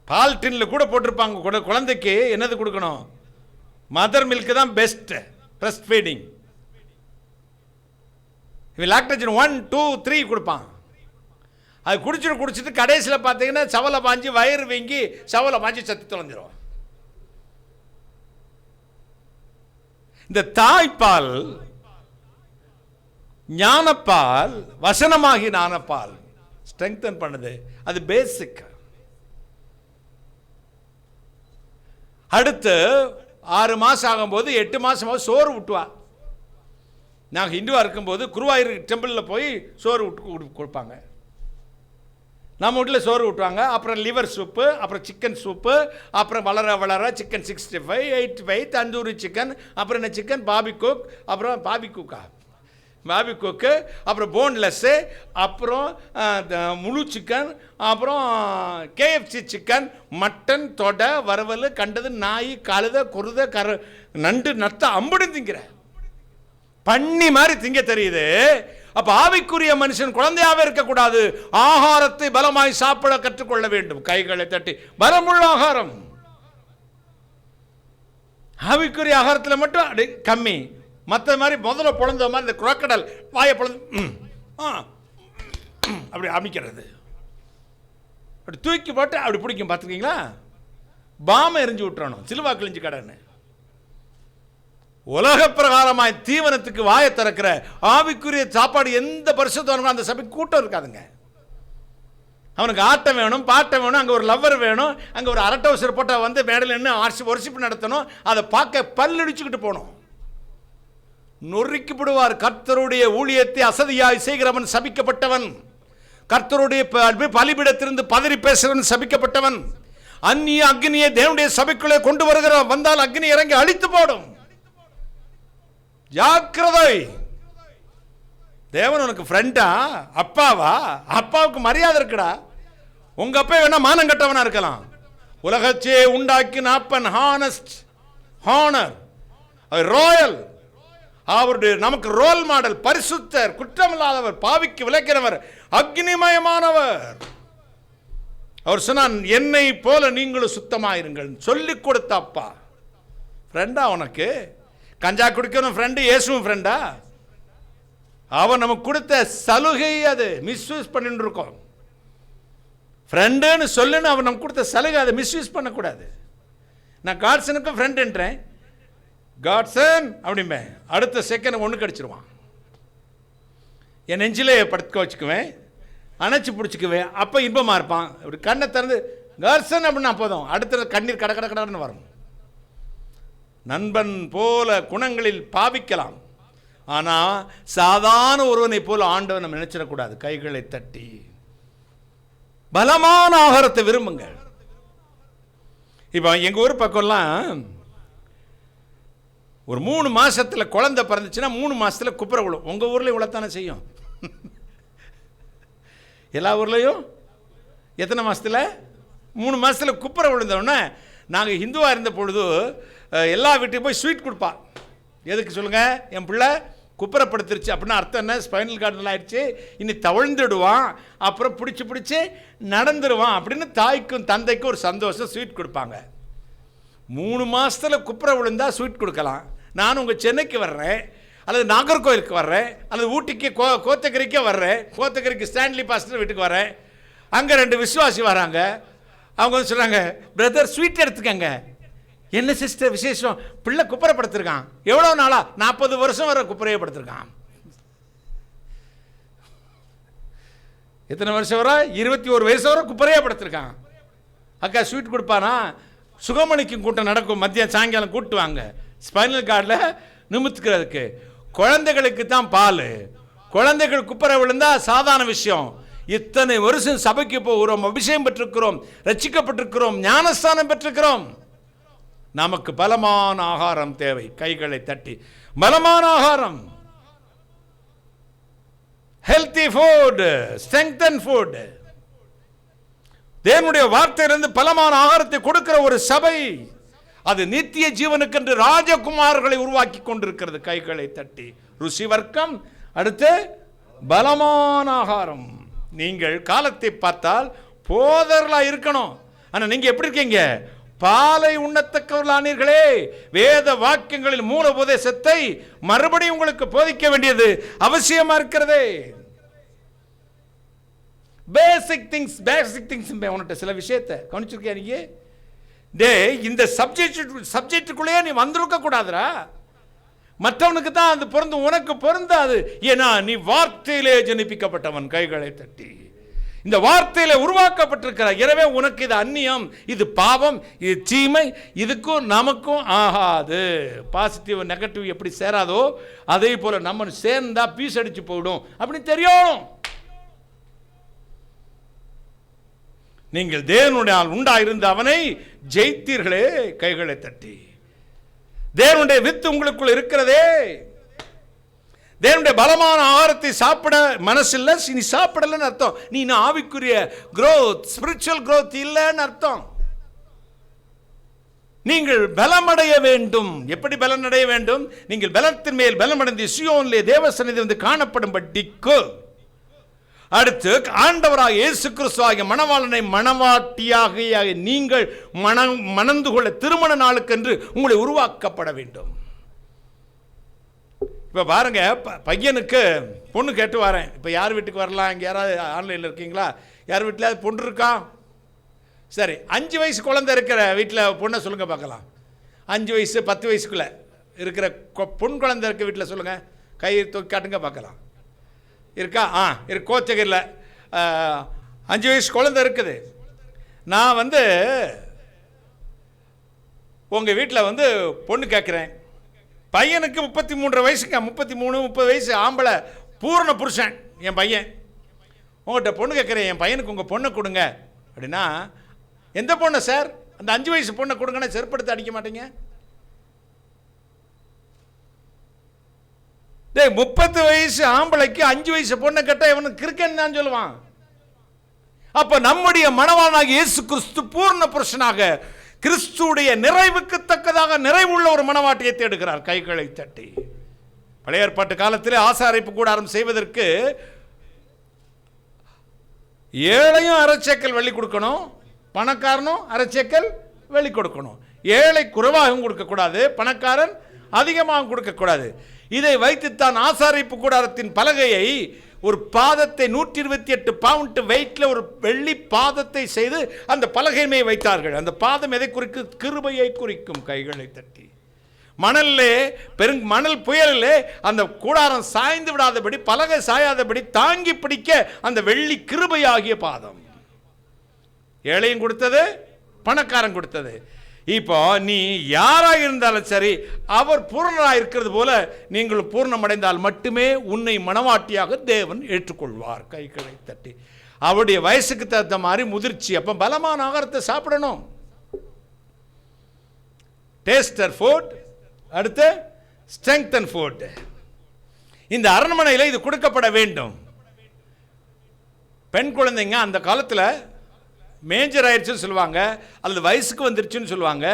பால் டின்ல கூட போட்டிருப்பாங்க, குழந்தைக்கு என்னது கொடுக்கணும்? மதர் மில்க் தான் பெஸ்ட் பிரஸ்ட் ஃபீடிங். இவன் லாக்டோஜன் 1, 2, 3 கொடுப்பான். அது குடிச்சிட்டு கடைசியில் பார்த்தீங்கன்னா சவலை பாஞ்சு வயிறு வீங்கி சவலை பாஞ்சு சத்து தொலைஞ்சிரும். இந்த தாய்ப்பால், ஞானப்பால், வசனமாகி ஞானப்பால் ஸ்ட்ரெங்தன் பண்ணுது. அது பேசிக். அடுத்து 6 மாதம் ஆகும்போது 8 மாதமாவது சோறு விட்டுவா. நாங்கள் ஹிந்துவாக இருக்கும்போது குருவாயூர் டெம்பிளில் போய் சோறு விட்டு கொடுப்பாங்க. நம்ம வீட்டில் சோறு விட்டுவாங்க. அப்புறம் லிவர் சூப்பு, அப்புறம் சிக்கன் சூப்பு, அப்புறம் வளர சிக்கன் 65, 85, தந்தூரி சிக்கன், அப்புறம் என்ன சிக்கன் பாபிகூக், அப்புறம் பாபிகூக்கா பாபிகோக்கு, அப்புறம் போன்லெஸ்ஸு, அப்புறம் முழு சிக்கன், அப்புறம் KFC சிக்கன், மட்டன், தொடை, வறுவல், கண்டது, நாய், கழுதை, குருதை, நண்டு, நத்த அம்புடு திங்கிற பண்ணி மாதிரி திங்க தெரியுது. அப்ப ஆவிக்குரிய மனுஷன் குழந்தையாவே இருக்கக்கூடாது. ஆகாரத்தை பலமாய் சாப்பிட கற்றுக்கொள்ள வேண்டும். கைகளை தட்டி பலமுள்ள ஆகாரம். ஆவிக்குரிய ஆகாரத்தில் மட்டும் அப்படி கம்மி. மற்ற மாதிரி முதல்ல பொழந்த மாதிரி இந்த குரோக்கடல் வாயை பொழந்து அப்படி அமைக்கிறது, அப்படி தூக்கி போட்டு அப்படி பிடிக்கும். பார்த்துருக்கீங்களா? பாமை எரிஞ்சு விட்டுறணும், சிலுவா கிழிஞ்சு கடன்னு. உலக பிரகாரமாய் தீவனத்துக்கு வாயை திறக்கிற ஆவிக்குரிய சாப்பாடு எந்த பரிசுத்தவனுக்கும் அந்த சபை கூட்டம் இருக்காதுங்க. அவனுக்கு ஆட்டம் வேணும், பாட்டம் வேணும், அங்கே ஒரு லவ்வர் வேணும், அங்கே ஒரு அரட்டவசர் போட்ட வந்து மேடையில் நின்று ஒர்ஷிப் நடத்தணும், அதை பார்க்க பல்லடிச்சுக்கிட்டு போகணும். நொறுக்கிப்படுவார். கர்த்தருடைய ஊழியத்தை அசதியாய் செய்கிறவன் சபிக்கப்பட்டவன். கர்த்தருடைய பலிபீடத்திலிருந்து பதறி பேசுகிறவன் சபிக்கப்பட்டவன். அந்நிய அக்னியை தேவனுடைய சபைக்குள்ளே கொண்டு வருகிற வந்தால் அக்னி இறங்கி அழித்து போடும். ஜாக்கிரதை. தேவன் உனக்கு ஃப்ரெண்டா, அப்பாவா? அப்பாவுக்கு மரியாதை இருக்குடா. உங்க அப்பா வேணா மானம் கட்டவனா இருக்கலாம். உலகச்சே உண்டாக்கி நாப்பன் ஹானஸ்ட் ஹானர் ராயல். அவருடைய நமக்கு ரோல் மாடல், பரிசுத்தர், குற்றமில்லாதவர், பாவிக்கு விளக்கிறவர், அக்னிமயமானவர். அவர் சொன்னான், என்னை போல நீங்களும் சுத்தமாயிருங்கள் சொல்லிக் கொடுத்த அப்பா. ஃப்ரெண்டா உனக்கு? கஞ்சா குடிக்கணும் ஃப்ரெண்டு, இயேசுவும் ஃப்ரெண்டா? அவன் நமக்கு கொடுத்த சலுகை, அது மிஸ்யூஸ் பண்ணிட்டு இருக்கோம். ஃப்ரெண்டுன்னு சொல்லுன்னு அவன் நமக்கு கொடுத்த சலுகை, அதை மிஸ்யூஸ் பண்ணக்கூடாது. நான் காட்சனுக்கும் ஃப்ரெண்டுன்றேன், காட்சன் அப்படிம்பேன், அடுத்த செகண்ட் ஒன்று கடிச்சிருவான். என் நெஞ்சிலே படுக்க வச்சுக்குவேன், அணைச்சி பிடிச்சிக்குவேன். அப்போ இன்பமாக இருப்பான். இப்படி கண்ணை திறந்து காட்சன் அப்படின்னா போதும், அடுத்த கண்ணீர் கட கட கடன்னு வரும். நண்பன் போல குணங்களில் பாவிக்கலாம், ஆனால் சாதாரண ஒருவனை போல ஆண்டவன் நம்ம நினைச்சிடக்கூடாது. கைகளை தட்டி பலமான ஆகாரத்தை விரும்புங்கள். இப்போ எங்கள் ஊர் பக்கம்லாம் ஒரு 3 மாசத்தில் குழந்தை பிறந்துச்சுன்னா 3 மாசத்தில் குப்புற விழும். உங்கள் ஊர்லேயும் இவ்வளோத்தானே செய்யும்? எல்லா ஊர்லேயும் எத்தனை மாதத்தில்? 3 மாதத்தில் குப்புற விழுந்தோடனே நாங்கள் ஹிந்துவாக இருந்த பொழுது எல்லா வீட்டுக்கும் போய் ஸ்வீட் கொடுப்பா. எதுக்கு சொல்லுங்கள்? என் பிள்ளை குப்புறப்படுத்திருச்சு அப்படின்னா அர்த்தம் என்ன? ஸ்பைனல் கார்டு ஆயிடுச்சு, இனி தவழ்ந்துடுவான், அப்புறம் பிடிச்சி நடந்துடுவான் அப்படின்னு தாய்க்கும் தந்தைக்கும் ஒரு சந்தோஷம். ஸ்வீட் கொடுப்பாங்க. 3 மாதத்தில் குப்புற விழுந்தா ஸ்வீட் கொடுக்கலாம். நான் உங்கள் சென்னைக்கு வர்றேன், அல்லது நாகர்கோவிலுக்கு வர்றேன், அல்லது ஊட்டிக்கு கோத்தகிரிக்கே வர்றேன், கோத்தகிரிக்கு ஸ்டான்லி பாஸ்டர் வீட்டுக்கு வர்றேன். அங்கே 2 விசுவாசி வராங்க. அவங்க வந்து சொல்கிறாங்க, பிரதர் ஸ்வீட் எடுத்துக்கங்க. என்ன சிஸ்டர் விசேஷம்? பிள்ளை குப்புறப்படுத்திருக்கான். எவ்வளோ நாளா? 40 வருஷம் வர குப்புறையப்படுத்திருக்கான். எத்தனை வருஷம் வர? 21 வயசு வர குப்புறையப்படுத்திருக்கான். அக்கா ஸ்வீட் கொடுப்பானா? சுகமணிக்கும் கூட்டம் நடக்கும், மதியம் சாயங்காலம் கூட்டுவாங்க ஸ்பைனல் கார்டில் நிமித்துக்கிறதுக்கு. குழந்தைகளுக்கு தான் பால். குழந்தைகள் குப்புற விழுந்தா சாதாரண விஷயம். இத்தனை வருஷம் சபைக்கு போகிறோம், அபிஷேகம் பெற்றிருக்கிறோம், ரட்சிக்கப்பட்டிருக்கிறோம், ஞானஸ்தானம் பெற்றிருக்கிறோம். நமக்கு பலமான ஆகாரம் தேவை. கைகளை தட்டி பலமான ஆகாரம், ஹெல்தி ஃபுட், ஸ்ட்ரெங்தன் ஃபுட். தேவனுடைய வார்த்தையிலிருந்து பலமான ஆகாரத்தை கொடுக்கிற ஒரு சபை, அது நித்திய ஜீவனுக்கென்று ராஜகுமார்களை உருவாக்கி கொண்டிருக்கிறது. கைகளை தட்டி ருசி வர்க்கம். அடுத்து பலமான ஆகாரம். நீங்கள் காலத்தை பார்த்தால் போதர்களாக இருக்கணும். ஆனால் நீங்கள் எப்படி இருக்கீங்க? பாலை உண்ணத்தக்கவர்களானீர்களே. வேத வாக்கியங்களில் மூல உபதேசத்தை மறுபடியும் உங்களுக்கு போதிக்க வேண்டியது அவசியமா இருக்கிறதே. பேசிக் திங்ஸ் உன்கிட்ட சில விஷயத்தை கவனிச்சிருக்கியா நீங்க? டே, இந்த சப்ஜெக்டுக்குள்ளேயே நீ வந்திருக்க கூடாதுரா. மற்றவனுக்கு தான் அது பொருந்தும், உனக்கு பொருந்தாது. ஏன்னா நீ வார்த்தையிலே ஜனிப்பிக்கப்பட்டவன். கைகளை தட்டி இந்த வார்த்தையில உருவாக்கப்பட்டிருக்கிறார். எனவே உனக்கு இது அந்நியம், இது பாவம், இது தீமை, இதுக்கும் நமக்கும் ஆகாது. பாசிட்டிவ் நெகட்டிவ் எப்படி சேராதோ அதே போல நம்ம சேர்ந்தா பீஸ் அடிச்சு போயிடும் அப்படின்னு தெரியும். நீங்கள் தேவனுடைய உண்டாயிருந்த அவனை ஜெயித்தீர்களே. கைகளை தட்டி தேவனுடைய வித்து உங்களுக்குள் இருக்கிறதே. தேவனுடைய பலமான ஆகாரத்தை சாப்பிட மனசில்லை, நீ சாப்பிடலன்னு அர்த்தம். நீ இன்னும் ஆவிக்குரிய growth, spiritual growth இல்லைன்னு அர்த்தம். நீங்கள் பலமடைய வேண்டும். எப்படி பலனடைய வேண்டும்? நீங்கள் பலத்தின் மேல் பலமடைந்து சீயோனிலே தேவ சந்நிதி வந்து காணப்படும்படிக்கு, அடுத்து ஆண்டவராக இயேசு கிறிஸ்துவாகிய மணவாளனை மணவாட்டியாக நீங்கள் மணந்து கொள்ள திருமண நாளுக்கென்று உங்களை உருவாக்கப்பட வேண்டும். இப்போ பாருங்க, பையனுக்கு பொண்ணு கேட்டு வரேன். இப்போ யார் வீட்டுக்கு வரலாம்? இங்கே யாராவது ஆன்லைனில் இருக்கீங்களா? யார் வீட்டில் பொண்ணு இருக்கா? சரி, 5 வயசு குழந்தை இருக்கிற வீட்டில் பொண்ணை சொல்லுங்கள் பார்க்கலாம். 5 வயசு 10 வயசுக்குள்ளே இருக்கிற பொன் குழந்தை இருக்க வீட்டில் சொல்லுங்கள், கை தூக்கி காட்டுங்க பார்க்கலாம். இருக்கா? இருக்கு. கோச்சகிரில் 5 வயசு குழந்தை இருக்குது. நான் வந்து உங்கள் வீட்டில் வந்து பொண்ணு கேட்குறேன். பையனுக்கு 33 வயசுங்க, 33-30 வயசு ஆம்பளை, பூர்ண புருஷன் என் பையன். உங்கள்கிட்ட பொண்ணு கேட்குறேன், என் பையனுக்கு உங்கள் பொண்ணை கொடுங்க அப்படின்னா, எந்த பொண்ணை சார்? அந்த 5 வயசு பொண்ணை கொடுங்கன்னா செருப்படுத்த அடிக்க மாட்டீங்க? 30 வயசு ஆம்பளைக்கு 5 வயசு பொண்ணை கேட்டால் இவனுக்கு கிறுக்கன் தான் சொல்லுவான். அப்ப நம்முடைய மணவாளனாகிய இயேசு கிறிஸ்து பூர்ண புருஷனாக கிறிஸ்துடைய நிறைவுக்கு தக்கதாக நிறைவுள்ள ஒரு மணவாட்டியை தேடுகிறார். கைகளை தட்டி. பழைய ஏற்பாட்டு காலத்தில் ஆசாரிப்பு கூடாரம் செய்வதற்கு ஏழையும் அரைச்சேக்கல் வெள்ளி கொடுக்கணும், பணக்காரனும் அரைச்சேக்கல் வெள்ளி கொடுக்கணும். ஏழை குறைவாகவும் கொடுக்கக்கூடாது, பணக்காரன் அதிகமாகவும் கொடுக்கக்கூடாது. இதை வைத்துத்தான் ஆசாரிப்பு கூடாரத்தின் பலகையை, ஒரு பாதத்தை 128 பவுண்ட் வெயிட்ல ஒரு வெள்ளி பாதத்தை செய்து அந்த பலகை மேல் வைத்தார்கள். அந்த பாதம் எதை குறிக்கும்? கிருபையை குறிக்கும். கைகளை தட்டி. மணல் புயலிலே அந்த கூடாரம் சாய்ந்து விடாதபடி, பலகை சாயாதபடி தாங்கி பிடிக்க அந்த வெள்ளி கிருபையாகிய பாதம். ஏழையும் கொடுத்தது, பணக்காரன் கொடுத்தது. இப்போ நீ யாராக இருந்தாலும் சரி, அவர் பூர்ணராக இருக்கிறது போல நீங்கள் பூர்ணமடைந்தால் மட்டுமே உன்னை மணவாட்டியாக தேவன் ஏற்றுக்கொள்வார். கைகளை தட்டி. அவருடைய வயசுக்கு தகுந்த மாதிரி முதிர்ச்சி. அப்போ பலமான ஆகாரத்தை சாப்பிடணும். டேஸ்டர் ஃபுட், அடுத்து ஸ்ட்ரெங்தன் ஃபுட். இந்த அரண்மனையில் இது கொடுக்கப்பட வேண்டும். பெண் குழந்தைங்க அந்த காலத்தில் மேஜர் ஆயிடுச்சுன்னு சொல்லுவாங்க, அல்லது வயசுக்கு வந்துருச்சுன்னு சொல்லுவாங்க,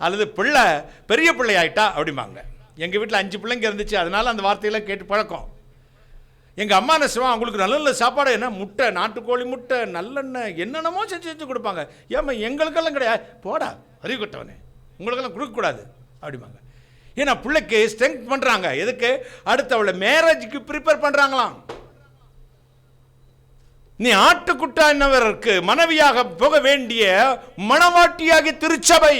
அல்லது பிள்ளை பெரிய பிள்ளை ஆயிட்டா அப்படிம்பாங்க. எங்கள் வீட்டில் 5 பிள்ளைங்க இருந்துச்சு, அதனால அந்த வார்த்தையெல்லாம் கேட்டு பழக்கம். எங்கள் அம்மா என்ன செய்வாங்க, அவங்களுக்கு நல்ல நல்ல சாப்பாடு, என்ன முட்டை, நாட்டுக்கோழி முட்டை, நல்லெண்ணெய், என்னென்னமோ செஞ்சு கொடுப்பாங்க. ஏமா எங்களுக்கெல்லாம் கிடையாது, போடா அறிவு கொட்டவனே, உங்களுக்கெல்லாம் கொடுக்கக்கூடாது அப்படிம்பாங்க. ஏன்னா பிள்ளைக்கு ஸ்ட்ரெங்க் பண்ணுறாங்க. எதுக்கு? அடுத்து அவளை மேரேஜுக்கு ப்ரிப்பேர் பண்ணுறாங்களாம். நீ ஆட்டுக்குட்டானவருக்கு மனைவியாக போக வேண்டிய மணவாட்டியாகி திருச்சபை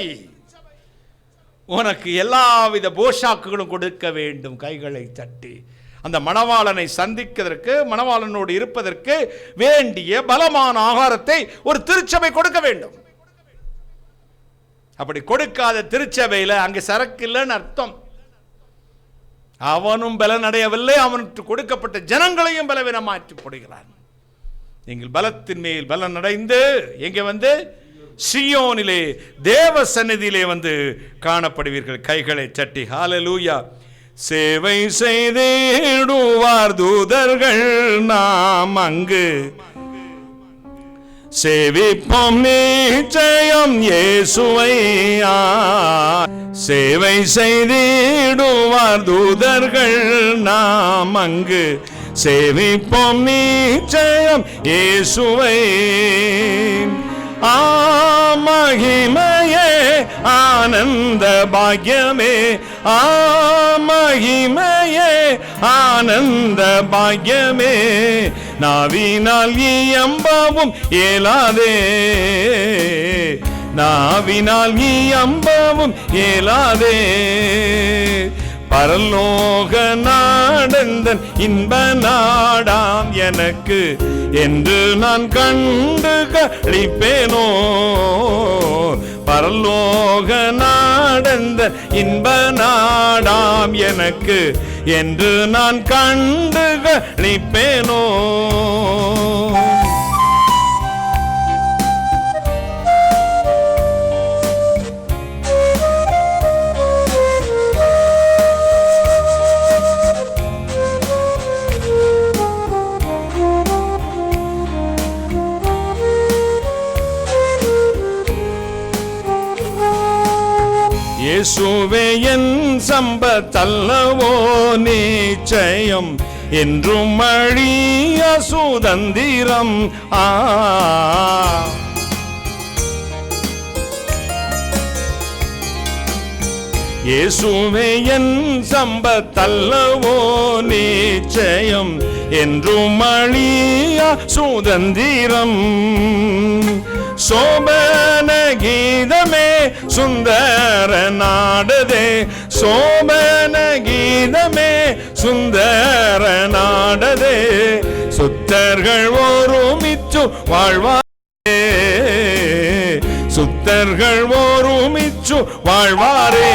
உனக்கு எல்லாவித போஷாக்குகளும் கொடுக்க வேண்டும். கைகளை தட்டி. அந்த மணவாளனை சந்திக்கிறதற்கு, மணவாளனோடு இருப்பதற்கு வேண்டிய பலமான ஆகாரத்தை ஒரு திருச்சபை கொடுக்க வேண்டும். அப்படி கொடுக்காத திருச்சபையில் அங்கே சரக்கு இல்லைன்னு அர்த்தம். அவனும் பலனடையவில்லை, அவனுக்கு கொடுக்கப்பட்ட ஜனங்களையும் பலவீனமாற்றி போடுகிறான். நீங்கள் பலத்தின் மேல் பலன் அடைந்து எங்கே வந்து? சீயோனிலே தேவ சந்நிதியிலே வந்து காணப்படுவீர்கள். கைகளை தட்டி ஹல்லேலூயா. சேவை செய்திடுவார் தூதர்கள், நாம் அங்கு சேவிப்போம் நிச்சயம் இயேசுவை. சேவை செய்திடுவார் தூதர்கள், நாம் அங்கு சேவிப்போம் நிச்சயம் இயேசுவை. மகிமையே ஆனந்த பாக்யமே, மகிமையே ஆனந்த பாக்யமே, நாவினால் இயம்பவும் இயலாதே, நாவினால் இயம்பவும் இயலாதே. பரலோக நாடந்தன் இன்ப நாடாம் எனக்கு என்று நான் கண்டு களிப்பேனோ. பரலோக நாடந்தன் இன்ப நாடாம் எனக்கு என்று நான் கண்டு களிப்பேனோ. இயேசுவே என் சம்பத்தல்லவோ நிச்சயம் என்றும் அழிய சுதந்திரம். இயேசுவே என் சம்பத்தல்லவோ நிச்சயம் என்றும் அழிய சுதந்திரம். சோபன கீதமே சுந்தர நாடதே, சோபன கீதமே சுந்தர நாடதே, சுத்தர்கள் ஒருமிச்சு வாழ்வாரே, சுத்தர்கள் ஒருமிச்சு வாழ்வாரே.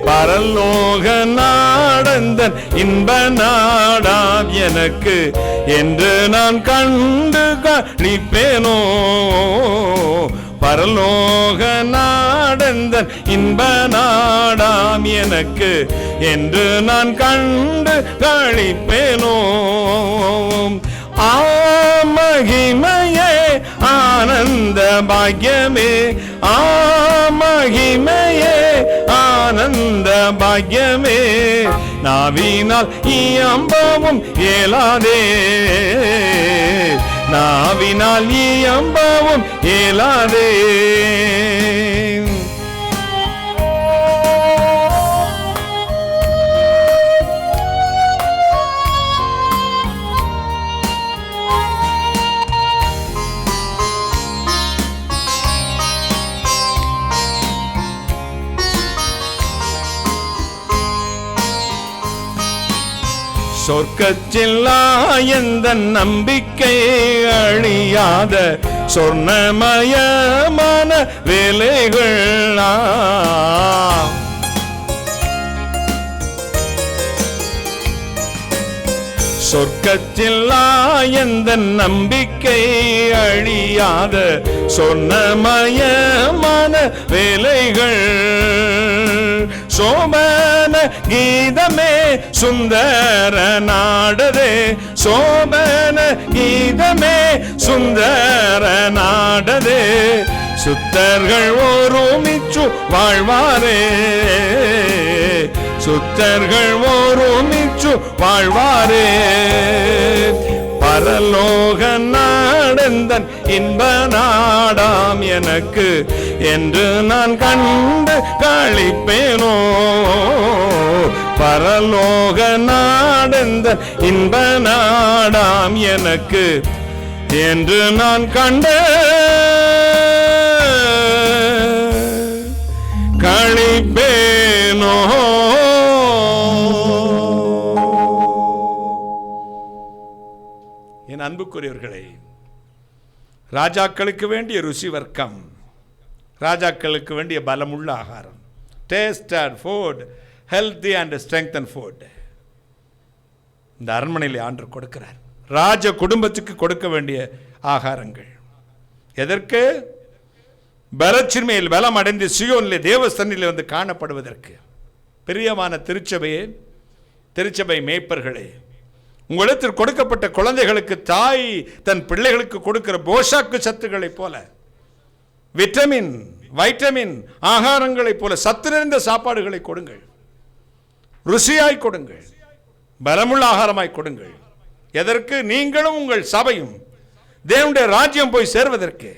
பரலோக நாடந்தன் இன்ப நாடாம் எனக்கு என்று நான் கண்டு களிப்பேனோ. பரலோக நாடந்தன் இன்ப நாடாம் எனக்கு என்று நான் கண்டு களிப்பேனோ. மகிமையே ஆனந்த பாக்யமே, மகிமையே ஆனந்த பாக்யமே, நாவினால் இயம்பவும் இயலாதே, நாவினால் இயம்பவும் இயலாதே. சொர்க்கத்தில் எந்த நம்பிக்கை அழியாத சொர்ணமயமான வேலைகள். சொர்க்கத்தில் எந்த நம்பிக்கை அழியாத சொர்ணமயமான வேலைகள். சோபன கீதமே சுந்தர நாடதே, சோபன கீதமே சுந்தர நாடதே, சுத்தர்கள் ஒருமிச்சு வாழ்வாரே, சுத்தர்கள் ஒருமிச்சு வாழ்வாரே. பரலோக நாடந்தன் இன்ப நாடாம் எனக்கு என்று நான் கண்டு களிப்பேனோ. பரலோக நாடந்தன் இன்ப நாடாம் எனக்கு என்று நான் கண்டு களிப்பேனோ. என் அன்புக்குரியவர்களே, ராஜாக்களுக்கு வேண்டிய ருசி வர்க்கம், ராஜாக்களுக்கு வேண்டிய பலமுள்ள ஆகாரம், tasted food, healthy and strengthen food, இந்த அரண்மனையில் ஆண்டவர் கொடுக்கிறார். ராஜ குடும்பத்துக்கு கொடுக்க வேண்டிய ஆகாரங்கள் எதற்கு? பலச்சின்மையில் பலம் அடைந்து சியோனிலே தேவஸ்தனிலே வந்து காணப்படுவதற்கு. பிரியமான திருச்சபையே, திருச்சபை மேய்ப்பர்களே, உங்களிடத்தில் கொடுக்கப்பட்ட குழந்தைகளுக்கு தாய் தன் பிள்ளைகளுக்கு கொடுக்கிற போஷாக்கு சத்துக்களைப் போல, விட்டமின் வைட்டமின் ஆகாரங்களைப் போல சத்து நிறைந்த சாப்பாடுகளை கொடுங்கள். ருசியாய் கொடுங்கள், பலமுள்ள ஆகாரமாய் கொடுங்கள். எதற்கு? நீங்களும் உங்கள் சபையும் தேவனுடைய ராஜ்யம் போய் சேர்வதற்கு.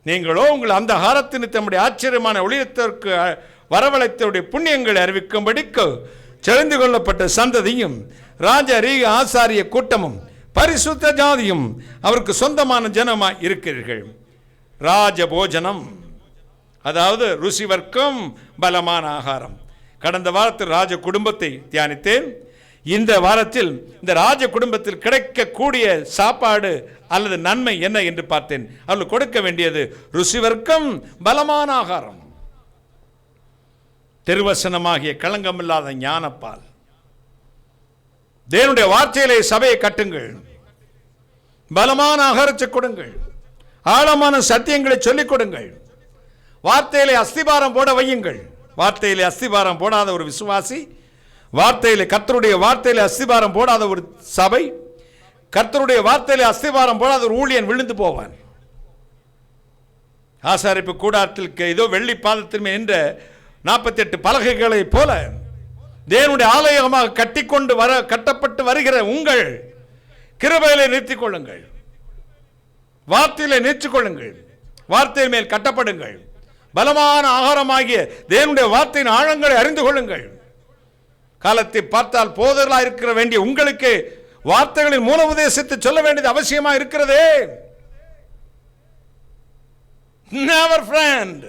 நீங்களோ உங்கள் அந்த ஆகாரத்தின் தம்முடைய ஆச்சரியமான ஒளியத்திற்கு வரவழைத்தவுடைய புண்ணியங்களை அறிவிக்கும்படிக்கு தெரிந்து கொள்ளப்பட்ட சந்ததியும் ராஜரீக ஆசாரிய கூட்டமும் பரிசுத்த ஜாதியும் அவருக்கு சொந்தமான ஜனமாய் இருக்கிறீர்கள். ராஜ போஜனம், அதாவது ருசி வர்க்கம், பலமான ஆகாரம். கடந்த வாரத்தில் ராஜ குடும்பத்தை தியானித்தேன். இந்த வாரத்தில் இந்த ராஜ குடும்பத்தில் கிடைக்கக்கூடிய சாப்பாடு அல்லது நன்மை என்ன என்று பார்த்தேன். அவர்கள் கொடுக்க வேண்டியது ருசி வர்க்கம், பலமான ஆகாரம், திருவசனமாகிய களங்கமில்லாத ஞானப்பால். தேவனுடைய வார்த்தையிலே சபையை கட்டுங்கள், பலமான ஆகாரத்தை கொடுங்கள், ஆழமான சத்தியங்களை சொல்லிக் கொடுங்கள், வார்த்தையிலே அஸ்திபாரம் போட வையுங்கள். வார்த்தையிலே அஸ்திபாரம் போடாத ஒரு விசுவாசி, வார்த்தையிலே கர்த்தருடைய வார்த்தையிலே அஸ்திபாரம் போடாத ஒரு சபை, கர்த்தருடைய வார்த்தையிலே அஸ்திபாரம் போடாத ஒரு ஊழியன் விழுந்து போவான். ஆசாரிப்பு கூடாரத்திற்கு இதோ வெள்ளி பாதத்தின் மேல் நின்ற 48 பலகைகளைப் போல தேவனுடைய ஆலயமாக கட்டப்பட்டு வருகிற உங்கள் கிருபையிலே நிறுத்திக் கொள்ளுங்கள், வார்த்தையிலே நிறுத்திக் கொள்ளுங்கள், வார்த்தையின் மேல் கட்டப்படுங்கள், பலமான ஆகாரமாகிய தேவனுடைய வார்த்தையின் ஆழங்களை அறிந்து கொள்ளுங்கள். காலத்தை பார்த்தால் போதர்களாக இருக்கிற வேண்டிய உங்களுக்கு வார்த்தைகளின் மூல உபதேசத்தை சொல்ல வேண்டியது அவசியமாக இருக்கிறதே. Never friend.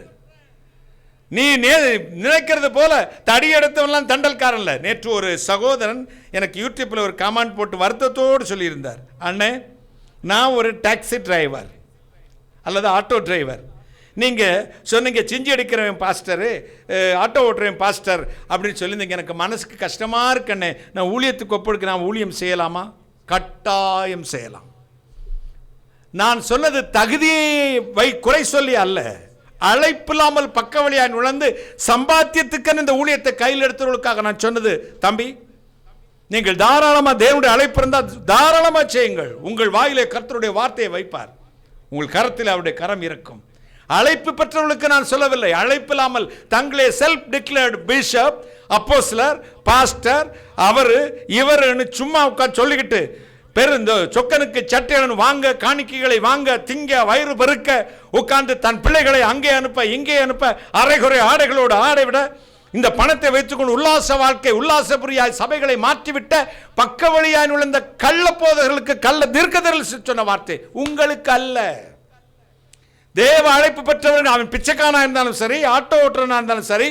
நீ நினைக்கிறது போல தடி எடுத்தவெல்லாம் தண்டல்காரன் இல்லை. நேற்று ஒரு சகோதரன் எனக்கு யூடியூப்பில் ஒரு கமெண்ட் போட்டு வருத்தத்தோடு சொல்லியிருந்தார், அண்ணே நான் ஒரு டாக்ஸி டிரைவர் அல்லது ஆட்டோ டிரைவர், நீங்கள் சொன்னீங்க சிஞ்சி அடிக்கிறவன் பாஸ்டரு, ஆட்டோ ஓட்டுறவன் பாஸ்டர் அப்படின்னு சொல்லியிருந்தீங்க. எனக்கு மனசுக்கு கஷ்டமாக இருக்கண்ணே. நான் ஊழியத்துக்கு ஒப்புடுக்கு நான் ஊழியம் செய்யலாமா? கட்டாயம் செய்யலாம். நான் சொன்னது தகுதியை குறை சொல்லி அல்ல, அழைப்பில்லாமல் பக்க வழியாய் நுழைந்து சம்பாத்தியத்துக்கு இந்த ஊழியத்தை கையில் எடுத்தவர்களுக்காக நான் சொன்னது, தம்பி நீங்கள் தாராளமாக தேவனுடைய அழைப்பு இருந்தால் தாராளமாக செய்யுங்கள். உங்கள் வாயிலே கர்த்தருடைய வார்த்தையை வைப்பார், உங்கள் கரத்தில் அவருடைய கரம் இருக்கும். அழைப்பு பெற்றவர்களுக்கு நான் சொல்லவில்லை, அழைப்பில்லாமல் தங்களே செல்ஃப் டிக்ளேர்டு பிஷப், அப்போஸ்தலர், பாஸ்டர், அவர் இவர்னு சும்மா உட்காந்து சொல்லிக்கிட்டு பெருந்த சொக்கனுக்கு சட்டையன் வாங்க, காணிக்கைகளை வாங்க, திங்க, வயிறு பெருக்க உட்கார்ந்து தன் பிள்ளைகளை அங்கே அனுப்ப இங்கே அனுப்ப அரைகுறை ஆடைகளோடு ஆடை விட இந்த பணத்தை வைத்துக்கொண்டு உல்லாச வாழ்க்கை உல்லாசபுரியாய் சபைகளை மாற்றிவிட்ட பக்க வழியாய் நுழைந்த கள்ள போதகர்களுக்கு கள்ள தீர்க்கதரிசி சொன்ன வார்த்தை உங்களுக்கு அல்ல. தேவ அழைப்பு பெற்றவர்கள், அவன் பிச்சைக்கானா இருந்தாலும் சரி, ஆட்டோ ஓட்டுறனா இருந்தாலும் சரி,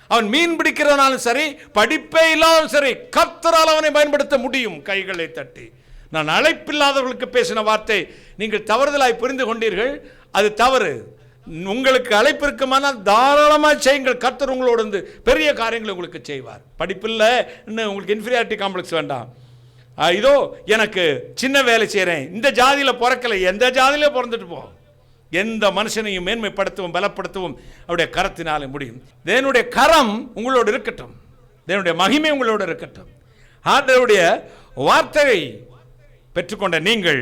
அவன் மீன் பிடிக்கிறவனாலும் சரி, படிப்பே இல்லாலும் சரி, கர்த்தரால் அவனை பயன்படுத்த முடியும். கைகளை தட்டி நான் அழைப்பில்லாதவர்களுக்கு பேசின வார்த்தை நீங்கள் தவறுதலாய் புரிந்து கொண்டீர்கள், அது தவறு. உங்களுக்கு அழைப்பு இருக்குமானால் தாராளமாக செய்யுங்கள். கர்த்தர் உங்களோடு வந்து பெரிய காரியங்களை உங்களுக்கு செய்வார். படிப்பில்லை இன்னும் உங்களுக்கு இன்ஃபீரியாரிட்டி காம்ப்ளெக்ஸ் வேண்டாம். இதோ எனக்கு சின்ன வேலை செய்கிறேன், இந்த ஜாதியில் பிறக்கலை, எந்த ஜாதியில் பிறந்துட்டு போ. எந்த மனுஷனையும் மேன்மைப்படுத்தவும் பலப்படுத்தவும் அவருடைய கரத்தினாலே முடியும். தேவனுடைய கரம் உங்களோடு இருக்கட்டும், தேவனுடைய மகிமை உங்களோடு இருக்கட்டும். ஆண்டவருடைய வார்த்தையை பெற்றுக்கொண்ட நீங்கள்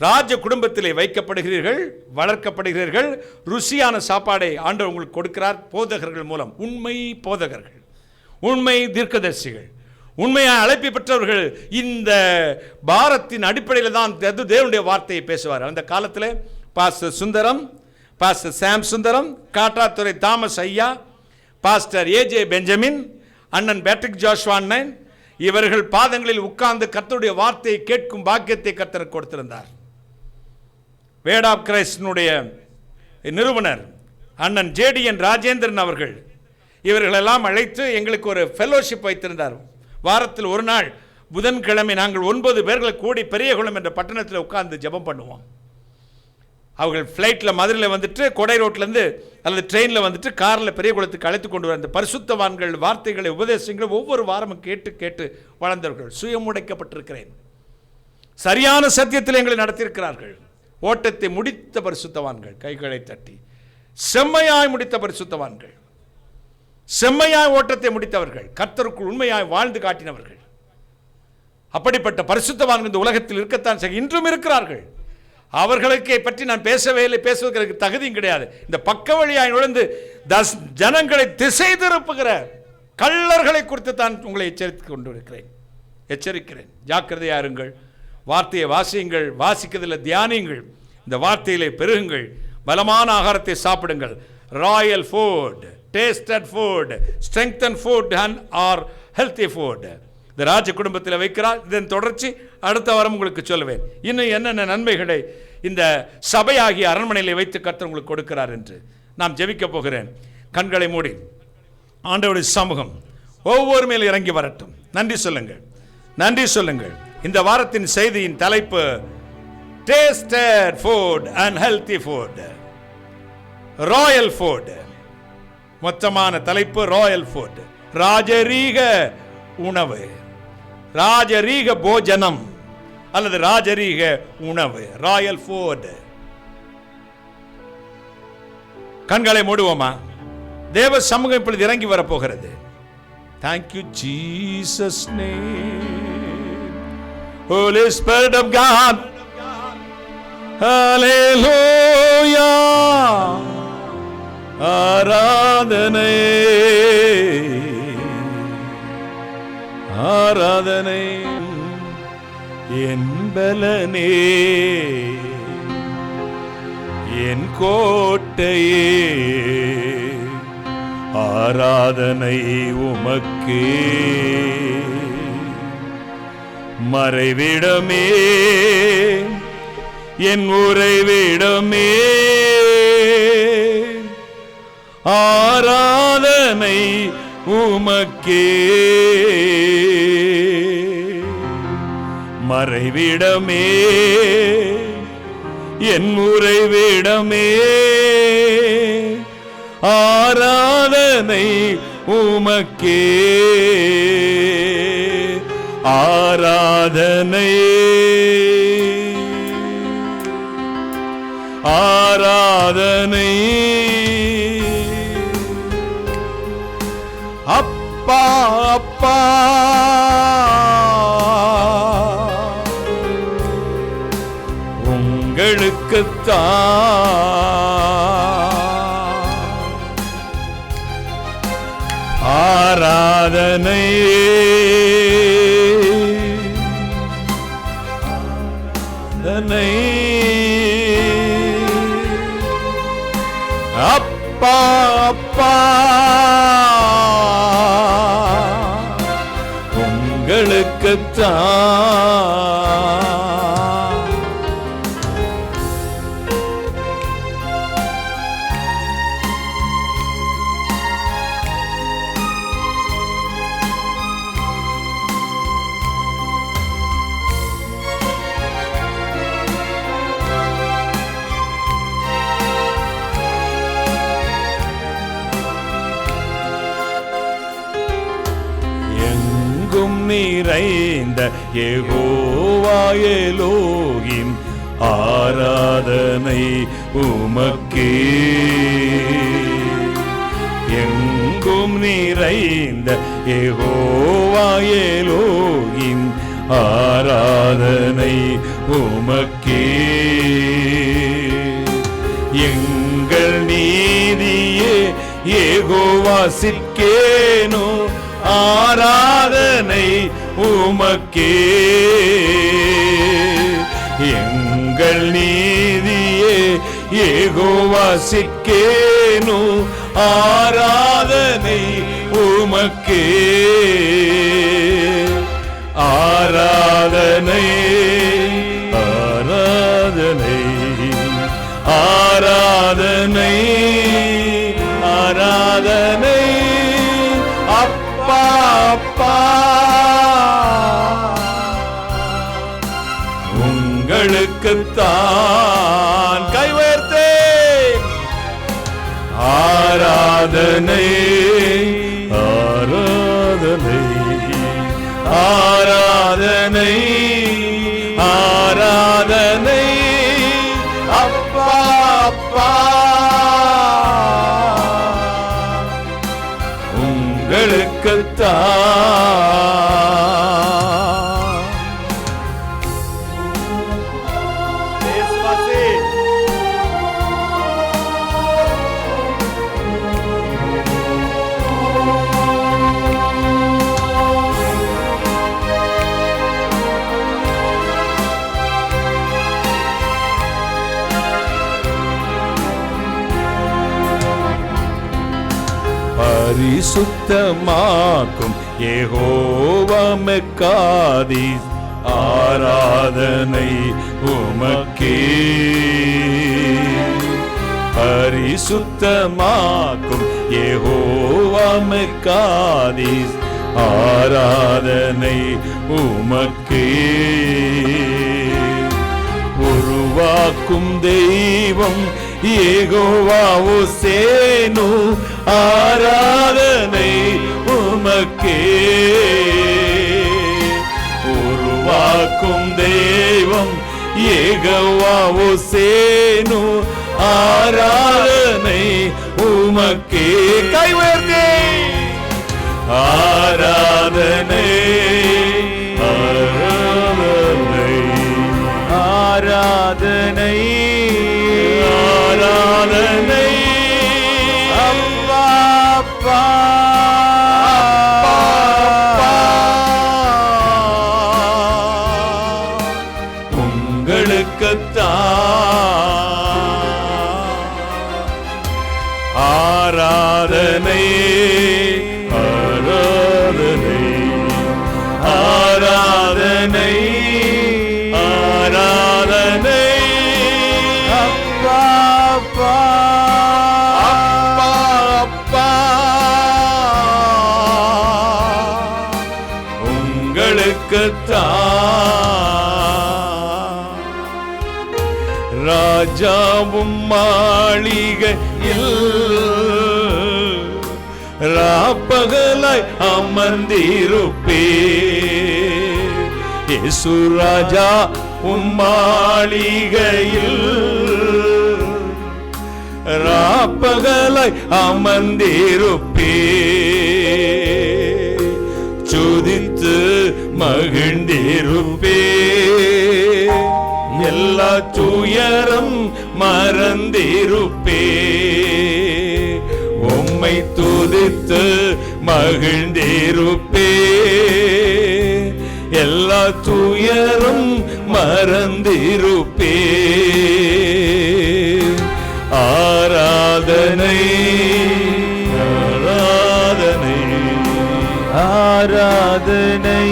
ராஜ குடும்பத்திலே வைக்கப்படுகிறீர்கள், வளர்க்கப்படுகிறீர்கள். ருசியான சாப்பாடை ஆண்டவர் உங்களுக்கு கொடுக்கிறார் போதகர்கள் மூலம். உண்மை போதகர்கள், உண்மை தீர்க்கதரிசிகள், உண்மையாக அழைப்பு பெற்றவர்கள் இந்த பாரத்தின் அடிப்படையில் தான் தேவனுடைய வார்த்தையை பேசுவார். அந்த காலத்தில் பாஸ்டர் சுந்தரம், பாஸ்டர் சாம் சுந்தரம், காட்டாத்துறை தாமஸ் ஐயா, பாஸ்டர் ஏஜே பெஞ்சமின், அண்ணன் பேட்ரிக் ஜாஷ்வா அண்ணன், இவர்கள் பாதங்களில் உட்கார்ந்து கர்த்தருடைய வார்த்தையை கேட்கும் பாக்கியத்தை கர்த்தர் கொடுத்திருந்தார். வேர்ட் ஆஃப் கிரைஸ்டினுடைய நிறுவனர் அண்ணன் ஜேடிஎன் ராஜேந்திரன் அவர்கள் இவர்களெல்லாம் அழைத்து எங்களுக்கு ஒரு ஃபெலோஷிப் வைத்திருந்தார். வாரத்தில் ஒரு நாள் புதன்கிழமை நாங்கள் 9 பேர்களை கூடி பெரியகுளம் என்ற பட்டணத்தில் உட்கார்ந்து ஜெபம் பண்ணுவோம். அவர்கள் ஃப்ளைட்டில் மதுரையில் வந்துட்டு கொடை ரோட்லேருந்து அல்லது ட்ரெயினில் வந்துட்டு காரில் பெரிய குளத்துக்கு அழைத்து கொண்டு வர அந்த பரிசுத்தவான்கள் வார்த்தைகளை உபதேசங்களை ஒவ்வொரு வாரமும் கேட்டு கேட்டு வளர்ந்தவர்கள். சுயமுடைக்கப்பட்டிருக்கிறேன். சரியான சத்தியத்தில் எங்களை நடத்தியிருக்கிறார்கள். ஓட்டத்தை முடித்த பரிசுத்தவான்கள், கைகளை தட்டி. செம்மையாய் முடித்த பரிசுத்தவான்கள், செம்மையாய் ஓட்டத்தை முடித்தவர்கள், கர்த்தருக்குள் உண்மையாய் வாழ்ந்து காட்டினவர்கள். அப்படிப்பட்ட பரிசுத்தவான்கள் இந்த உலகத்தில் இருக்கத்தான் இன்றும் இருக்கிறார்கள். அவர்களுக்கு பற்றி நான் பேசவே இல்லை, பேசுவதற்கு தகுதியும் கிடையாது. இந்த பக்க வழியாய் நுழைந்து ஜனங்களை திசை திருப்புகிற கள்ளர்களை குறித்து தான் உங்களை எச்சரித்துக் கொண்டிருக்கிறேன், எச்சரிக்கிறேன். ஜாக்கிரதையா இருங்கள். வார்த்தையை வாசியுங்கள், வாசிக்கிறதில் தியானியுங்கள், இந்த வார்த்தையிலே பெருகுங்கள், பலமான ஆகாரத்தை சாப்பிடுங்கள். Royal food, tasted food, strengthen food and R healthy food இந்த ராஜ குடும்பத்தில் வைக்கிறார். இதன் தொடர்ச்சி அடுத்த வாரம் உங்களுக்கு சொல்லுவேன். இன்னும் என்னென்ன நன்மைகளை இந்த சபையாகிய அரண்மனையில் வைத்து கர்த்தர் உங்களுக்கு கொடுக்கிறார் என்று நாம் ஜெபிக்க போகிறேன். கண்களை மூடி ஆண்டவருடைய சமூகம் ஒவ்வொரு மேலும் இறங்கி வரட்டும். நன்றி சொல்லுங்கள், நன்றி சொல்லுங்கள். இந்த வாரத்தின் செய்தியின் தலைப்பு tasted food and healthy food, royal food. மொத்தமான தலைப்பு ராயல் ஃபுட், ராஜரீக உணவு, ராஜரீக போஜனம் அல்லது ராஜரீக உணவு, ராயல் ஃபுட். கண்களை மூடுவோமா? தேவ சமூகம் இப்பொழுது இறங்கி வரப்போகிறது. Thank you Jesus name, Holy Spirit of God, Hallelujah. அல்லேலூயா ஆராதனை ஆராதனை என் பலனே என் கோட்டையே ஆராதனை உமக்கே மறைவிடமே என் உறைவிடமே ஆராதனை உமக்கே மறைவிடமே என் உறைவிடமே ஆராதனை உமக்கே ஆராதனை ஆராதனை அப்பா அப்பா உங்களுக்குத்தான் ஆராதனை ஆராதனை அப்பா அப்பா உங்களுக்குத்தான் நிறைந்த யெகோவா எலோகிம் ஆராதனை உமக்கே எங்கும் நிறைந்த யெகோவா எலோகிம் ஆராதனை உமக்கே எங்கள் நீதியே யெகோவா சிற்கேனோ ஆராதனை உமக்கே எங்கள் நீதியே யெகோவா சிற்கேனோ ஆராதனை உமக்கே ஆராதனை ஆராதனை ஆராதனை ஆராதனை அப்பா அப்பா உங்களுக்குத்தான் கை உயர்த்தே ஆராதனை ஆராதனை ஆராதனை ஆராதனை அப்பா அப்பா பரிசுத்தமாக்கும் யெகோவா மெக்காதீஸ் ஆராதனை உமக்கே பரிசுத்தமாக்கும் யெகோவா மெக்காதீஸ் ஆராதனை உமக்கே உருவாக்கும் தெய்வம் யெகோவா ஓசேனு ஆராதனை உமக்கே உருவாக்கும் தெய்வம் யெகோவா ஓசேனு ஆராதனை உமக்கே கை உயர்த்தே ஆராதனை ஆராதனை ஆராதனை ஆராதனை ஆராதனை ஆராதனை ஆராதனை
அப்பா அப்பா
அப்பா அப்பா உங்களுக்குத்தான் ராஜாவும் மாளிகையில் ராப்பகலாய் அமர்ந்திருப்பே இயேசு ராஜா உம் மாளிகையில் ராப்பகலாய் அமர்ந்திருப்பே சுதித்து மகிழ்ந்திருப்பே எல்லா துயரம் மறந்திருப்பே உம்மை துதித்து மகிழ்ந்திருப்பே எல்லா துயரம் மறந்திருப்பே ஆராதனை ஆராதனை
ஆராதனை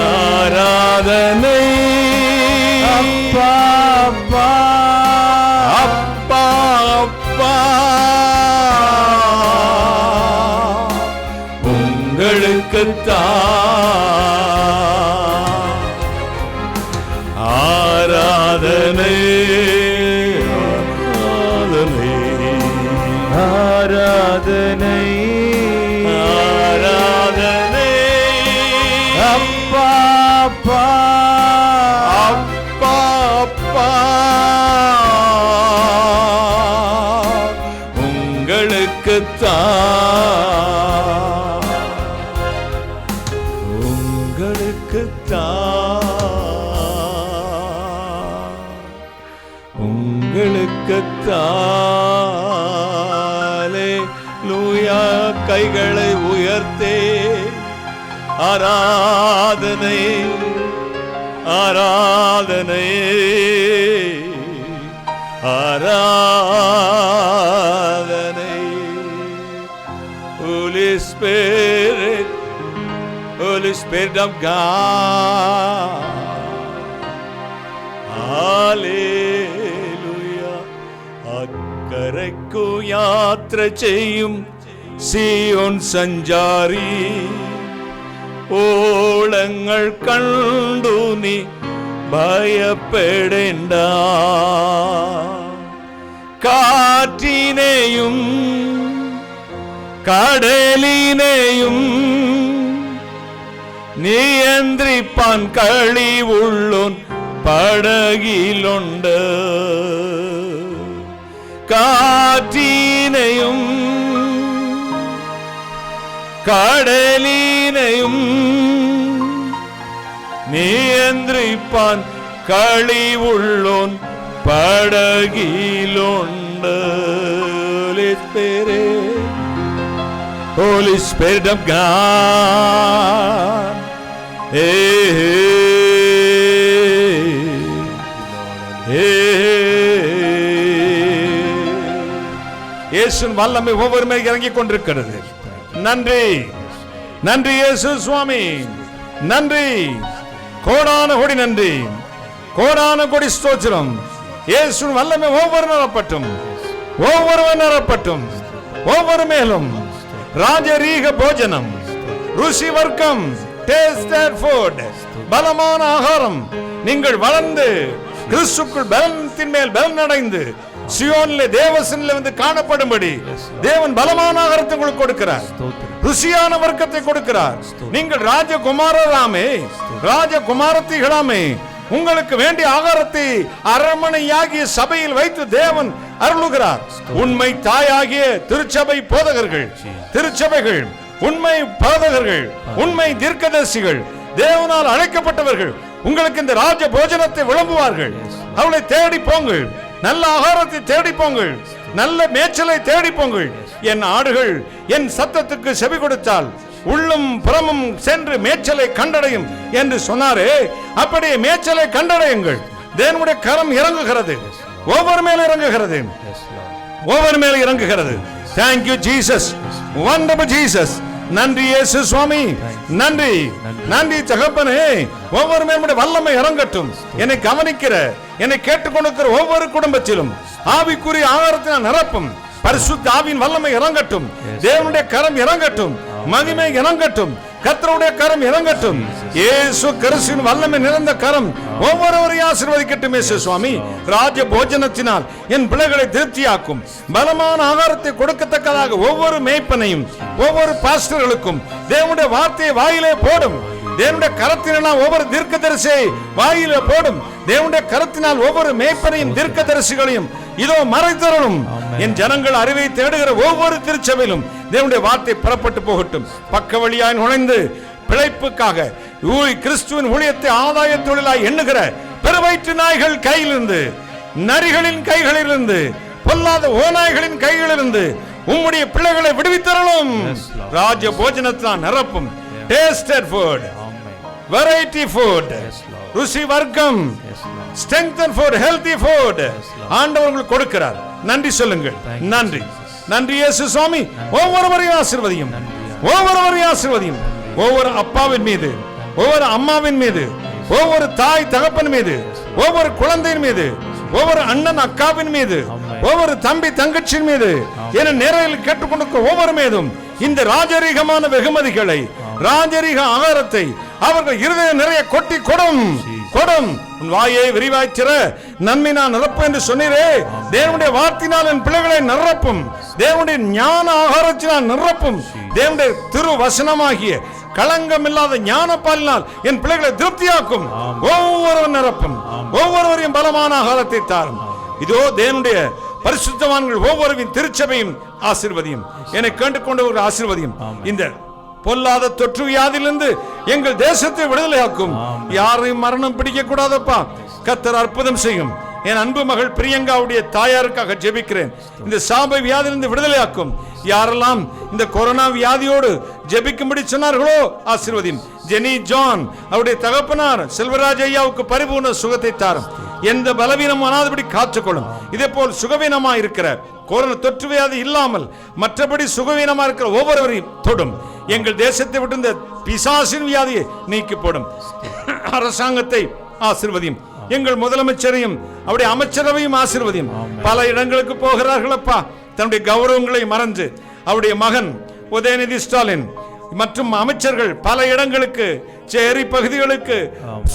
ஆராதனை
அப்பா அப்பா
அப்பா அப்பா உங்களுக்குத்தான் ஆராதனை ஆராதனை
ஆராதனை
ஆராதனை
அப்பா அப்பா
அப்பா அப்பா உங்களுக்குத்தாலே லூயா கைகளை உயர்த்தே ஆராதனை ஆராதனை ஆராதனை Holy Spirit, Holy Spirit of God. Hallelujah. അക്കരയ്ക്കു യാത്ര ചെയ്യും സിയോൻ സഞ്ചാരി ഓളങ്ങൾ കണ്ടു നീ ഭയപ്പെടേണ്ട കാറ്റിനെയും കടലിനെയും നിയന്ത്രിപ്പാൻ കഴിവുള്ളോൻ പടകിലുണ്ട് കാറ്റിനെയും കടലിനെയും നിയന്ത്രിപ്പാൻ കഴിവുള്ളോൻ പടകിലുണ്ട്. Holy Spirit of God. Hey, இயேசுவின் வல்லமை ஒவ்வொரு மேல் இறங்கிக் கொண்டிருக்கிறது. நன்றி நன்றி இயேசு சுவாமி, நன்றி, கோடான கோடி நன்றி, கோடான கோடி ஸ்தோத்திரம். இயேசுவின் வல்லமை ஒவ்வொரு நிரப்பட்டும், ஒவ்வொருவன் நிரப்பட்டும், ஒவ்வொரு மேலும் ராஜரீக போஜனம், ருசி வர்க்கம், டேஸ்டட் ஃபுட், பலமான ஆகாரம். நீங்கள் வளர்ந்து கிறிஸ்துக்குள் பலத்தின் மேல் பலன் அடைந்து சியோனிலே தேவசனிலே வந்து காணப்படும்படி தேவன் பலமான ஆகாரத்தை உங்களுக்கு கொடுக்கிறார், ருசியான வர்க்கத்தை கொடுக்கிறார். நீங்கள் ராஜகுமாரராமே, ராஜகுமாரத்திகளாமே, உங்களுக்கு வேண்டிய ஆகாரத்தை அரண்மனையாகிய சபையில் வைத்து தேவன் அருளுகிறார். உண்மை தாயாகிய திருச்சபை போதகர்கள், திருச்சபைகள், உண்மை போதகர்கள், உண்மை தீர்க்கதரிசிகள், தேவனால் அழைக்கப்பட்டவர்கள் உங்களுக்கு இந்த ராஜ போஜனத்தை விளம்புவார்கள். அவளை தேடி போங்கள், நல்ல ஆகாரத்தை தேடி போங்கள், நல்ல மேய்ச்சலை தேடி போங்கள். என் ஆடுகள் என் சத்தத்துக்கு செவி கொடுத்தால் உள்ளும் புறமும் சென்று மேய்ச்சலை கண்டடையும் என்று சொன்னாரே, அப்படியே மேய்ச்சலை கண்டடையுங்கள். தேவனுடைய கரம் இறங்குகிறது, ஒவ்வொரு மேல இறங்குகிறது. ஒவ்வொரு மேல இறங்குகிறது. Thank you Jesus, wonderful Jesus. நன்றி இயேசு சுவாமி, நன்றி நன்றி தகப்பனே. ஒவ்வொரு மேலும் வல்லமை இறங்கட்டும். என்னை கவனிக்கிற, என்னை கேட்டுக்கொண்டிருக்கிற ஒவ்வொரு குடும்பத்திலும் ஆவிக்குரிய ஆகாரத்தை நிரப்பும். பரிசுத்த ஆவியின் வல்லமை இறங்கட்டும். தேவனுடைய கரம் இறங்கட்டும். மகிமை இறங்கட்டும். கர்த்தருடைய கரம் இறங்கட்டும். இயேசு கிறிஸ்துவின் வல்லமை நிறைந்த கரம் ஒவ்வொருவரையும் ஆசீர்வதிக்கட்டும். இயேசு சுவாமி, ராஜ போஜனத்தினால் என் பிள்ளைகளை திருப்தியாக்கும். பலமான ஆகாரத்தை கொடுக்கத்தக்கதாக ஒவ்வொரு மேய்ப்பனையும் ஒவ்வொரு பாஸ்டர்களுக்கும் தேவனுடைய வார்த்தையை வாயிலே போடும். தேவனுடைய கரத்தினால் ஒவ்வொரு தீர்க்கதரிசியை வாயிலே போடும். தேவனுடைய கரத்தினால் ஒவ்வொரு மேய்ப்பனையும் தீர்க்கதரிசிகளையும் இதோ மறைத்தரணும். என் ஜனங்கள் அறிவை தேடுகிற ஒவ்வொரு திருச்சபையிலும் தேவனுடைய வார்த்தை புறப்பட்டு போகட்டும். பக்க வழியாய் நுழைந்து பிழைப்புக்காக கிறிஸ்துவின் ஊழியத்தை ஆதாய தொழிலாய் எண்ணுகிற பெருவயிற்று நாய்கள் கையிலிருந்து, நரிகளின் கைகளிலிருந்து, பொல்லாத ஓநாய்களின் கைகளிலிருந்து உம்முடைய பிள்ளைகளை விடுவித்தரணும். ராஜ போஜனத்தான் நிரப்பும். டேஸ்டட் ஃபுட், வெரைட்டி ஃபுட், ருசி வர்க்கம், ஸ்ட்ரெங்தன் ஃபுட், ஹெல்தி ஃபுட் ஆண்டவர்கள் கொடுக்கிறார். நன்றி சொல்லுங்கள். நன்றி நன்றி இயேசு சுவாமி. ஒவ்வொருவரையும் ஆசீர்வதியும். ஒவ்வொருவரையும் ஆசீர்வதியும். ஒவ்வொரு அப்பாவின் மீது, ஒவ்வொரு அம்மாவின் மீது, ஒவ்வொரு தாய் தகப்பன் மீது, ஒவ்வொரு குழந்தையின் மீது, ஒவ்வொரு அண்ணன் அக்காவின் மீது, ஒவ்வொரு தம்பி தங்கச்சியின் மீது, என நேரில் கேட்டுக்கொண்டிருக்க ஒவ்வொரு மீதும் இந்த ராஜரீகமான வெகுமதிகளை, ராஜரீக ஆகாரத்தை அவர்கள் இருதயம் நிறைய கொட்டி கொடும். கொடும். உன் வாயை விரிவாய்ச்சிற நன்மை நான் நிரப்ப என்று சொன்னீரே. தேவனுடைய வார்த்தையினால் என் பிள்ளைகளை நிரப்பும். தேவனுடைய ஞான ஆகாரத்தினால் நிரப்பும். தேவனுடைய திரு வசனமாகிய களங்கம் இல்லாத ஞான பாலினால் என் பிள்ளைகளை திருப்தியாக்கும். ஒவ்வொருவரும் நிரப்பும். ஒவ்வொருவரையும் பலமான ஆகாரத்தை தாரும். இதோ தேவனுடைய பரிசுத்தவான்கள் ஒவ்வொருவரின் திருச்சபையும் ஆசீர்வதியும். என்னை கேட்டுக்கொண்டு ஒரு ஆசீர்வதியும். இந்த பொல்லாத தொற்று வியாதியிலிருந்து எங்கள் தேசத்தை விடுதலையாக்கும். யாரையும் மரணம் பிடிக்க கூடாதப்பா. கர்த்தர் அற்புதம் செய்யும். என் அன்பு மகள் பிரியங்காவுடைய தாயாருக்காக ஜெபிக்கிறேன். இந்த சாப வியாதியிலிருந்து விடுதலையாக்கும். யாரெல்லாம் இந்த கொரோனா வியாதியோடு ஜெபிக்கும்படி சொன்னார்களோ ஆசீர்வதியும். ஜெனி ஜான் அவருடைய தகப்பனார் செல்வராஜ் ஐயாவுக்கு பரிபூர்ண சுகத்தை தாரும். எந்த பலவீனமானாதபடி காத்துக்கொள்ளும். இதே போல் சுகவீனமா இருக்கிற கொரோனா தொற்று வியாதி இல்லாமல் மற்றபடி சுகவீனமா இருக்கிற ஒவ்வொருவரையும் தொடும். எங்கள் தேசத்தை விட்டு இந்த பிசாசின் வியாதியை நீக்கி போடும். அரசாங்கத்தை ஆசீர்வதியும். எங்கள் முதலமைச்சரையும் அவருடைய அமைச்சரவையும் ஆசீர்வதியும். பல இடங்களுக்கு போகிறார்கள் அப்பா. தன்னுடைய கௌரவங்களை மறந்து அவருடைய மகன் உதயநிதி ஸ்டாலின் மற்றும் அமைச்சர்கள் பல இடங்களுக்கு, சேரி பகுதிகளுக்கு,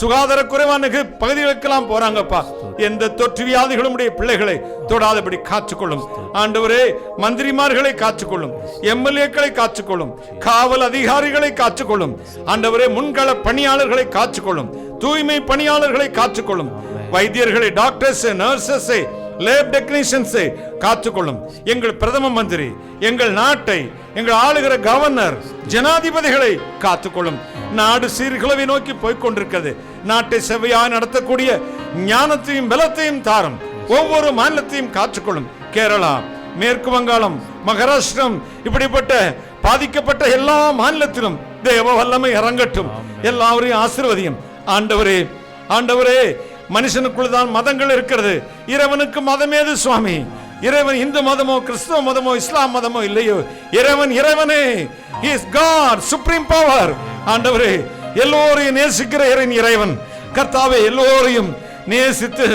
சுகாதார குறைவான பகுதிகளுக்கெல்லாம் போறாங்கப்பா. எந்த தொற்று வியாதிகளும் உடைய பிள்ளைகளை தொடாதபடி காத்துக்கொள்ளும். ஆண்டவரே, மந்திரிமார்களை காத்துக்கொள்ளும். எம்எல்ஏக்களை காத்துக்கொள்ளும். காவல் அதிகாரிகளை காத்துக்கொள்ளும். ஆண்டவரே, முன்கள பணியாளர்களை காத்துக்கொள்ளும். தூய்மை பணியாளர்களை காத்துக்கொள்ளும். வைத்தியர்களை, டாக்டர்ஸ், நர்சஸ், லேப் டெக்னீஷியன்ஸை காத்துக்கொள்ளும். எங்கள் பிரதம மந்திரி, எங்கள் நாட்டை, எங்கள் ஆளுகிற கவர்னர், ஜனாதிபதிகளை காத்துக்கொள்ளும். நாடு சீர்குலைவை நோக்கி போய்கொண்டிருக்கிறது. நாட்டை செவ்வையாக நடத்தக்கூடிய ஞானத்தையும் பலத்தையும் தாரும். ஒவ்வொரு மாநிலத்தையும் காத்துக்கொள்ளும். கேரளா, மேற்கு வங்காளம், மகாராஷ்டிரம், இப்படிப்பட்ட பாதிக்கப்பட்ட எல்லா மாநிலத்திலும் தேவ வல்லமை இறங்கட்டும். எல்லாரையும் ஆசீர்வதியும். ஆண்டவரே, ஆண்டவரே, மனுஷனுக்குள் தான் மதங்கள் இருக்கிறது. இறைவனுக்கு மதம் ஏது சுவாமி? இறைவன் இந்து மதமோ, கிறிஸ்துவ மதமோ, இஸ்லாம் மதமோ இல்லையோ. இறைவன் இறைவனே. He is God, supreme power. ஆண்டவரே, எல்லோரையும் நேசிக்கிற இறைவன் கர்த்தாவே, எல்லோரையும் நேசித்து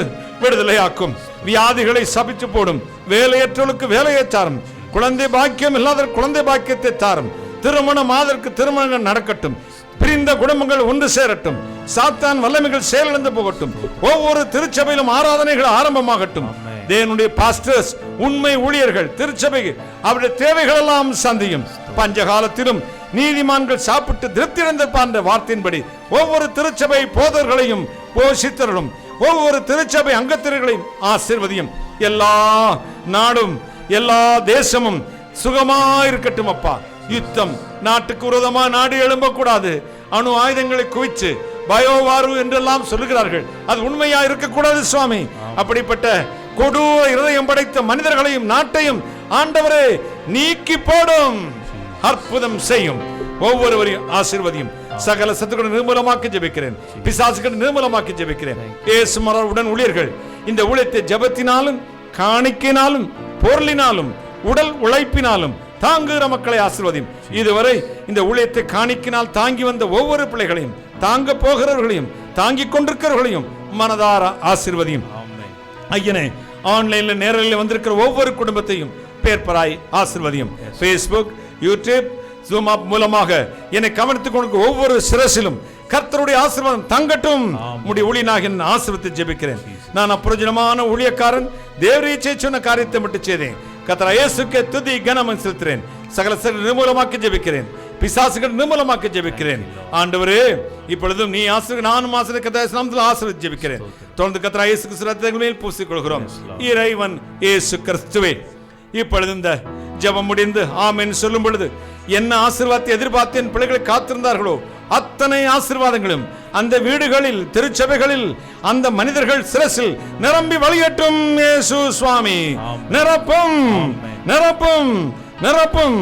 விடுதலையாக்கும். வியாதிகளை சபித்து போடும். வேலையற்றவர்களுக்கு வேலையை தாரும். குழந்தை பாக்கியம் இல்லாத குழந்தை பாக்கியத்தை தாரும். திருமணம் ஆதற்கு திருமணங்கள் நடக்கட்டும். பிரிந்த குடும்பங்கள் ஒன்று சேரட்டும். சாத்தான் வல்லமைகள் செயலிழந்து போகட்டும். ஒவ்வொரு திருச்சபையிலும் ஆராதனைகள் ஆரம்பமாகட்டும். தேவனுடைய பாஸ்டர்ஸ், உண்மை ஊழியர்கள், திருச்சபை அவருடைய தேவைகள் எல்லாம் சந்தியும். பஞ்சகாலத்திலும் நீதிமான்கள் சாப்பிட்டு திருப்தி அடைந்த வார்த்தையின்படி ஒவ்வொரு திருச்சபை போதர்களையும் போஷித்தரும். ஒவ்வொரு திருச்சபை அங்கத்தினர்களையும் ஆசீர்வதியும். எல்லா நாடும் எல்லா தேசமும் சுகமாயிருக்கட்டும் அப்பா. யுத்தம், நாட்டுக்கு விரோதமா நாடு எழும்பக்கூடாது. அணு ஆயுதங்களை குவிச்சு பயோவாரு என்றெல்லாம் சொல்லுகிறார்கள். அது உண்மையா இருக்கக்கூடாது சுவாமி. அப்படிப்பட்ட கொடூர இருதயம் படைத்த மனிதர்களையும் நாட்டையும் ஆண்டவரே நீக்கி போடும். அற்புதம் செய்யும். ஒவ்வொருவரையும் ஆசீர்வதியும். சகல சத்துக்களை நிர்மூலமாக்கி ஜெபிக்கிறேன். பிசாசுகளை நிர்மூலமாக்கி ஜெபிக்கிறேன். இயேசு மரவுடன் ஊழியர்கள் இந்த ஊழியத்தை ஜெபத்தினாலும் காணிக்கையினாலும் பொருளினாலும் உடல் உழைப்பினாலும் தாங்குகிற மக்களை ஆசீர்வதியும். இதுவரை இந்த ஊழியத்தை காணிக்கினால் தாங்கி வந்த ஒவ்வொரு பிள்ளைகளையும், தாங்க போகிறவர்களையும், தாங்கிக் கொண்டிருக்கிறவர்களையும் மனதார ஆசீர்வதியும். ஐயனே, ஆன்லைன்ல நேரில் வந்திருக்கிற ஒவ்வொரு குடும்பத்தையும் பேர்பராய் ஆசீர்வதியும். ஃபேஸ்புக், யூடியூப், ஜூம் ஆப் மூலமாக என்னை கவனித்துக் கொண்டு ஒவ்வொரு சிரசிலும் கர்த்தருடைய ஆசீர்வாதம் தங்கட்டும். உம்முடைய ஊழியனாக ஆசீர்வதித்து ஜெபிக்கிறேன். நான் அப்பிரயோஜனமான ஊழியக்காரன், தேவரீச்சை சொன்ன காரியத்தை மட்டும் செய்தேன். கர்த்தர் இயேசுவுக்கு துதி கனம் செலுத்துகிறேன். சகல நிர்மூலமாக்கி ஜெபிக்கிறேன். பிசாசுகள் நிர்மூலமாக்கி ஜெபிக்கிறேன். ஆண்டவரே, இப்பொழுதும் நீ நானும் ஆசீர்வதித்து ஜெபிக்கிறேன். தொடர்ந்து கர்த்தர் இயேசு கிறிஸ்து மேல் பூசிக்கொள்கிறோம். இறைவன் இயேசு கிறிஸ்துவே, இப்பொழுது இந்த ஜெபம் முடிந்து ஆமென் சொல்லும் பொழுது என்ன ஆசீர்வாதத்தை எதிர்பார்த்து என் பிள்ளைகளை காத்திருந்தார்களோ அத்தனை ஆசீர்வாதங்களும் அந்த வீடுகளில், திருச்சபைகளில், அந்த மனிதர்கள் சிரசில் நிரம்பி வழியட்டும். இயேசு சுவாமி, நிரப்பும், நிரப்பும், நிரப்பும்.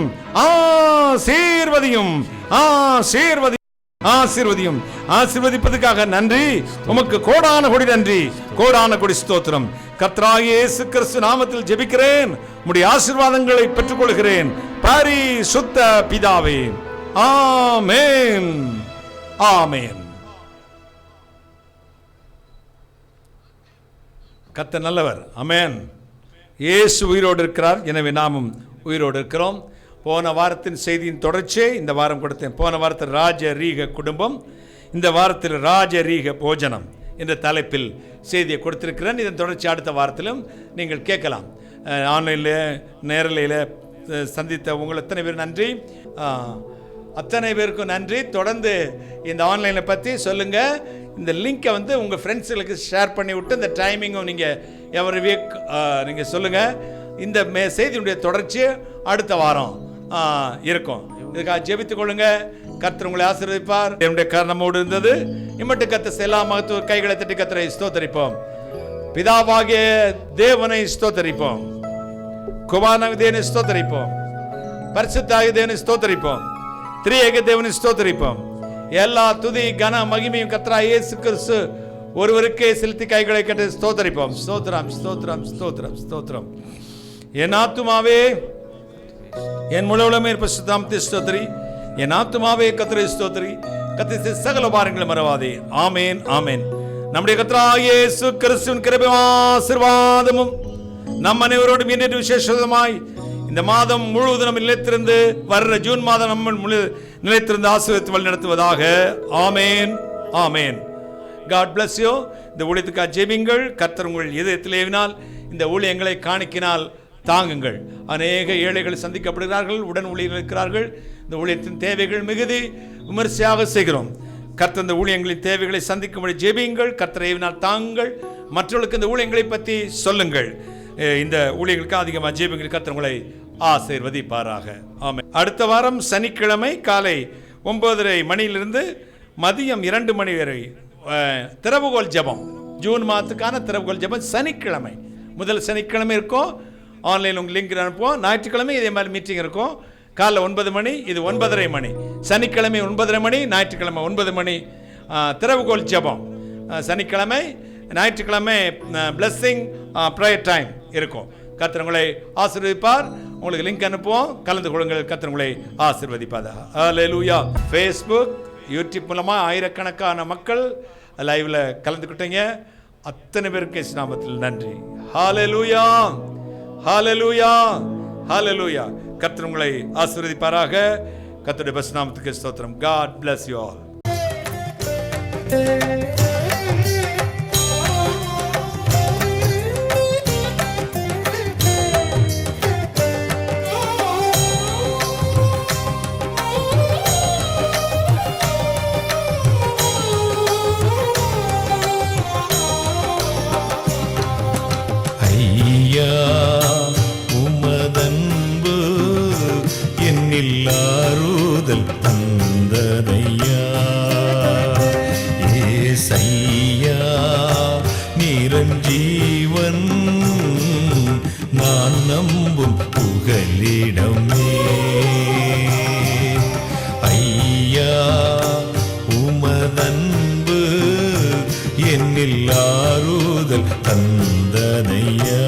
ஆசீர்வதியும், ஆசீர்வதி, ஆசீர்வதியும். ஆசீர்வதிப்பதற்காக நன்றி. உமக்கு கோடான கொடி நன்றி, கோடான கொடி ஸ்தோத்திரம். கர்த்தராகிய இயேசு கிறிஸ்து நாமத்தில் ஜெபிக்கிறேன். உம்முடைய ஆசீர்வாதங்களை பெற்றுக்கொள்கிறேன் பரிசுத்த பிதாவே. ஆமென், ஆமென். கர்த்தர் நல்லவர். ஆமென். இயேசு உயிரோடு இருக்கிறார், எனவே நாமும் உயிரோடு இருக்கிறோம். போன வாரத்தின் செய்தியின் தொடர்ச்சியை இந்த வாரம் கொடுத்தேன். போன வாரத்தில் ராஜரீக குடும்பம், இந்த வாரத்தில் ராஜரீக போஜனம் என்ற தலைப்பில் செய்தியை கொடுத்திருக்கிறேன். இதன் தொடர்ச்சி அடுத்த வாரத்திலும் நீங்கள் கேட்கலாம். ஆன்லைனில் நேரலையில் சந்தித்த உங்கள் அத்தனை பேர் நன்றி, அத்தனை பேருக்கும் நன்றி. தொடர்ந்து இந்த ஆன்லைனை பற்றி சொல்லுங்கள். இந்த லிங்கை உங்கள் ஃப்ரெண்ட்ஸுகளுக்கு ஷேர் பண்ணி விட்டு இந்த டைமிங்கும் நீங்கள் எவரி வீக் நீங்கள் சொல்லுங்கள். இந்த செய்தியுடைய தொடர்ச்சி அடுத்த வாரம் இருக்கும். இதுக்காக ஜெபித்துக் கொள்ளுங்க. கர்த்தர் உங்களை ஆசீர்வதிப்பார். என்னுடைய காரணமோடு இருந்தது இம்மட்டு கர்த்தர் எல்லா மகத்துவ கைகளை தட்டி கர்த்தரை ஸ்தோத்தரிப்போம். பிதாவாகிய தேவனை ஸ்தோத்தரிப்போம், குமாரனாகிய தேவனை ஸ்தோத்தரிப்போம், பரிசுத்தாகிய தேவனை ஸ்தோத்தரிப்போம், திரியேக தேவனை ஸ்தோத்தரிப்போம். எல்லா துதி கன மகிமையும் கர்த்தராகிய இயேசு கிறிஸ்து ஒருவருக்கே செலுத்தி கைகளை கட்டி ஸ்தோத்தரிப்போம். ஸ்தோத்திரம், ஸ்தோத்திரம், ஸ்தோத்திரம், ஸ்தோத்திரம். என் ஆத்துமாவே என் முழுவதுமே பரிசுத்த ஸ்தோத்திரி, என் ஆத்துமாவே கர்த்தரை ஸ்தோத்திரி, கர்த்தர் சகல பாரங்களை மறவாதே. ஆமென், ஆமென். நம்முடைய கர்த்தராகிய இயேசு கிறிஸ்துவின் கிருபையும் ஆசீர்வாதமும் நம் அனைவரோடும் இன்று விசேஷமாய் இந்த மாதம் முழுவதும் நிலைத்திருந்து வர்ற ஜூன் மாதம் நம்ம நிலைத்திருந்து ஆசீர்வதித்து வழி நடத்துவதாக. ஆமென், ஆமென். God bless you. இந்த ஊழியத்துக்காக ஜெபியுங்கள். கர்த்தர் உங்கள் இதயத்தில் ஏவினால் இந்த ஊழியங்களை காணிக்கினால் தாங்குங்கள். அநேக ஏழைகள் சந்திக்கப்படுகிறார்கள், உடன் ஊழியர்கள் இருக்கிறார்கள். இந்த ஊழியத்தின் தேவைகள் மிகுதி விமர்சையாக செய்கிறோம். கர்த்தர் இந்த ஊழியங்களின் தேவைகளை சந்திக்கும்படி ஜெபியுங்கள். கர்த்தர் ஏவினால் தாங்குங்கள். மற்றவர்களுக்கு இந்த ஊழியங்களை பற்றி சொல்லுங்கள். இந்த ஊழியர்களுக்கு அதிகமாக ஜெபியுங்கள். கர்த்தர் உங்களை ஆசீர்வதிப்பாராக. ஆமென். அடுத்த வாரம் சனிக்கிழமை காலை 9:30 மணியிலிருந்து மதியம் 2 மணி வரை திறவுகோல் ஜெபம், ஜூன் மாதத்துக்கான திறவுகோல் ஜெபம் சனிக்கிழமை, முதல் சனிக்கிழமை இருக்கும். ஆன்லைன் உங்களுக்கு லிங்க் அனுப்புவோம். ஞாயிற்றுக்கிழமை இதே மாதிரி மீட்டிங் இருக்கும். காலைல 9 மணி, இது 9:30 மணி. சனிக்கிழமை 9:30 மணி, ஞாயிற்றுக்கிழமை 9 மணி திறவுகோல் ஜெபம். சனிக்கிழமை, ஞாயிற்றுக்கிழமை பிளஸ்ஸிங் ப்ரேயர் டைம் இருக்கும். கர்த்தர் உங்களை ஆசீர்வதிப்பார். உங்களுக்கு லிங்க் அனுப்புவோம், கலந்து கொள்ளுங்கள். கர்த்தர் உங்களை ஆசீர்வதிப்பார். ஹல்லேலூயா. ஃபேஸ்புக், யூடியூப் மூலமாக ஆயிரக்கணக்கான மக்கள் லைவ்ல கலந்துக்கிட்டீங்க. அத்தனை பேருக்கு இயேசு நாமத்தில் நன்றி. ஹல்லேலூயா, ஹல்லேலூயா, ஹல்லேலூயா. கர்த்தர் உங்களை ஆசீர்வதிப்பாராக. கர்த்தருடைய பரிசுத்த நாமத்துக்கு ஸ்தோத்திரம். God bless you all.
உமதன்பு என்னில் ஆறுதல் தந்ததையா, ஏசையா நிரஞ்சீவன் நான் நம்பும் புகலிடமே. ஐயா உமதன்பு என்னில் ஆறுதல் தந்ததையா.